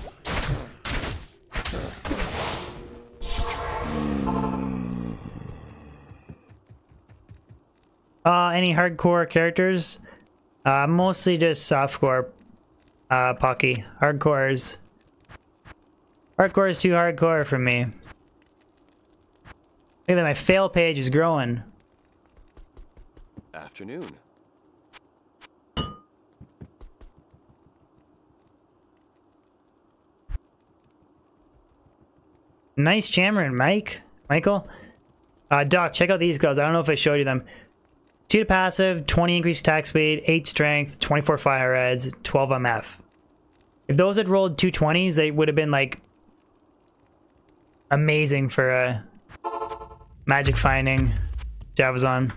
Speaker 3: Any hardcore characters? Mostly just softcore, Pocky. Hardcore is too hardcore for me. Look at that, my fail page is growing.
Speaker 5: Afternoon.
Speaker 3: Nice Chamron, Michael. Doc, check out these gloves. I don't know if I showed you them. 2 to passive, 20 increased attack speed, 8 strength, 24 fire res, 12 MF. If those had rolled 220s, they would have been like amazing for magic finding Javazon.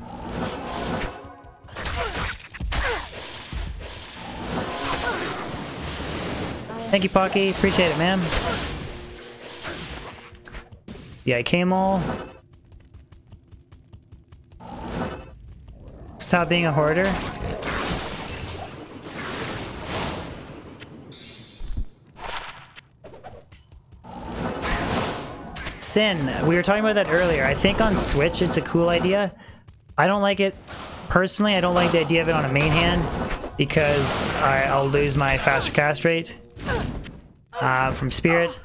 Speaker 3: Thank you, Pocky. Appreciate it, man. Yeah, I came all. Stop being a hoarder. Sin, we were talking about that earlier. I think on Switch it's a cool idea. I don't like it personally. I don't like the idea of it on a main hand because I'll lose my faster cast rate from Spirit.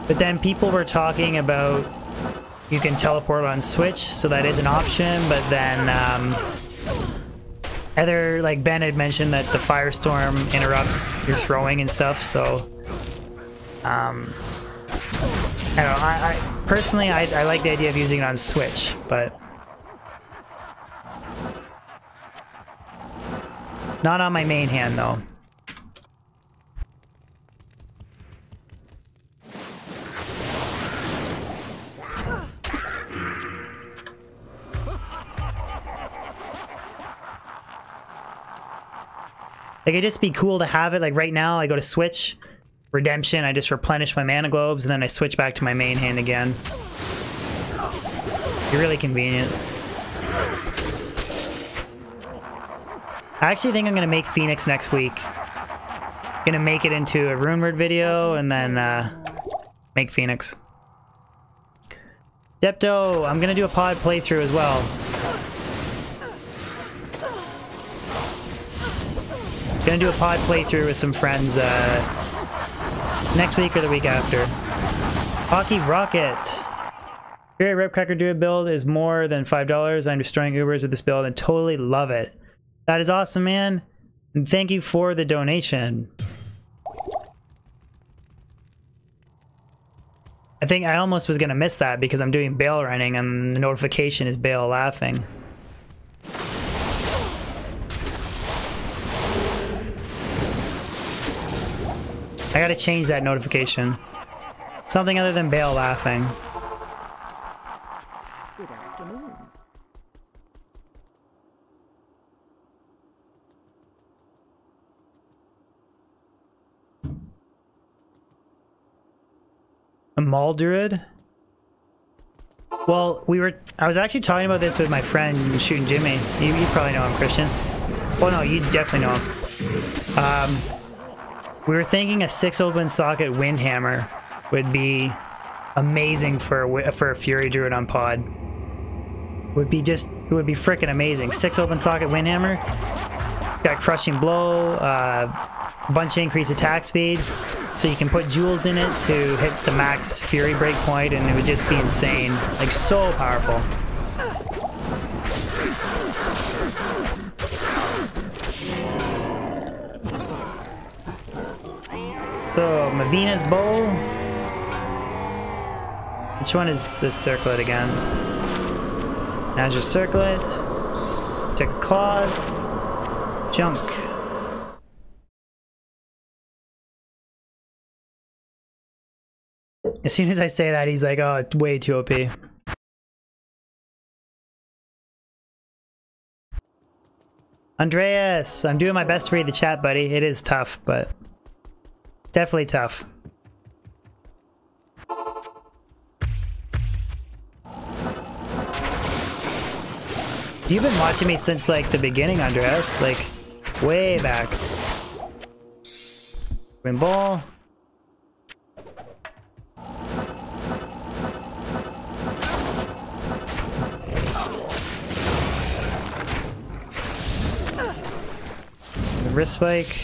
Speaker 3: But then people were talking about you can teleport on Switch, so that is an option. But then like Ben had mentioned that the Firestorm interrupts your throwing and stuff. So I don't know. I personally I like the idea of using it on Switch, but not on my main hand though. Like, it'd just be cool to have it. Like, right now, I go to Switch, Redemption, I just replenish my mana globes, and then I switch back to my main hand again. Be really convenient. I actually think I'm going to make Phoenix next week. Gonna make it into a Runeward video, and then make Phoenix. Depto, I'm gonna do a pod playthrough as well. Gonna do a pod playthrough with some friends next week or the week after. Hockey Rocket. Great Ripcracker Druid build is more than $5. I'm destroying Ubers with this build and totally love it. That is awesome, man. And thank you for the donation. I think I almost was gonna miss that because I'm doing Baal running and the notification is Baal laughing. I gotta change that notification. Something other than Baal laughing.
Speaker 7: Good afternoon.
Speaker 3: A Maul Druid? Well, I was actually talking about this with my friend Shooting Jimmy. You probably know him, Christian. Well, no, you definitely know him. We were thinking a 6-open socket Windhammer would be amazing for a Fury Druid on pod. It would be freaking amazing. 6-open socket Windhammer. Got Crushing Blow, a bunch of increased attack speed. So you can put jewels in it to hit the max Fury breakpoint, and it would just be insane. Like, so powerful. So, Mavina's Bow. Which one is this circlet again? Now just circlet. Check claws. Junk. As soon as I say that, he's like, oh, it's way too OP. Andreas, I'm doing my best to read the chat, buddy. It is tough, but it's definitely tough. You've been watching me since like the beginning, Andreas, like way back. Win ball. Wrist spike.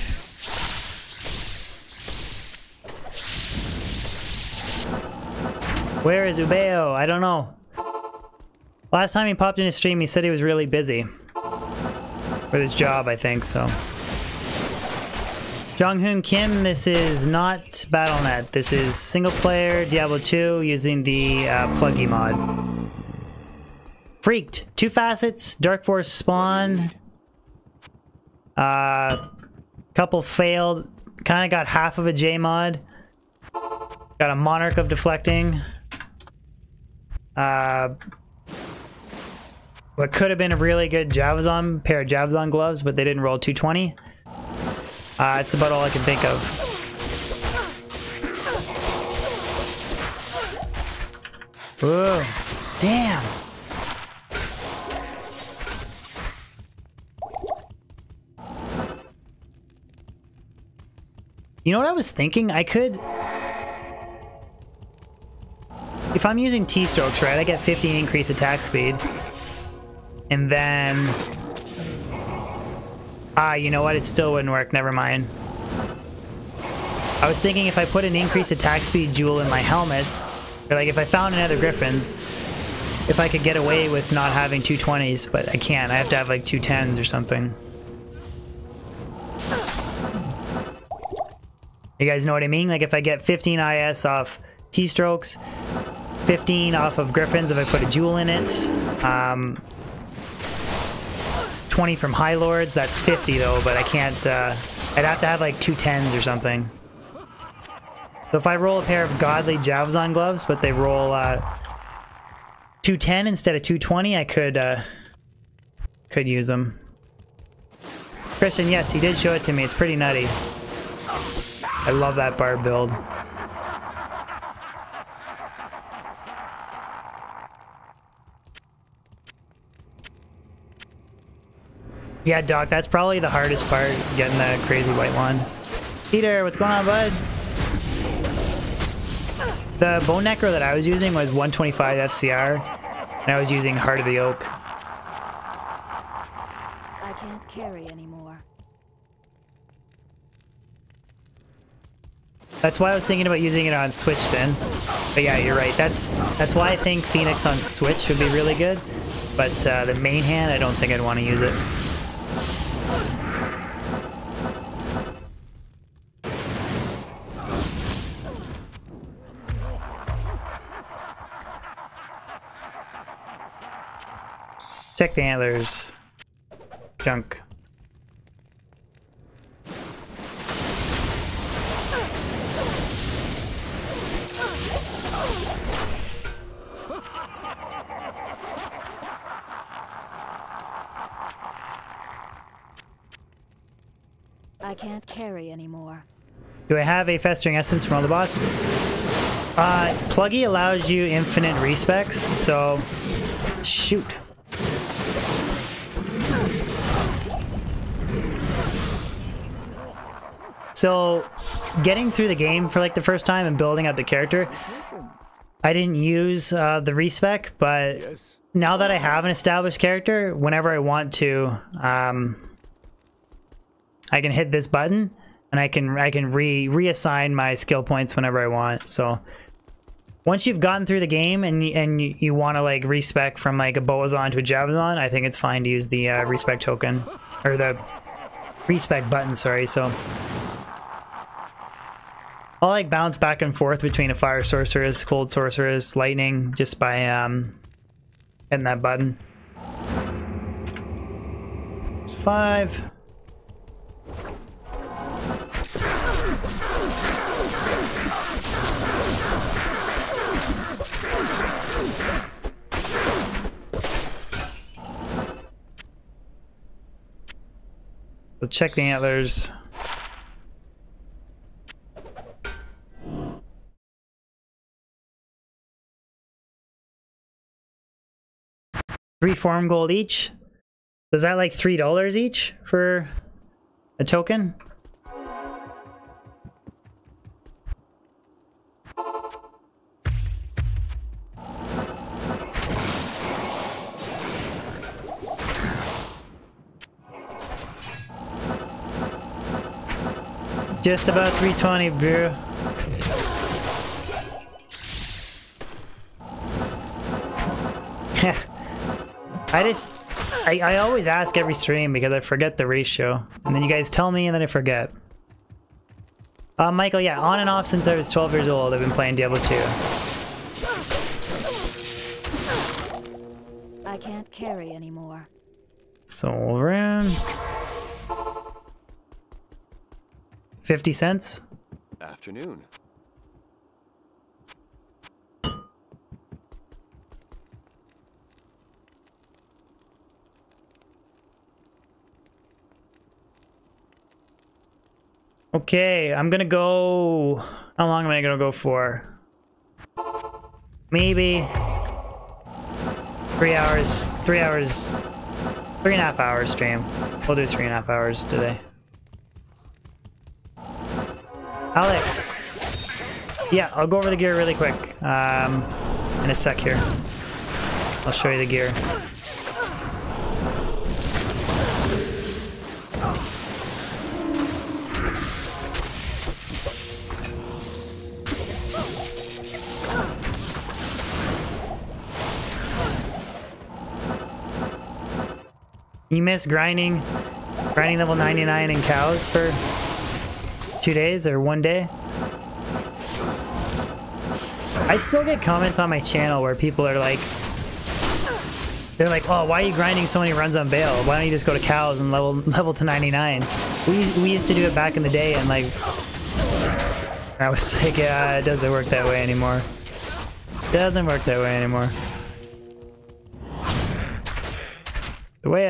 Speaker 3: Where is Ubeo? I don't know. Last time he popped in his stream, he said he was really busy with his job, I think, so. Jonghoon Kim, this is not Battle.net. This is single player Diablo 2 using the pluggy mod. Freaked. 2 facets, Dark Force spawn. Couple failed. Kind of got half of a J mod. Got a Monarch of Deflecting. What could have been a really good Javazon, pair of Javazon gloves, but they didn't roll 220. It's about all I can think of. Whoa, damn. You know what I was thinking? I could... If I'm using T-strokes, right, I get 15 increase attack speed. And then... you know what? It still wouldn't work. Never mind. I was thinking if I put an increased attack speed jewel in my helmet, or like if I found another Griffin's, if I could get away with not having 220s, but I can't. I have to have like 210s or something. You guys know what I mean? Like if I get 15 IS off T-strokes, 15 off of Griffins if I put a jewel in it, 20 from High Lords, that's 50 though, but I can't, I'd have to have like 210s or something. So if I roll a pair of godly Javazon gloves, but they roll 210 instead of 220, I could use them. Christian, yes, he did show it to me. It's pretty nutty. I love that barb build. Yeah, Doc, that's probably the hardest part, getting that crazy white wand. Peter, what's going on, bud? The bone necro that I was using was 125 FCR, and I was using Heart of the Oak.
Speaker 6: I can't carry anymore.
Speaker 3: That's why I was thinking about using it on Switch, Sin. But yeah, you're right. That's why I think Phoenix on Switch would be really good. But the main hand, I don't think I'd want to use it. Check the antlers. Junk.
Speaker 6: I can't carry anymore.
Speaker 3: Do I have a Festering Essence from all the bosses? Pluggy allows you infinite respecs, so... Shoot. So, getting through the game for like the first time and building out the character, I didn't use the respec, but now that I have an established character, whenever I want to, I can hit this button and I can reassign my skill points whenever I want. So once you've gotten through the game and you want to like respec from like a Boazon to a Javazon, I think it's fine to use the respec token or the respec button. Sorry. So I'll like bounce back and forth between a fire sorceress, cold sorceress, lightning, just by hitting that button. It's 5. We'll check the antlers. $3 form gold each. is that like $3 each for a token? Just about 320, bro. I always ask every stream because I forget the ratio. And then you guys tell me and then I forget. Michael, yeah, on and off since I was 12 years old, I've been playing Diablo 2.
Speaker 6: I can't carry anymore.
Speaker 3: Soul Rune. 50 cents.
Speaker 5: Afternoon.
Speaker 3: Okay, I'm gonna go... How long am I gonna go for? Maybe... 3 hours... 3 hours... 3.5 hours stream. We'll do 3.5 hours today. Alex! Yeah, I'll go over the gear really quick. In a sec here. I'll show you the gear. You miss grinding level 99 in cows for 2 days or 1 day? I still get comments on my channel where people are like, they're like, oh, why are you grinding so many runs on Baal? Why don't you just go to cows and level to 99? We used to do it back in the day, and like, I was like, yeah, it doesn't work that way anymore. It doesn't work that way anymore. The way,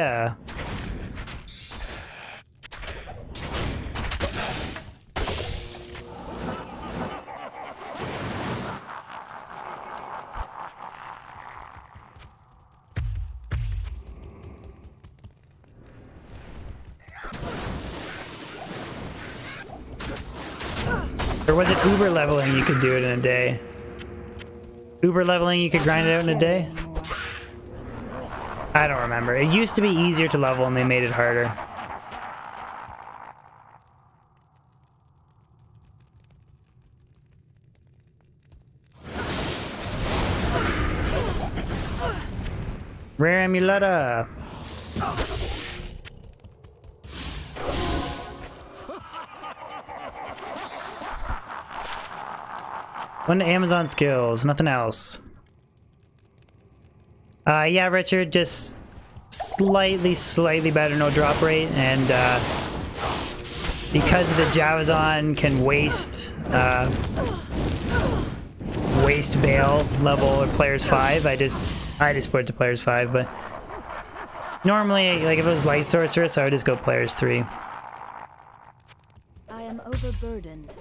Speaker 3: or was it Uber leveling you could do it in a day? Uber leveling you could grind it out in a day? I don't remember. It used to be easier to level and they made it harder. Rare Amuletta. One Amazon skills, nothing else. Yeah, Richard, just slightly better no drop rate, and because the Javazon can waste Baal level or players 5, I just put it to players 5, but normally, like if it was Light Sorceress, I would just go players 3.
Speaker 6: I am overburdened.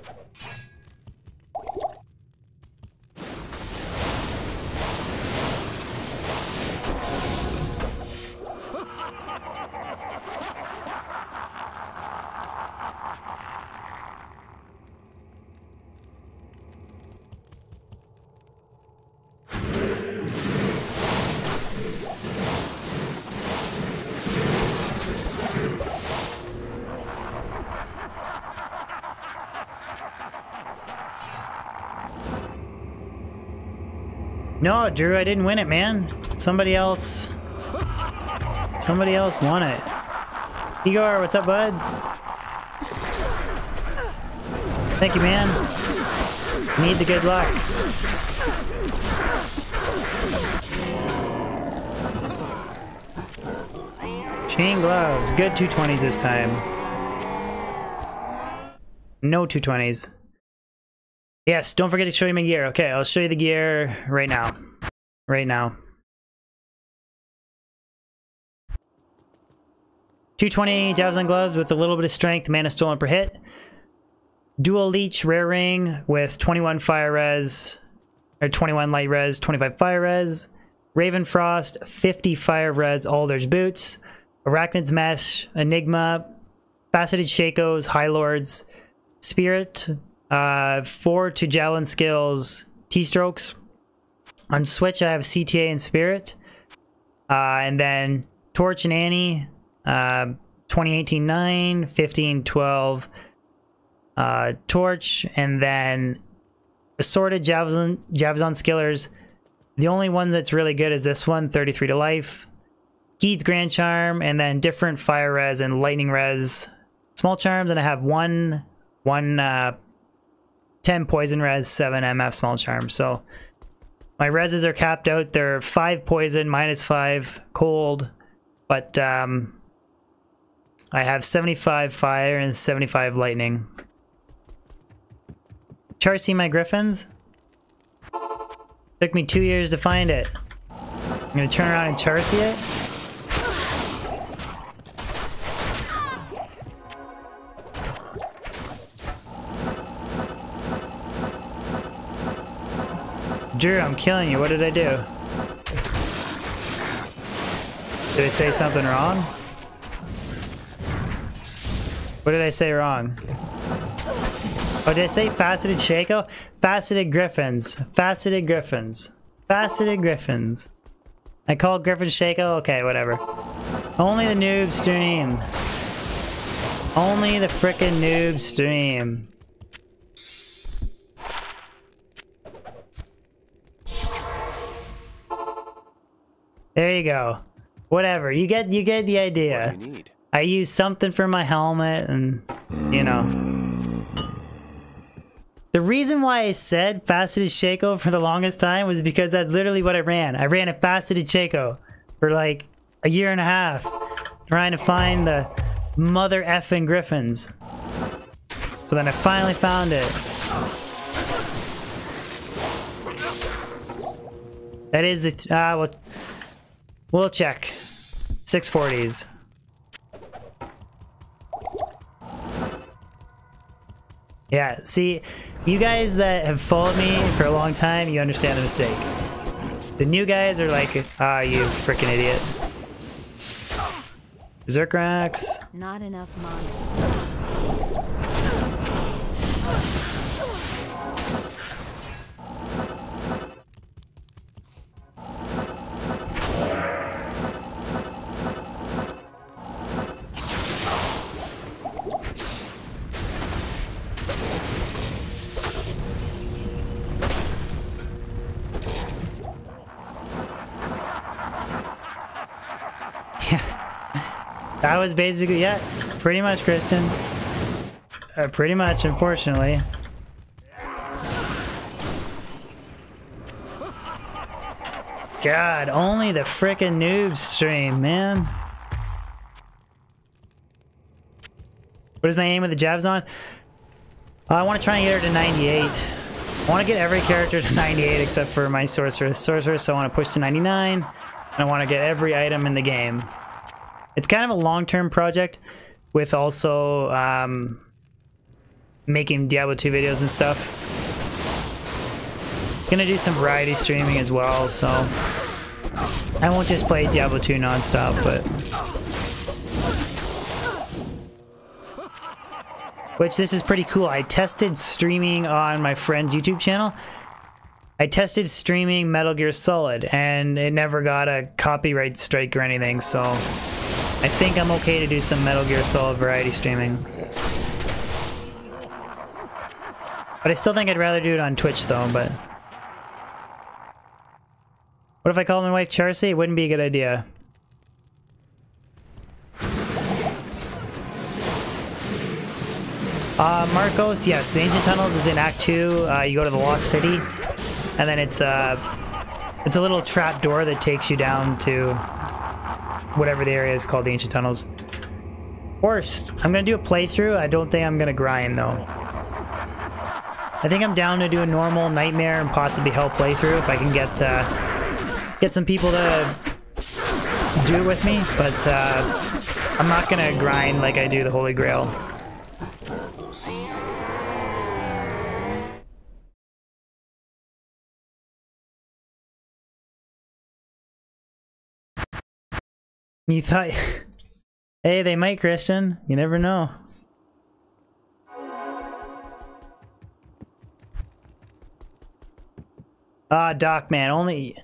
Speaker 3: No, Drew, I didn't win it, man. Somebody else won it. Igor, what's up, bud? Thank you, man. Need the good luck. Chain gloves. Good 220s this time. No 220s. Yes, don't forget to show you my gear. Okay, I'll show you the gear right now. Right now. 220 Javazon gloves with a little bit of strength, mana stolen per hit. Dual leech rare ring with 21 fire res, or 21 light res, 25 fire res. Raven Frost, 50 fire res Alder's boots. Arachnid's Mesh, Enigma, Faceted Shakos, High Lords, Spirit, 4 to Javelin skills, T-Strokes. On Switch, I have CTA and Spirit. And then Torch and Annie, 2018-9, 15-12, Torch, and then Assorted Javazon Skillers. The only one that's really good is this one, 33 to Life. Geed's Grand Charm, and then different Fire Res and Lightning Res. Small Charms, and I have 10 Poison Res, 7 MF Small Charms. So my Reses are capped out. They're 5 Poison, -5 Cold, but I have 75 Fire and 75 Lightning. Charcy my Griffins? Took me 2 years to find it. I'm gonna turn around and Charcy it. Drew, I'm killing you. What did I do? Did I say something wrong? What did I say wrong? Oh, did I say Faceted Shako? Faceted Griffins. Faceted Griffins. Faceted Griffins. I called Griffin Shako? Okay, whatever. Only the noob stream. Only the frickin' noob stream. There you go. Whatever. You get the idea.
Speaker 5: What do you need?
Speaker 3: I use something for my helmet and, you know. The reason why I said Faceted Shako for the longest time was because that's literally what I ran. I ran a Faceted Shako for like a year and a half, trying to find the mother effing Griffins. So then I finally found it. That is the, we'll check. 640s. Yeah, see, you guys that have followed me for a long time, you understand the mistake. The new guys are like, ah, you freaking idiot. Berserkrax.
Speaker 6: Not enough money.
Speaker 3: That was basically, yeah, pretty much, Christian. Pretty much, unfortunately. God, only the frickin' noob stream, man. What is my aim with the Javazon? I want to try and get her to 98. I want to get every character to 98 except for my Sorceress. Sorceress, I want to push to 99. And I want to get every item in the game. It's kind of a long-term project with also making Diablo 2 videos and stuff. Gonna do some variety streaming as well, so I won't just play Diablo 2 non-stop, but... Which, this is pretty cool. I tested streaming on my friend's YouTube channel. I tested streaming Metal Gear Solid, and it never got a copyright strike or anything, so... I think I'm okay to do some Metal Gear Solid variety streaming. But I still think I'd rather do it on Twitch though, but... What if I call my wife Charcy? It wouldn't be a good idea. Marcos, yes, the Ancient Tunnels is in Act 2. You go to the Lost City, and then it's a little trap door that takes you down to whatever the area is called, the Ancient Tunnels. Worst, I'm gonna do a playthrough. I don't think I'm gonna grind though. I think I'm down to do a normal Nightmare and possibly Hell playthrough if I can get some people to do it with me, but I'm not gonna grind like I do the Holy Grail. You thought Hey, they might, Christian. You never know. Ah, Doc, man. Only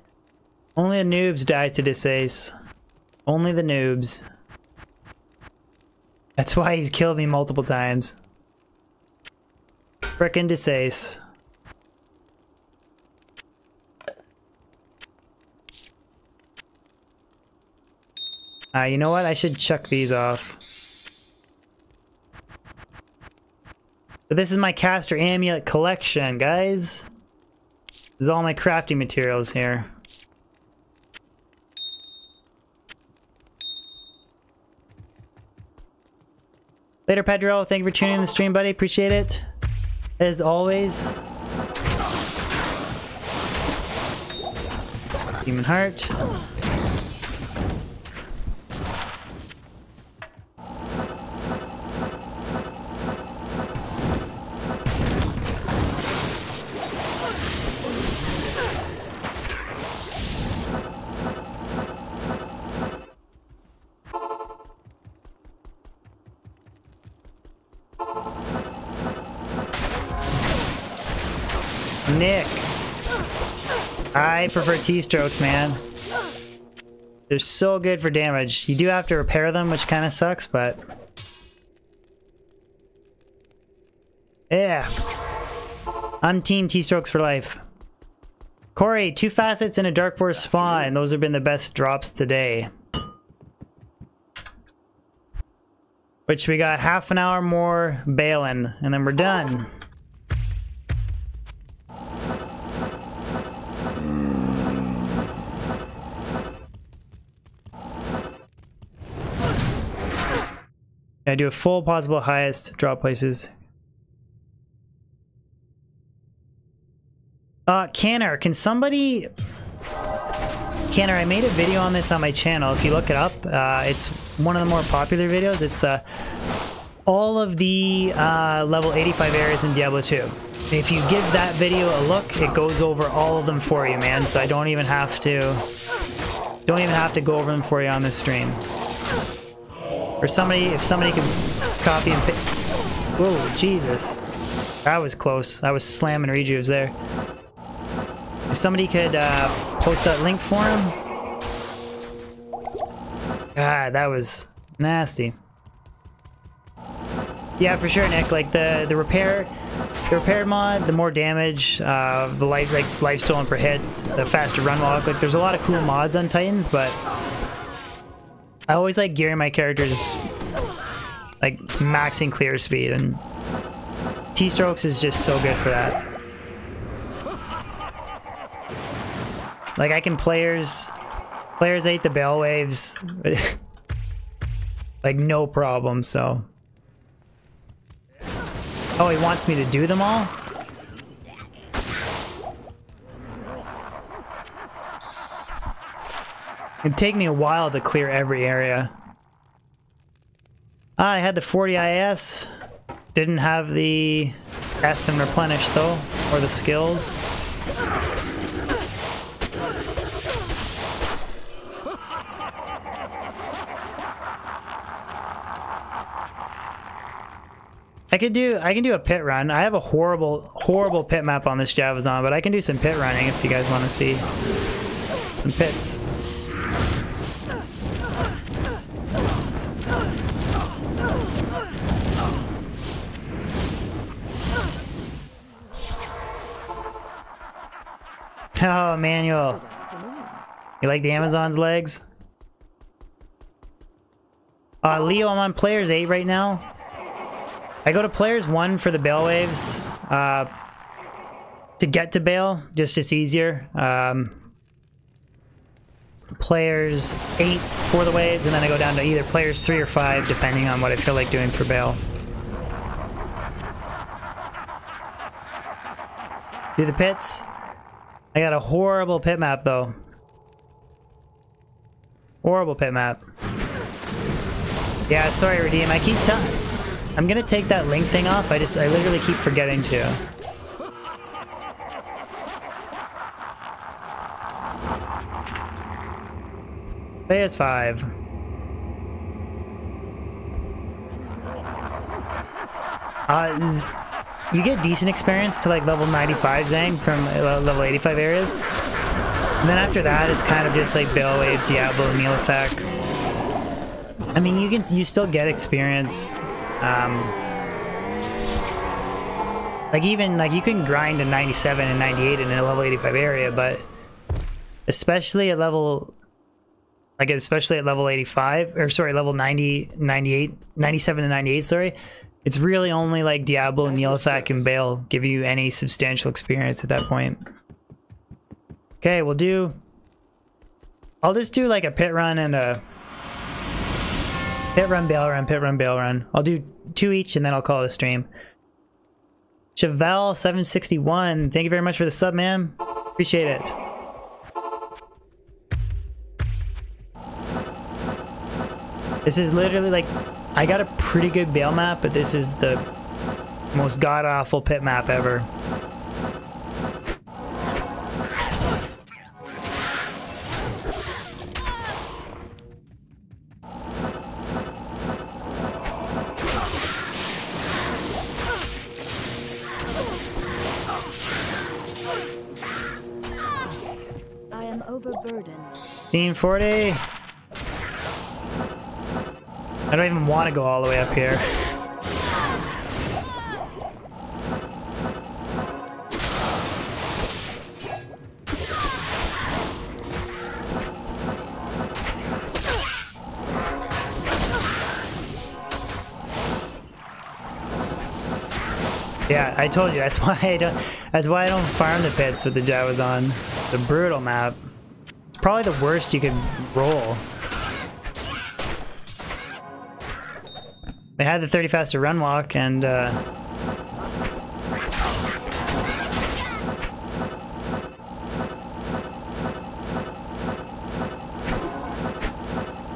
Speaker 3: the noobs die to this ace. Only the noobs. That's why he's killed me multiple times. Frickin' Desace. You know what? I should chuck these off. So this is my caster amulet collection, guys. This is all my crafting materials here. Later, Pedro. Thank you for tuning in the stream, buddy. Appreciate it. As always. Demon Heart. Nick. I prefer T-strokes, man. They're so good for damage. You do have to repair them, which kind of sucks, but... yeah. I'm team T-strokes for life. Corey, 2 facets and a Dark Force spawn. Those have been the best drops today. Which we got half an hour more bailing, and then we're done. I do a full possible highest drop places. Canner, can somebody... Canner, I made a video on this on my channel. If you look it up, it's one of the more popular videos. It's all of the level 85 areas in Diablo 2. If you give that video a look, it goes over all of them for you, man. So I don't even have to go over them for you on this stream. Or somebody, if somebody could copy and paste. Whoa, Jesus. That was close. I was slamming rejuves there. If somebody could post that link for him. God, that was nasty. Yeah, for sure, Nick. Like the repair mod, the more damage, the life stolen per hit, the faster run walk. Like there's a lot of cool mods on Titans, but I always like gearing my characters like maxing clear speed, and T-strokes is just so good for that. Like I can players ate the Baal waves like no problem, so. Oh, he wants me to do them all? It'd take me a while to clear every area. I had the 40 IS. Didn't have the F and replenish though, or the skills. I can do a pit run. I have a horrible pit map on this Javazon, but I can do some pit running if you guys want to see some pits. Oh, Manuel. You like the Amazon's legs? Leo, I'm on Players 8 right now. I go to Players 1 for the Baal waves. To get to Baal, just it's easier. Players 8 for the waves, and then I go down to either Players 3 or 5, depending on what I feel like doing for Baal. Do the pits? I got a horrible pit map though. Horrible pit map. Yeah, sorry, Redeem. I keep telling. I'm gonna take that link thing off. I literally keep forgetting to. PS5. You get decent experience to like level 95 Zang from level 85 areas. And then after that, it's kind of just like Baal Waves, Diablo, Neolithek. I mean, you still get experience. Like even like you can grind to 97 and 98 in a level 85 area, but especially at level 85, or sorry, level 90, 98, 97 and 98, sorry. It's really only like Diablo, Neolithek, and Baal give you any substantial experience at that point. Okay, I'll just do like a pit run and a pit run, Baal run, pit run, Baal run. I'll do 2 each and then I'll call it a stream. Cheval 761, thank you very much for the sub, man. Appreciate it. This is literally like, I got a pretty good Baal map, but this is the most god-awful pit map ever.
Speaker 6: I am overburdened.
Speaker 3: Team 40. I don't even want to go all the way up here. Yeah, I told you that's why I don't farm the pits with the Javazon. The brutal map. It's probably the worst you could roll. They had the 30 faster run walk and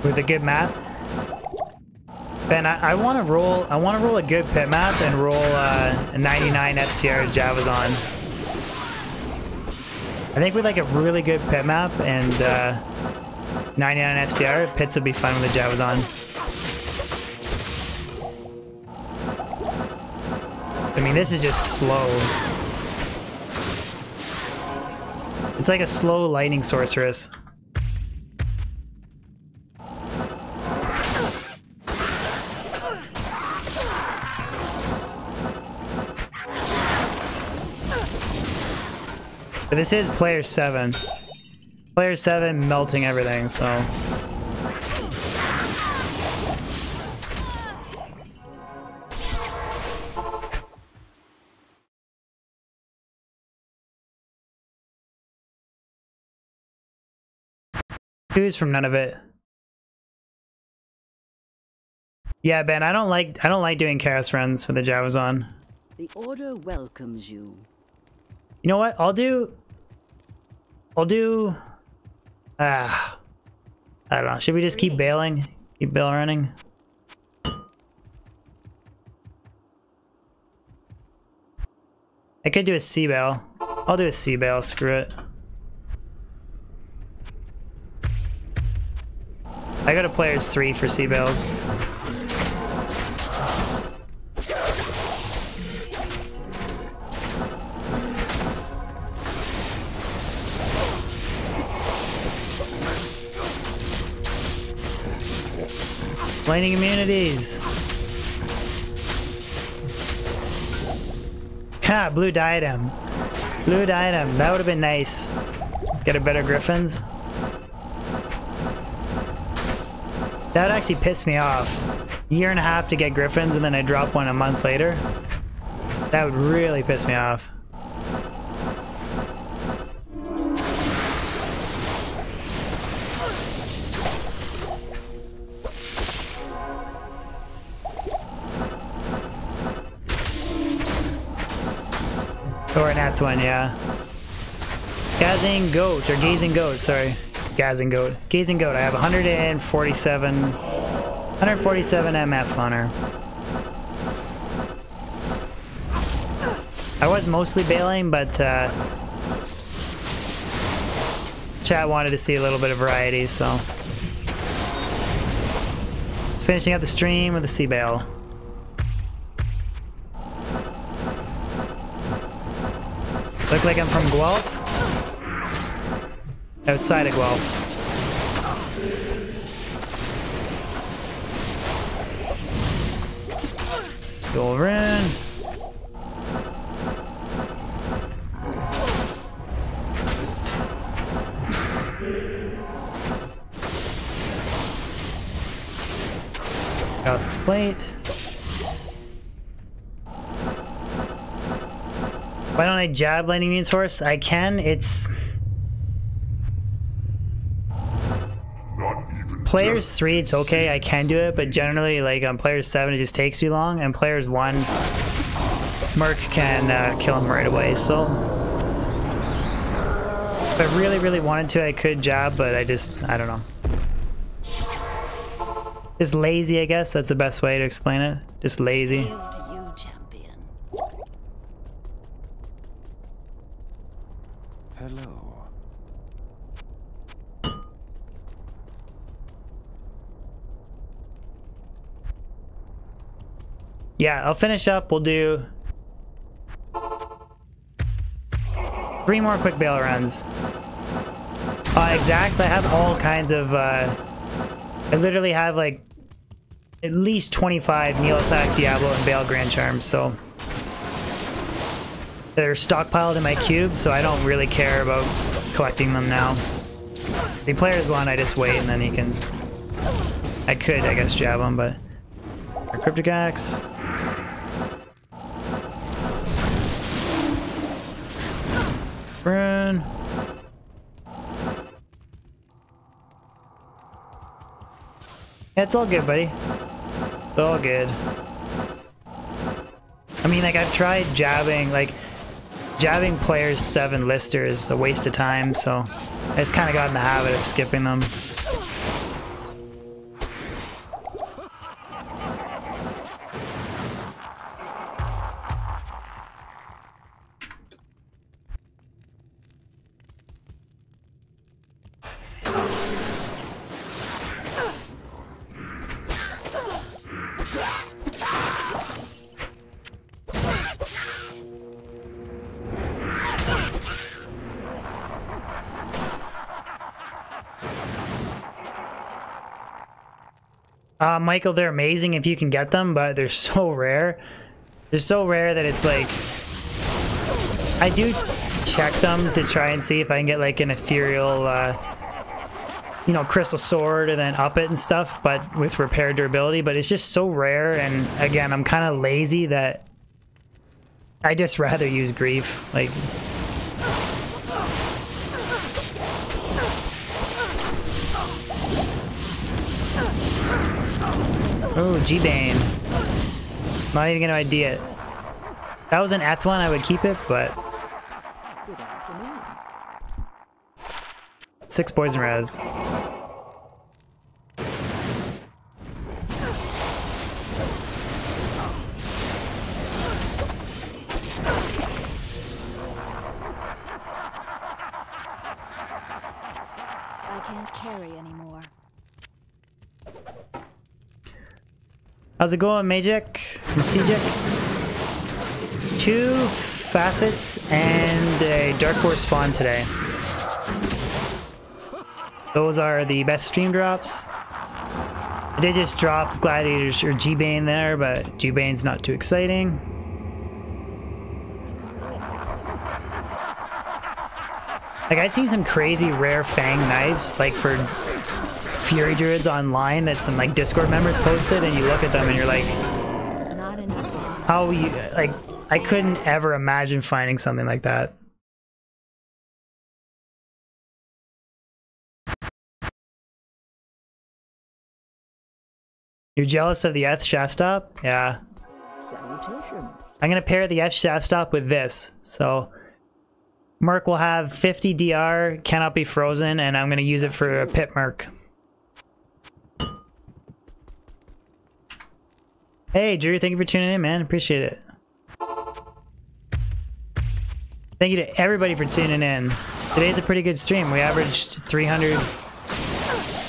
Speaker 3: with a good map. Ben, I want to roll a good pit map and roll a 99 FCR Javazon. I think with like a really good pit map and 99 FCR, pits would be fun with the Javazon. I mean, this is just slow. It's like a slow lightning sorceress. But this is player 7. Player 7 melting everything, so. Who's from none of it? Yeah, Ben, I don't like doing chaos runs with the Javazon.
Speaker 7: The order welcomes you.
Speaker 3: You know what? I'll do I don't know. Should we just keep bailing? Keep bail running? I could do a sea bail. I'll do a sea bail, screw it. I go to players 3 for sea bails. Lightning immunities. Ha, blue diadem. Blue diadem. That would have been nice. Get a better griffins. That would actually piss me off. Year and a half to get griffins and then I drop one a month later. That would really piss me off. Or an F1, yeah. Gazing goat, or gazing goat, sorry. Gazing goat. Gazing goat, I have 147 MF on her. I was mostly bailing, but chat wanted to see a little bit of variety, so. It's finishing up the stream with the sea bail. Look like I'm from Guelph? Outside of Guelph. Go over in. Got the plate. Why don't I jab Lightning Means Horse? I can. It's players 3, it's okay, I can do it, but generally, like on players 7, it just takes too long, and players 1, Merc can kill him right away. So if I really, really wanted to, I could jab, but I don't know. Just lazy, I guess. That's the best way to explain it. Just lazy.
Speaker 7: Hail to you, champion.
Speaker 5: Hello.
Speaker 3: Yeah, I'll finish up. We'll do 3 more quick bail runs. Exacts, I have all kinds of, I literally have like at least 25 Neil Attack, Diablo, and Baal Grand Charms, so they're stockpiled in my cube, so I don't really care about collecting them now. The players want, I just wait, and then he can... I could, I guess, jab them, but... Our Cryptic Axe. Rune. Yeah, it's all good, buddy. It's all good. I mean, like, I've tried jabbing, like, jabbing players 7 listers is a waste of time, so I just kind of got in the habit of skipping them. Michael, they're amazing if you can get them, but they're so rare. They're so rare that it's like... I do check them to try and see if I can get like an ethereal, you know, crystal sword and then up it and stuff, but with repair durability, but it's just so rare, and again, I'm kind of lazy that I just rather use grief. Like... Oh, G-Bane. Not even gonna ID it. If that was an Eth one, I would keep it, but... 6 poison res.
Speaker 6: I can't carry anymore.
Speaker 3: How's it going, Magic? Magic? 2 facets and a Dark Force spawn today. Those are the best stream drops. I did just drop Gladiators or G-Bane there, but G-Bane's not too exciting. Like, I've seen some crazy rare Fang knives, like for Fury Druids online that some like Discord members posted, and you look at them and you're like,
Speaker 6: Not enough.
Speaker 3: how you, like, I couldn't ever imagine finding something like that. You're jealous of the Eth Shaft Stop? Yeah.
Speaker 7: Salutations.
Speaker 3: I'm gonna pair the Eth Shaft Stop with this. So Merc will have 50 DR, cannot be frozen, and I'm gonna use it for a Pit Merc. Hey Drew, thank you for tuning in, man. Appreciate it. Thank you to everybody for tuning in. Today's a pretty good stream. We averaged 300.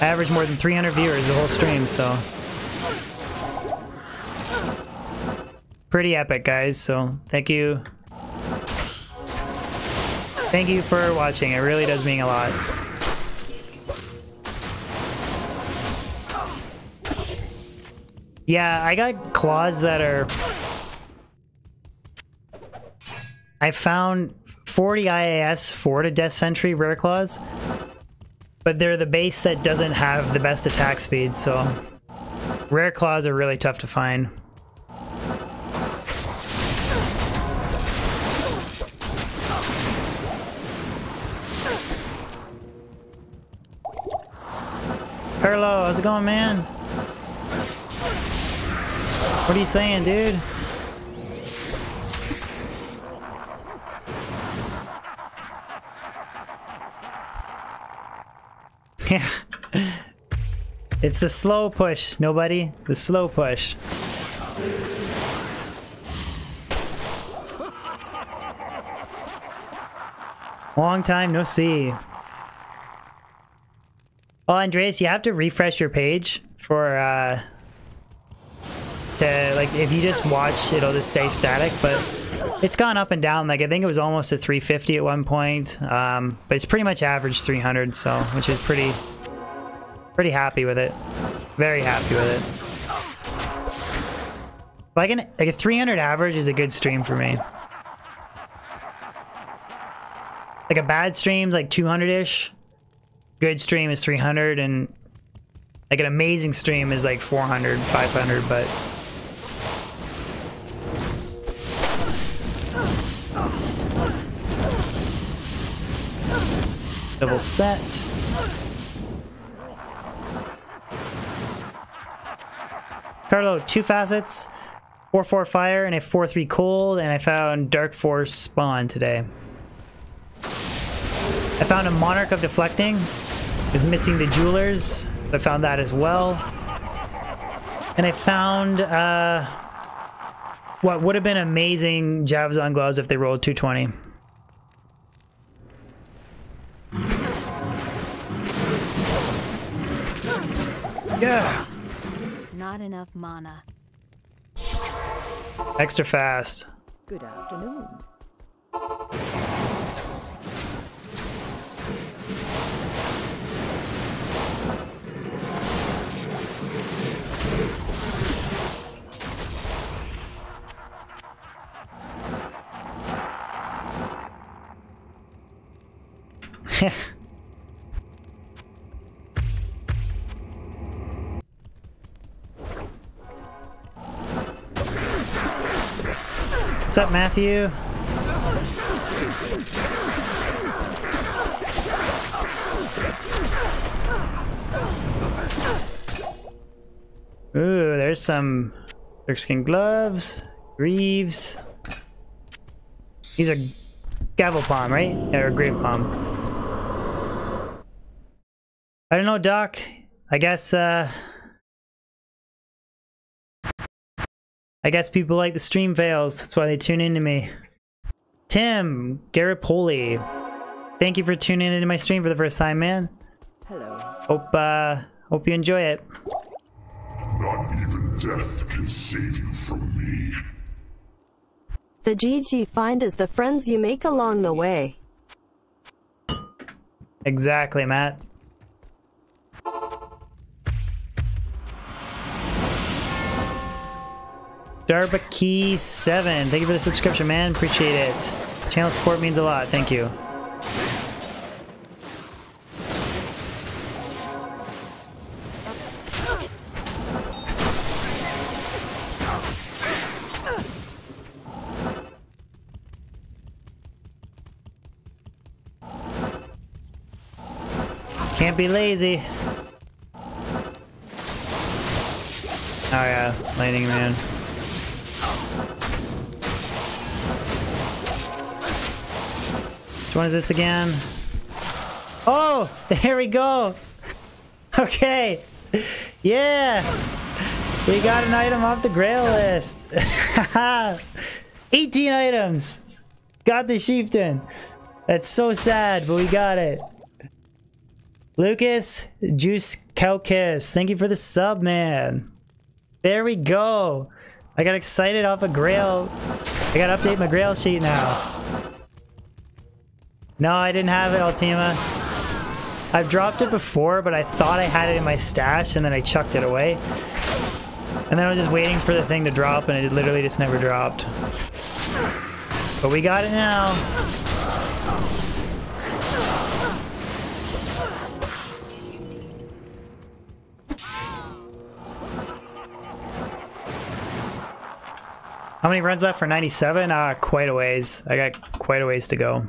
Speaker 3: I averaged more than 300 viewers the whole stream, so pretty epic, guys. So thank you. Thank you for watching. It really does mean a lot. Yeah, I got claws that are... I found 40 IAS 4 to Death Sentry rare claws, but they're the base that doesn't have the best attack speed, so rare claws are really tough to find. Carlo, how's it going, man? What are you saying, dude? Yeah. It's the slow push, nobody. The slow push. Long time no see. Oh, Andreas, you have to refresh your page for to, like, if you just watch, it'll just say static, but it's gone up and down. Like, I think it was almost at 350 at one point, but it's pretty much average 300, so, which is pretty happy with it. Very happy with it. Like a 300 average is a good stream for me. Like a bad stream's like 200-ish. Good stream is 300, and like an amazing stream is like 400, 500, but... Double set. Carlo, 2 facets, 4/4 fire, and a 4/3 cold, and I found Dark Force spawn today. I found a Monarch of Deflecting. Is missing the Jewelers, so I found that as well. And I found what would have been amazing Javazon gloves if they rolled 220. Yeah.
Speaker 6: Not enough mana.
Speaker 3: Extra fast.
Speaker 7: Good afternoon.
Speaker 3: What's up, Matthew? Ooh, there's some dark-skin gloves, greaves. These are gavel palm, right? Or grave palm. I don't know, Doc. I guess people like the stream fails. That's why they tune into me. Tim Garipoli, thank you for tuning into my stream for the first time, man.
Speaker 7: Hello.
Speaker 3: Hope you enjoy it.
Speaker 8: Not even death can save you from me.
Speaker 4: The GG find is the friends you make along the way.
Speaker 3: Exactly, Matt. Darbaki 7, thank you for the subscription, man. Appreciate it. Channel support means a lot. Thank you. Can't be lazy. Oh yeah, Lightning Man. Which one is this again? Oh, there we go. Okay. Yeah. We got an item off the Grail list. 18 items. Got the chieftain. That's so sad, but we got it. Lucas Juice Cowkiss, thank you for the sub, man. There we go. I got excited off of Grail. I gotta update my Grail sheet now. No, I didn't have it, Ultima. I've dropped it before, but I thought I had it in my stash, and then I chucked it away. And then I was just waiting for the thing to drop, and it literally just never dropped. But we got it now. How many runs left for 97? Quite a ways. I got quite a ways to go.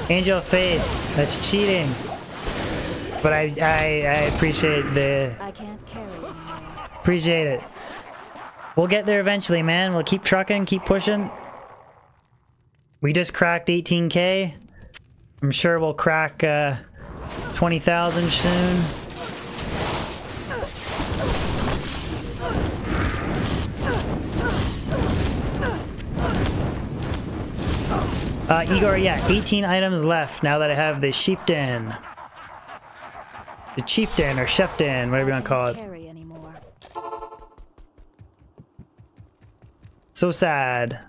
Speaker 3: Angel of Faith, that's cheating. But I appreciate the...
Speaker 6: I can't carry anymore.
Speaker 3: Appreciate it. We'll get there eventually, man. We'll keep trucking, keep pushing. We just cracked 18K. I'm sure we'll crack 20,000 soon. Igor, yeah, 18 items left now that I have the chieftain. The chieftain or cheftain, whatever you want to call it. So sad.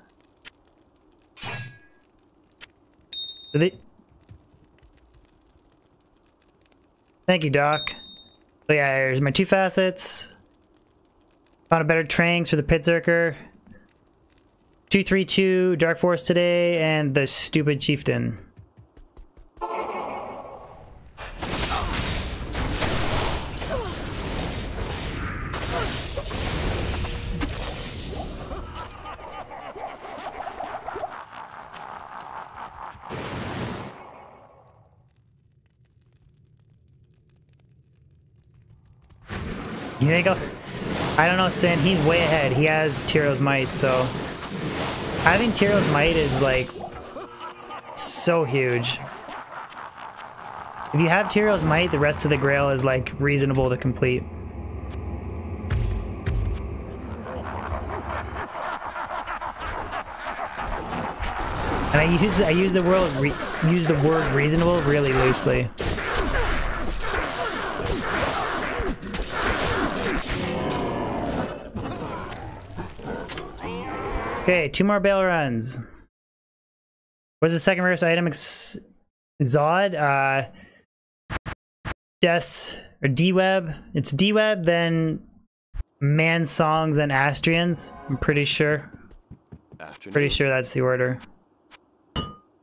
Speaker 3: Thank you, Doc. So yeah, here's my 2 facets. Found a better tranks for the Pit Zerker. 232 Dark Force today, and the stupid chieftain. You think I don't know, Sin, he's way ahead. He has Tyraels Might, so having Tyraels Might is like so huge. If you have Tyraels Might, the rest of the Grail is like reasonable to complete. And I use the word reasonable really loosely. Okay, 2 more Baal runs. What's the second rarest item? Zod? Des or D-Web. It's D-Web, then Man Songs, then Astrians. I'm pretty sure. Pretty sure that's the order.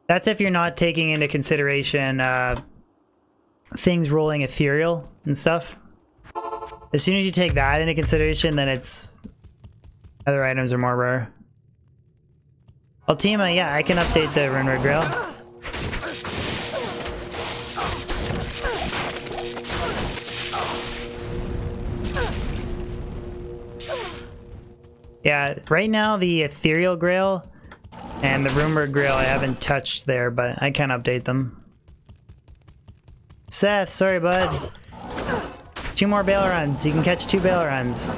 Speaker 3: That's if you're not taking into consideration things rolling ethereal and stuff. As soon as you take that into consideration, then it's other items are more rare. Ultima, yeah, I can update the Runeward Grail. Yeah, right now the Ethereal Grail and the Rumored Grail I haven't touched there, but I can update them. Seth, sorry bud. 2 more Baal runs. You can catch 2 Baal runs.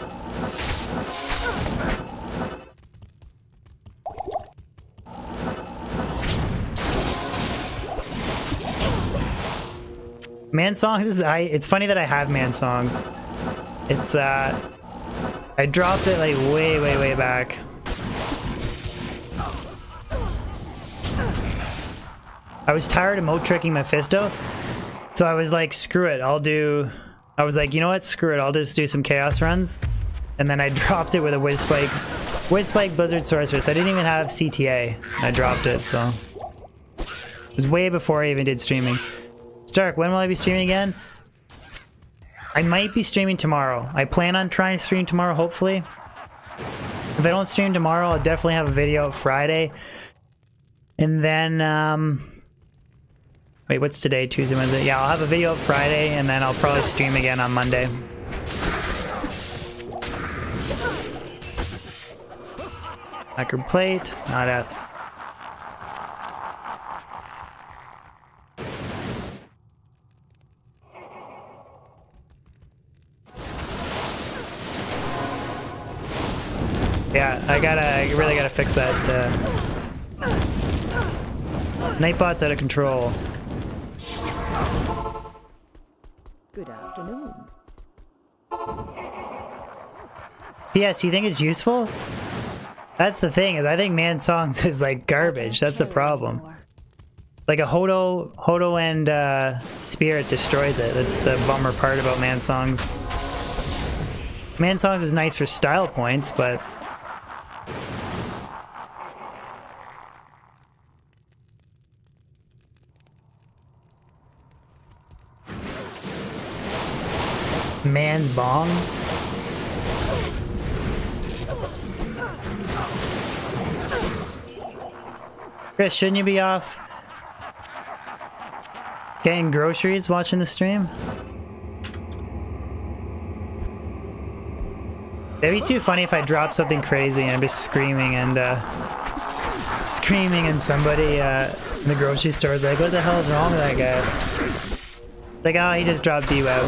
Speaker 3: Man Songs is it's funny that I have Man Songs. It's I dropped it like way back. I was tired of moat tricking Mephisto, so I was like, screw it, I was like, you know what, screw it, I'll just do some chaos runs. And then I dropped it with a Wiz Spike Blizzard Sorceress. I didn't even have CTA. I dropped it, so it was way before I even did streaming. Stark, when will I be streaming again? I might be streaming tomorrow. I plan on trying to stream tomorrow, hopefully. If I don't stream tomorrow, I'll definitely have a video up Friday. And then, wait, what's today? Tuesday, Wednesday? Yeah, I'll have a video up Friday, and then I'll probably stream again on Monday. Lacquered plate, not F. Yeah, I really gotta fix that. Nightbot's out of control.
Speaker 7: Good afternoon.
Speaker 3: P.S. You think it's useful? That's the thing, is I think Man Songs is like garbage. That's the problem. Like a Hodo and Spirit destroys it. That's the bummer part about Man Songs. Man Songs is nice for style points, but Man's Bong? Chris, shouldn't you be off getting groceries watching the stream? It'd be too funny if I drop something crazy and I'm just screaming and somebody in the grocery store is like, what the hell is wrong with that guy? Like, oh, he just dropped D-Web.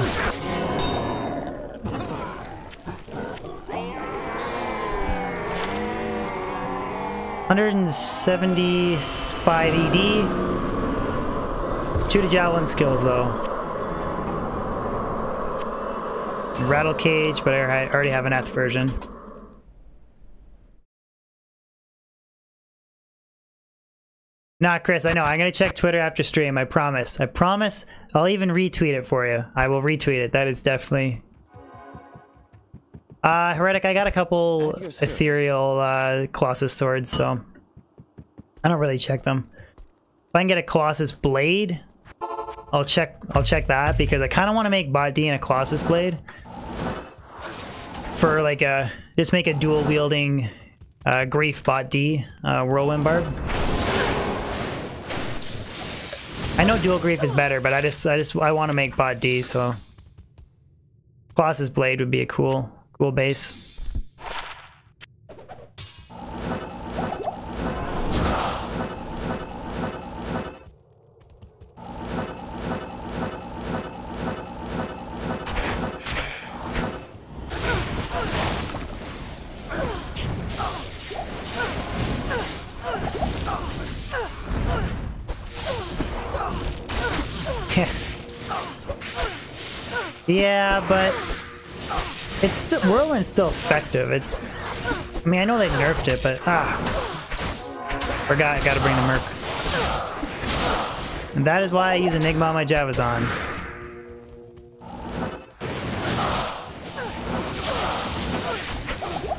Speaker 3: 175 ED. 2 to Javelin skills though. Rattle Cage, but I already have an F version. Nah, Chris, I know. I'm gonna check Twitter after stream. I promise. I promise. I'll even retweet it for you. I will retweet it. That is definitely... Heretic, I got a couple ethereal Colossus swords, so I don't really check them. If I can get a Colossus blade, I'll check that, because I kind of want to make Bot D and a Colossus blade for like just make a dual wielding Grief Bot D whirlwind barb. I know dual Grief is better, but I want to make Bot D, so Colossus blade would be a cool base. Yeah, but it's still, Whirlwind's still effective. It's, I mean, I know they nerfed it, but forgot I gotta bring the Merc. And that is why I use Enigma on my Javazon.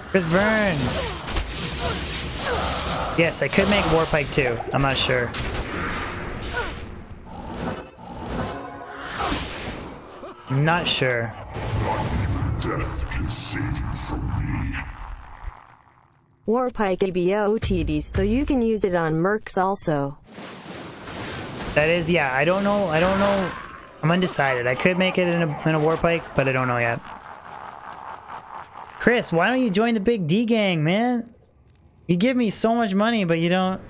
Speaker 3: Chris Vern! Yes, I could make Warpike too. I'm not sure. I'm not sure.
Speaker 8: Death can save you from me.
Speaker 4: Warpike ABOTDs, so you can use it on Mercs also.
Speaker 3: That is, yeah, I don't know. I'm undecided. I could make it in a Warpike, but I don't know yet. Chris, why don't you join the big D gang, man? You give me so much money, but you don't...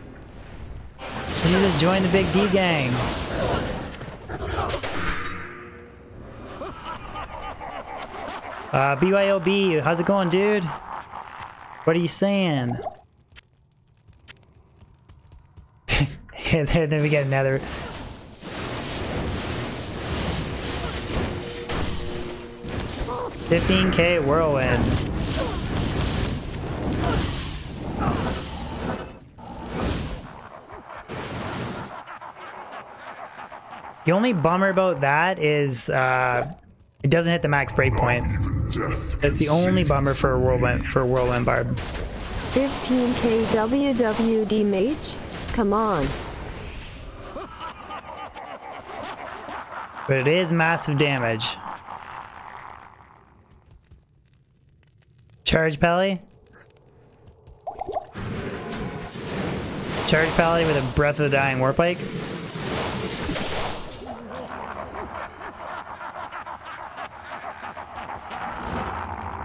Speaker 3: You just join the big D gang. BYOB, how's it going, dude? What are you saying? Then we get another. $15K whirlwind. The only bummer about that is it doesn't hit the max breakpoint. That's the only bummer for a whirlwind barb.
Speaker 4: 15K WWD mage? Come on.
Speaker 3: But it is massive damage. Charge Pally? Charge Pally with a Breath of the Dying Warpike?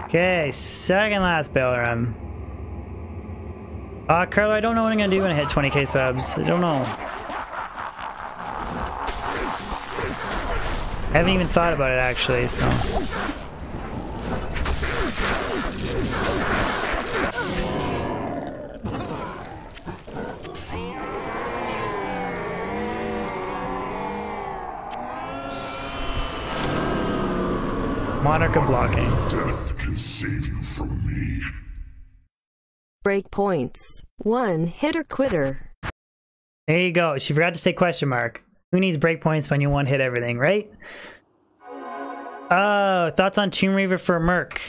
Speaker 3: Okay, second last bail run. Carlo, I don't know what I'm gonna do when I hit 20K subs. I don't know. I haven't even thought about it actually, so. Monarch of blocking.
Speaker 8: Death can save you from me.
Speaker 4: Breakpoints. 1 hitter quitter.
Speaker 3: There you go. She forgot to say question mark. Who needs breakpoints when you one hit everything, right? Thoughts on Tomb Reaver for Merc?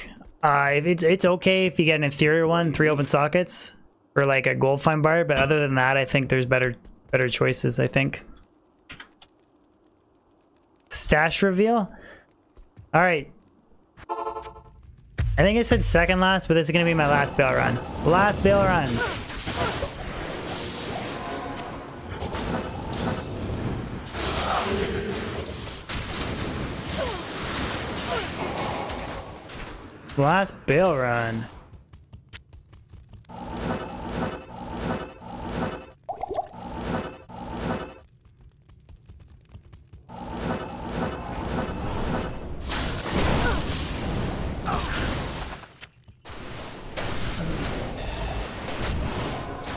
Speaker 3: It's okay if you get an inferior one, 3 open sockets, or like a gold fine bar, but other than that, I think there's better choices, I think. Stash reveal? Alright. I think I said second last, but this is gonna be my last bail run. Last bail run! Last bail run.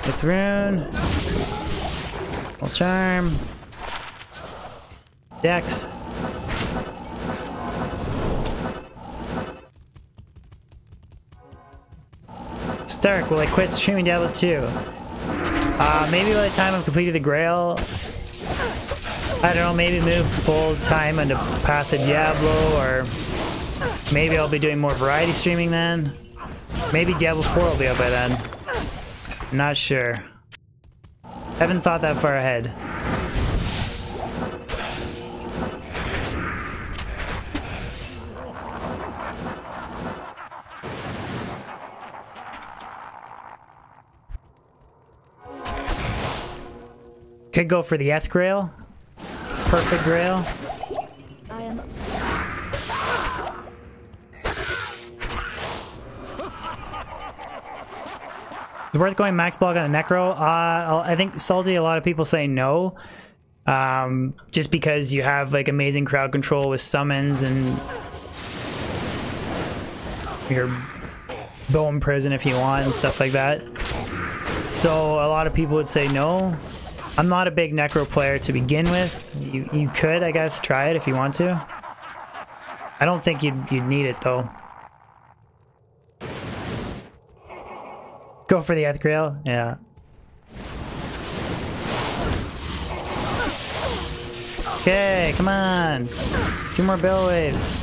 Speaker 3: With rune. Full charm. Dex. Stark, will I quit streaming Diablo 2? Maybe by the time I've completed the Grail, I don't know, maybe move full time into Path of Diablo, or maybe I'll be doing more variety streaming then. Maybe Diablo 4 will be up by then. Not sure. Haven't thought that far ahead. Could go for the Eth Grail. Perfect Grail.
Speaker 6: I am.
Speaker 3: Is it worth going max block on a Necro? I think Salty, a lot of people say no. Just because you have like amazing crowd control with summons and your Bone Prison if you want and stuff like that. So a lot of people would say no. I'm not a big Necro player to begin with. You could, I guess, try it if you want to. I don't think you'd need it though. Go for the Eth Grail? Yeah. Okay, come on. 2 more bell waves.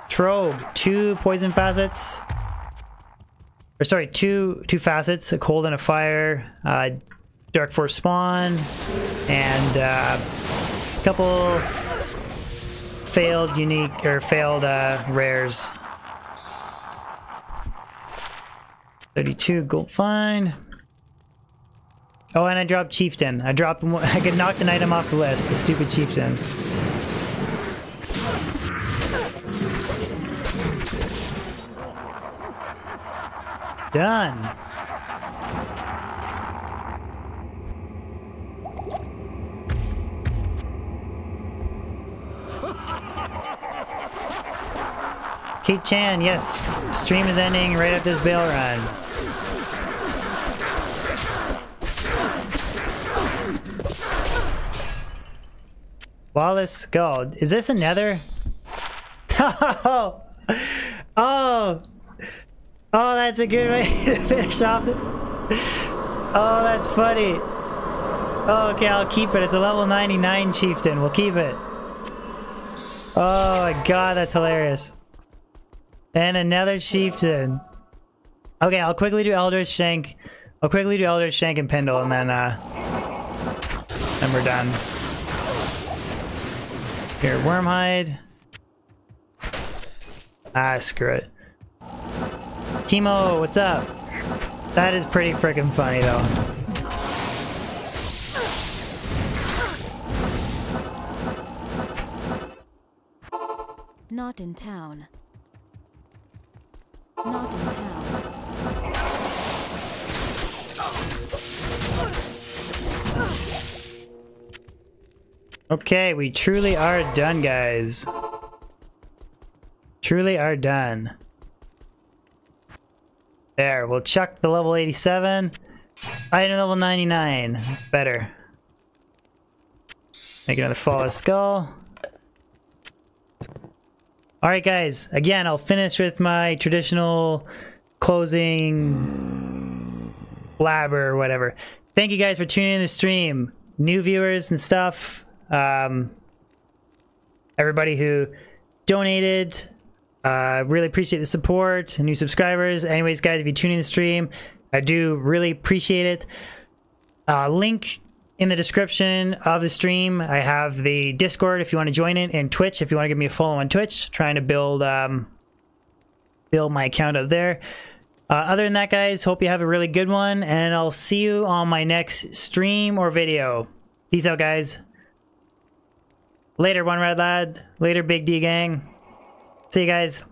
Speaker 3: Trogue, 2 poison facets. Or sorry, two facets, a cold and a fire, Dark Force spawn, and a couple failed unique or failed rares. 32 gold fine. Oh, and I dropped Chieftain. I could knock an item off the list, the stupid Chieftain. Done. Kate Chan, yes. Stream is ending right after this bail run. Flawless Skull. Is this another? Oh! Oh! Oh, that's a good way to finish off it. Oh, that's funny. Oh, okay, I'll keep it. It's a level 99 Chieftain. We'll keep it. Oh my god, that's hilarious. And another Chieftain. Okay, I'll quickly do Eldritch Shank. I'll quickly do Eldritch Shank and Pendle, and then we're done. Here, Wormhide. Ah, screw it. Timo, what's up? That is pretty freaking funny, though.
Speaker 6: Not in town. Not in town.
Speaker 3: Okay, we truly are done, guys. Truly are done. There, we'll chuck the level 87. Item level 99. That's better. Make another flawless skull. Alright guys, again, I'll finish with my traditional closing blabber or whatever. Thank you guys for tuning in the stream. New viewers and stuff. Everybody who donated. Really appreciate the support. New subscribers. Anyways, guys, if you tune in the stream, I do really appreciate it. Link in the description of the stream. I have the Discord if you want to join it, and Twitch if you want to give me a follow on Twitch. Trying to build my account up there. Other than that, guys, hope you have a really good one, and I'll see you on my next stream or video. Peace out, guys. Later, One Red Lad. Later, Big D Gang. See you guys.